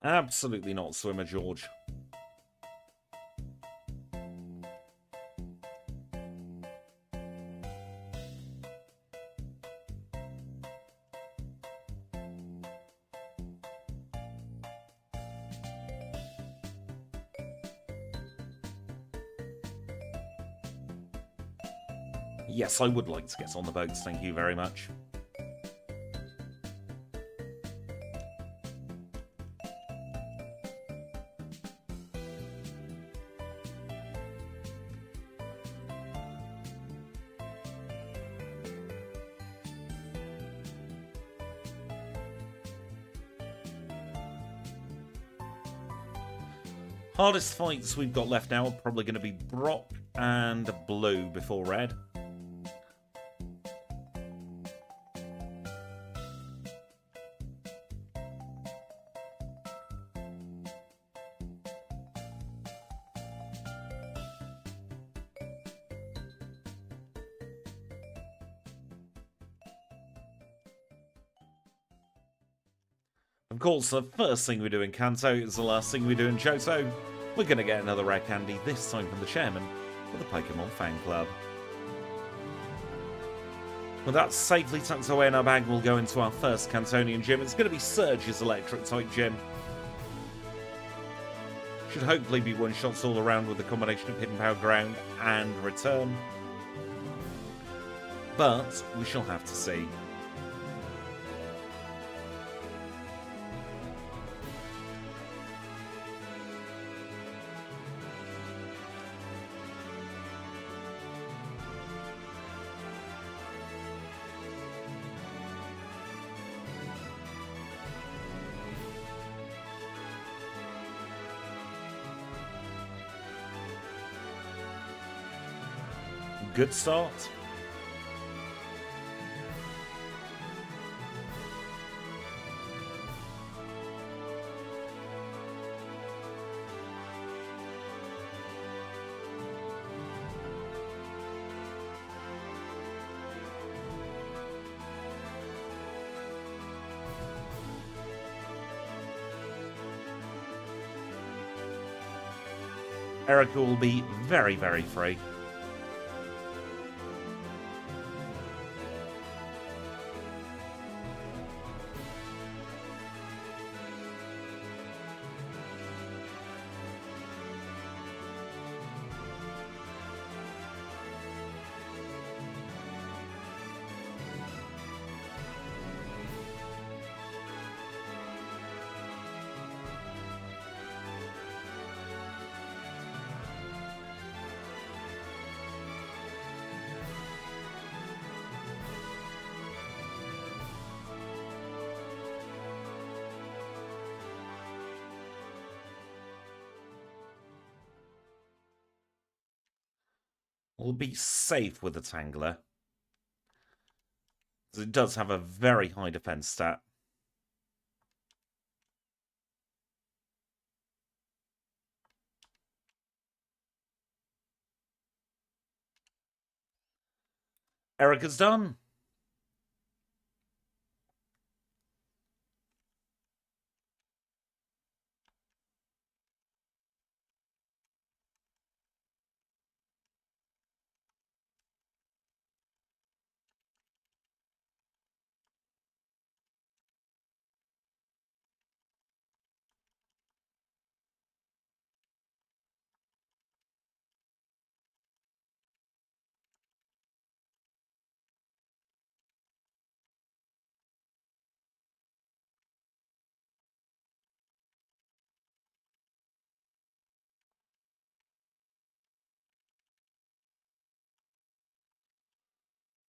Absolutely not, Swimmer George. Yes, I would like to get on the boats, thank you very much. Hardest fights we've got left now are probably going to be Brock and Blue before Red. Of course, the first thing we do in Kanto is the last thing we do in Johto. We're going to get another rare candy, this time from the chairman of the Pokémon Fan Club. With that safely tucked away in our bag, we'll go into our first Kantonian gym. It's going to be Surge's Electric-type gym. Should hopefully be one-shots all around with a combination of Hidden Power Ground and Return. But we shall have to see. Good start. Erica will be very, very free. We'll be safe with the Tangler. It does have a very high defense stat. Erica's done.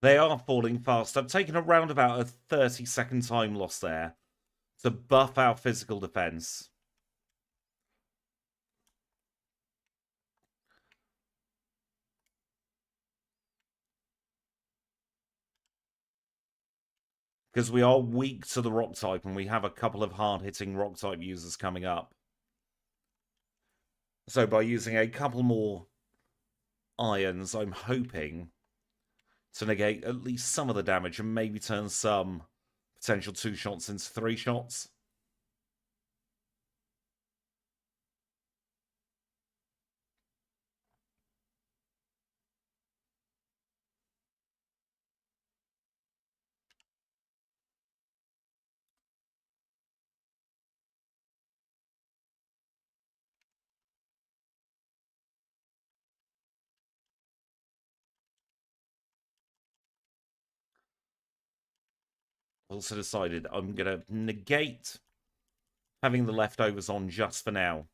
They are falling fast. I've taken around about a 30-second time loss there to buff our physical defense. Because we are weak to the rock type, and we have a couple of hard-hitting rock type users coming up. So by using a couple more irons, I'm hoping to negate at least some of the damage and maybe turn some potential 2 shots into 3 shots. Also decided I'm going to negate having the leftovers on just for now,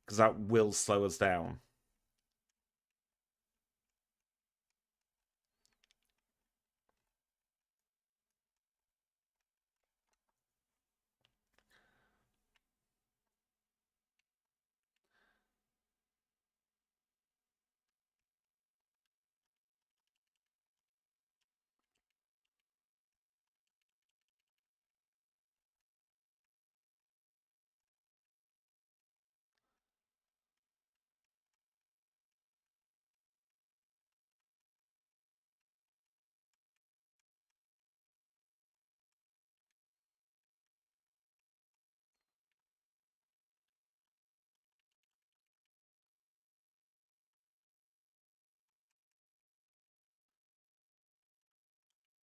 because that will slow us down.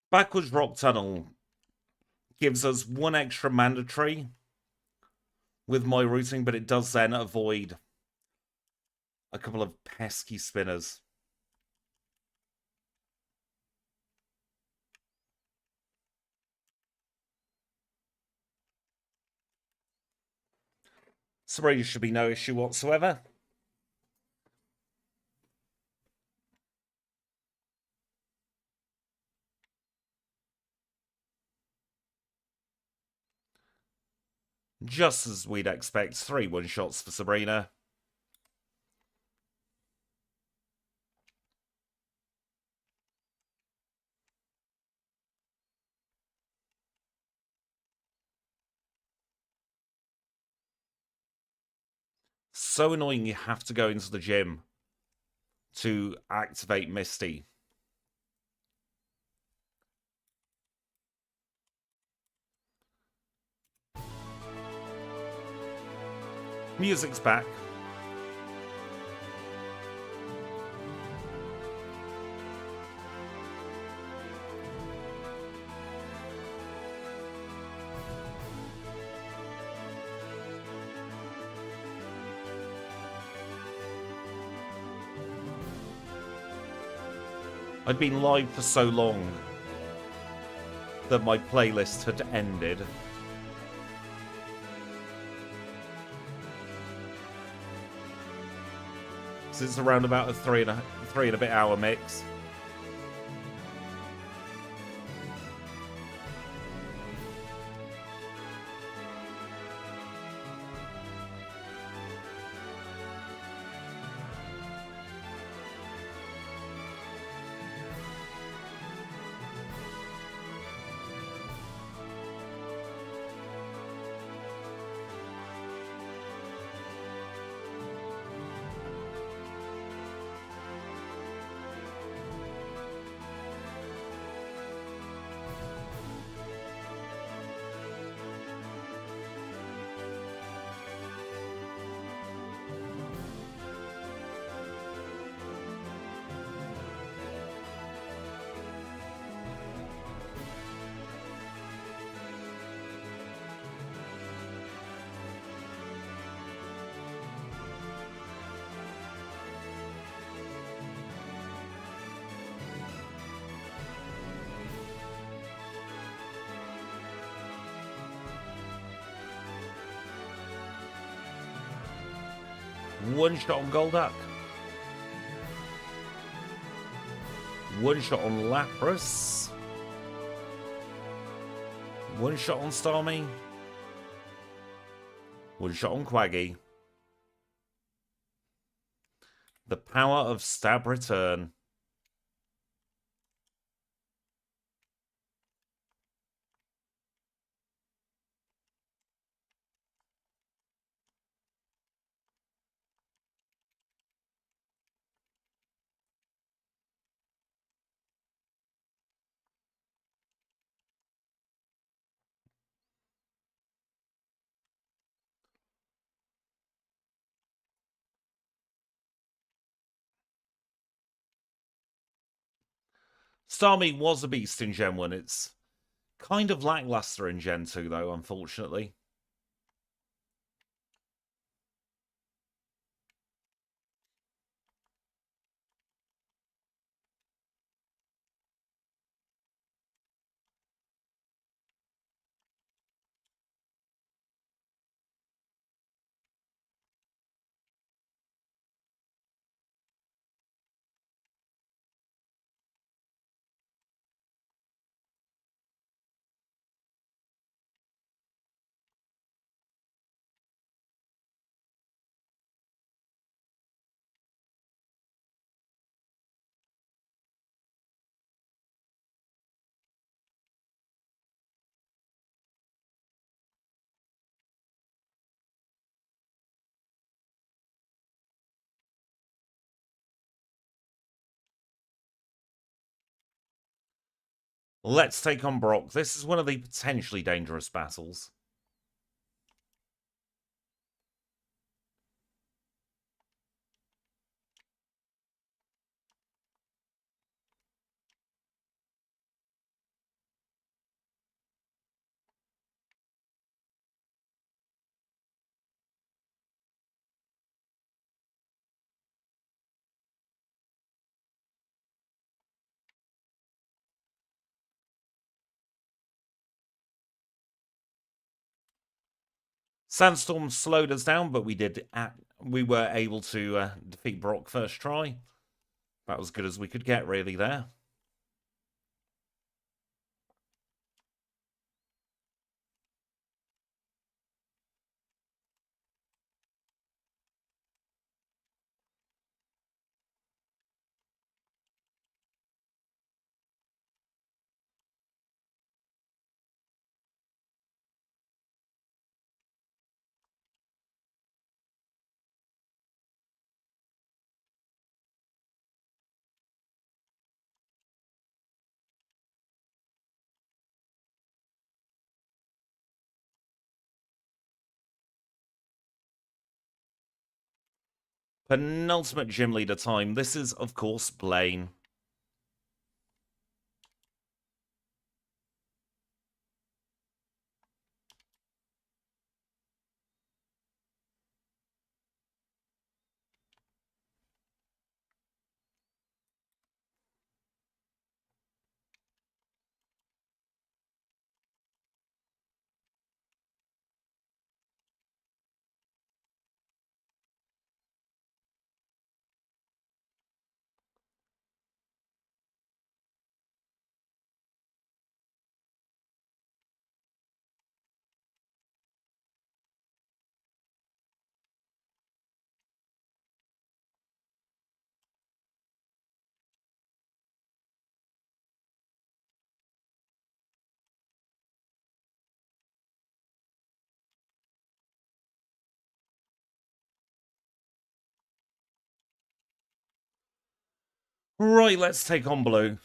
Backwards Rock Tunnel gives us 1 extra mandatory with my routing, but it does then avoid a couple of pesky spinners. So there should be no issue whatsoever. Just as we'd expect, 3 one-shots for Sabrina. So annoying you have to go into the gym to activate Misty. Music's back. I'd been live for so long that my playlist had ended. So it's around about a three and a bit hour mix. One shot on Golduck. One shot on Lapras. One shot on Starmie. One shot on Quaggy. The power of stab return. Starmie was a beast in Gen 1. It's kind of lackluster in Gen 2, though, unfortunately. Let's take on Brock. This is one of the potentially dangerous battles. Sandstorm slowed us down, but we were able to defeat Brock first try. That was good as we could get, really, there. Penultimate gym leader time. This is, of course, Blaine. Right, let's take on Blue.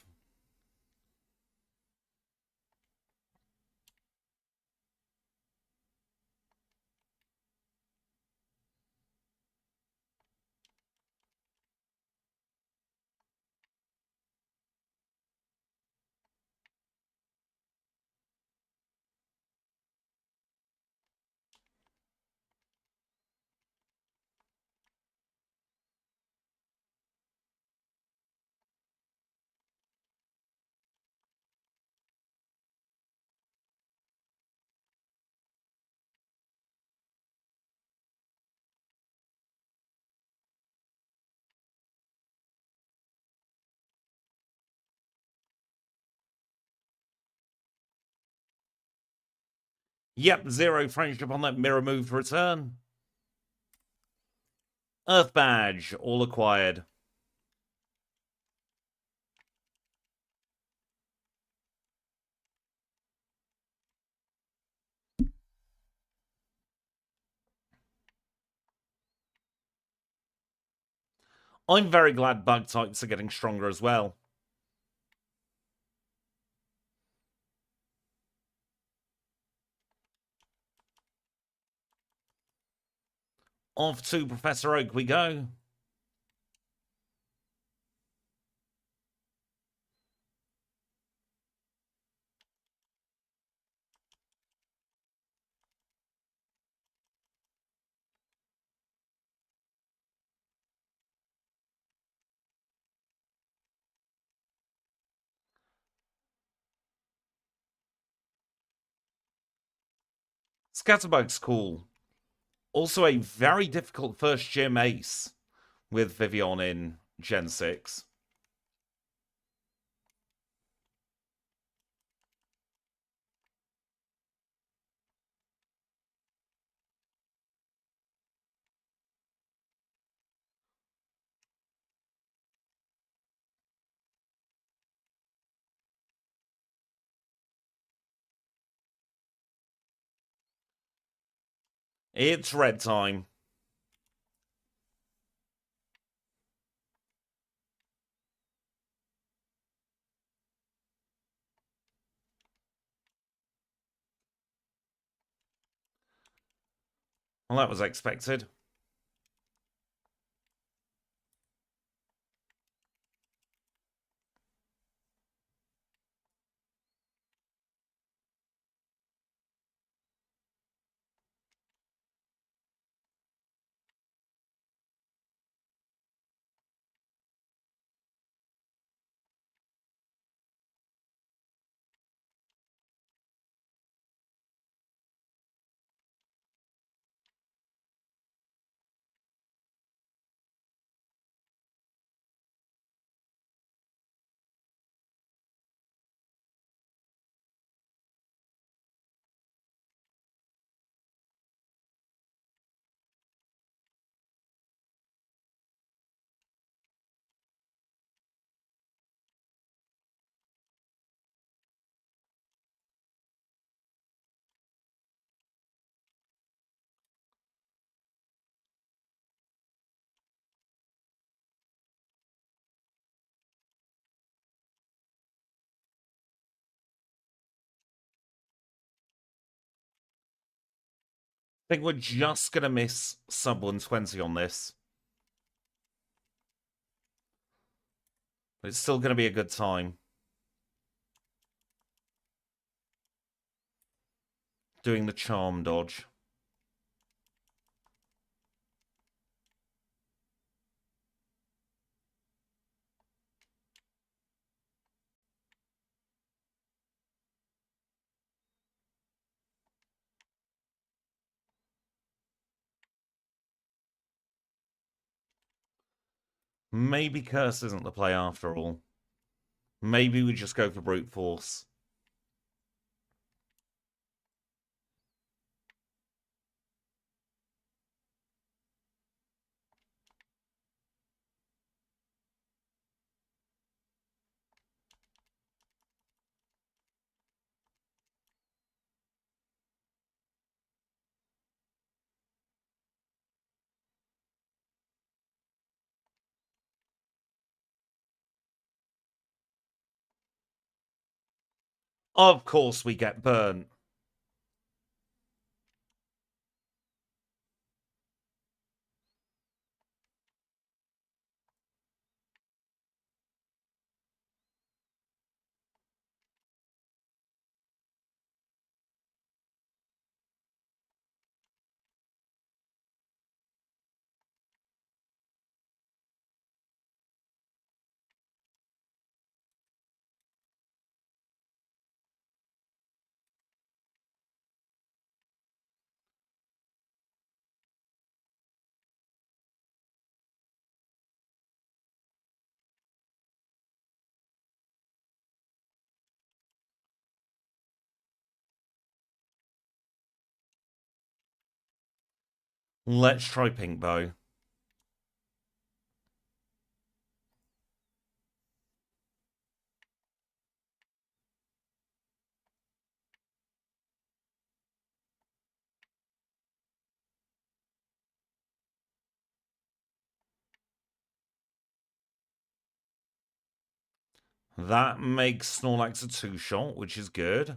Yep, 0 friendship on that mirror move to return. Earth badge, all acquired. I'm very glad bug types are getting stronger as well. Off to Professor Oak we go. Scatterbug's cool. Also a very difficult first gym ace with Vivian in Gen 6. It's red time. Well, that was expected. I think we're just going to miss sub 120 on this. But it's still going to be a good time. Doing the charm dodge. Maybe Curse isn't the play after all. Maybe we just go for brute force. Of course we get burnt. Let's try Pink Bow. That makes Snorlax a 2-shot, which is good.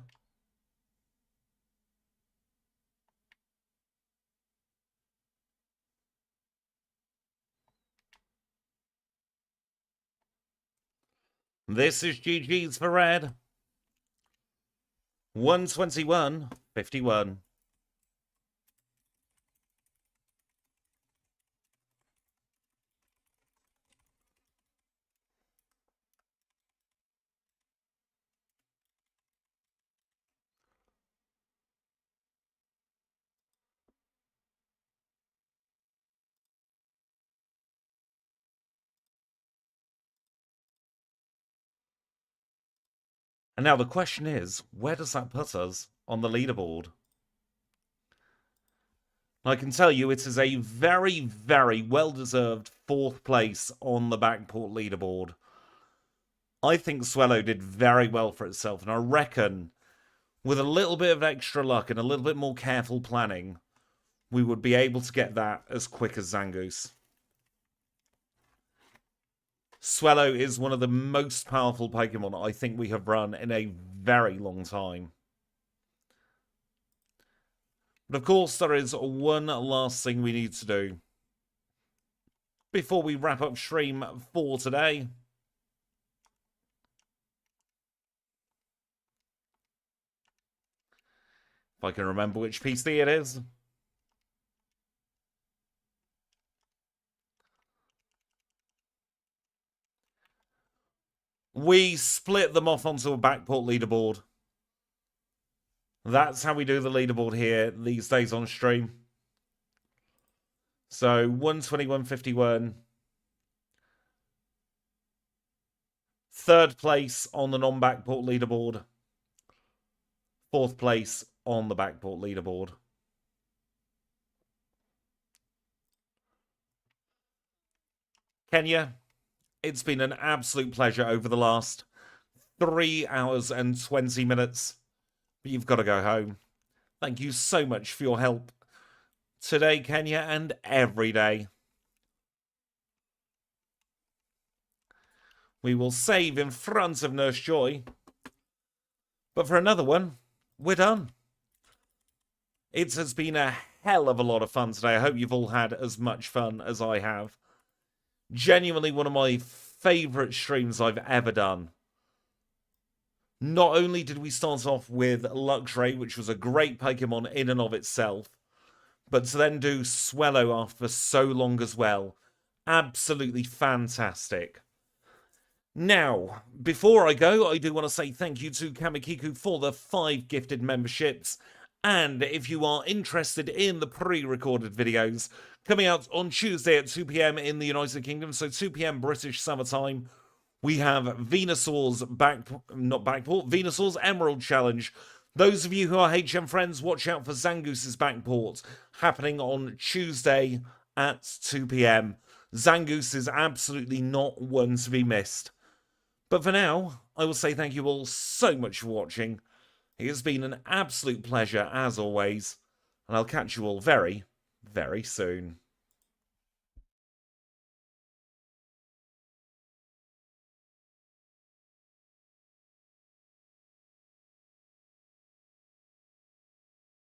This is GG's for red. 121-51. And now the question is, where does that put us on the leaderboard? I can tell you it is a very, very well-deserved 4th place on the Backport leaderboard. I think Swellow did very well for itself, and I reckon with a little bit of extra luck and a little bit more careful planning, we would be able to get that as quick as Zangoose. Swellow is one of the most powerful Pokemon I think we have run in a very long time. But of course, there is one last thing we need to do before we wrap up stream for today. If I can remember which PC it is. We split them off onto a Backport leaderboard. That's how we do the leaderboard here these days on stream. So 121.51. 3rd place on the non-Backport leaderboard. 4th place on the Backport leaderboard. Kenya, it's been an absolute pleasure over the last 3 hours and 20 minutes. But you've got to go home. Thank you so much for your help today, Kenya, and every day. We will save in front of Nurse Joy. But for another one, we're done. It has been a hell of a lot of fun today. I hope you've all had as much fun as I have. Genuinely one of my favourite streams I've ever done. Not only did we start off with Luxray, which was a great Pokemon in and of itself, but to then do Swellow after so long as well. Absolutely fantastic. Now, before I go, I do want to say thank you to Kamikiku for the 5 gifted memberships. And if you are interested in the pre-recorded videos coming out on Tuesday at 2 PM in the United Kingdom, so 2 PM British summertime, we have Venusaur's Venusaur's Emerald Challenge. Those of you who are HM friends, watch out for Zangoose's Backport happening on Tuesday at 2 PM. Zangoose is absolutely not one to be missed. But for now, I will say thank you all so much for watching. It has been an absolute pleasure as always, and I'll catch you all very, very soon.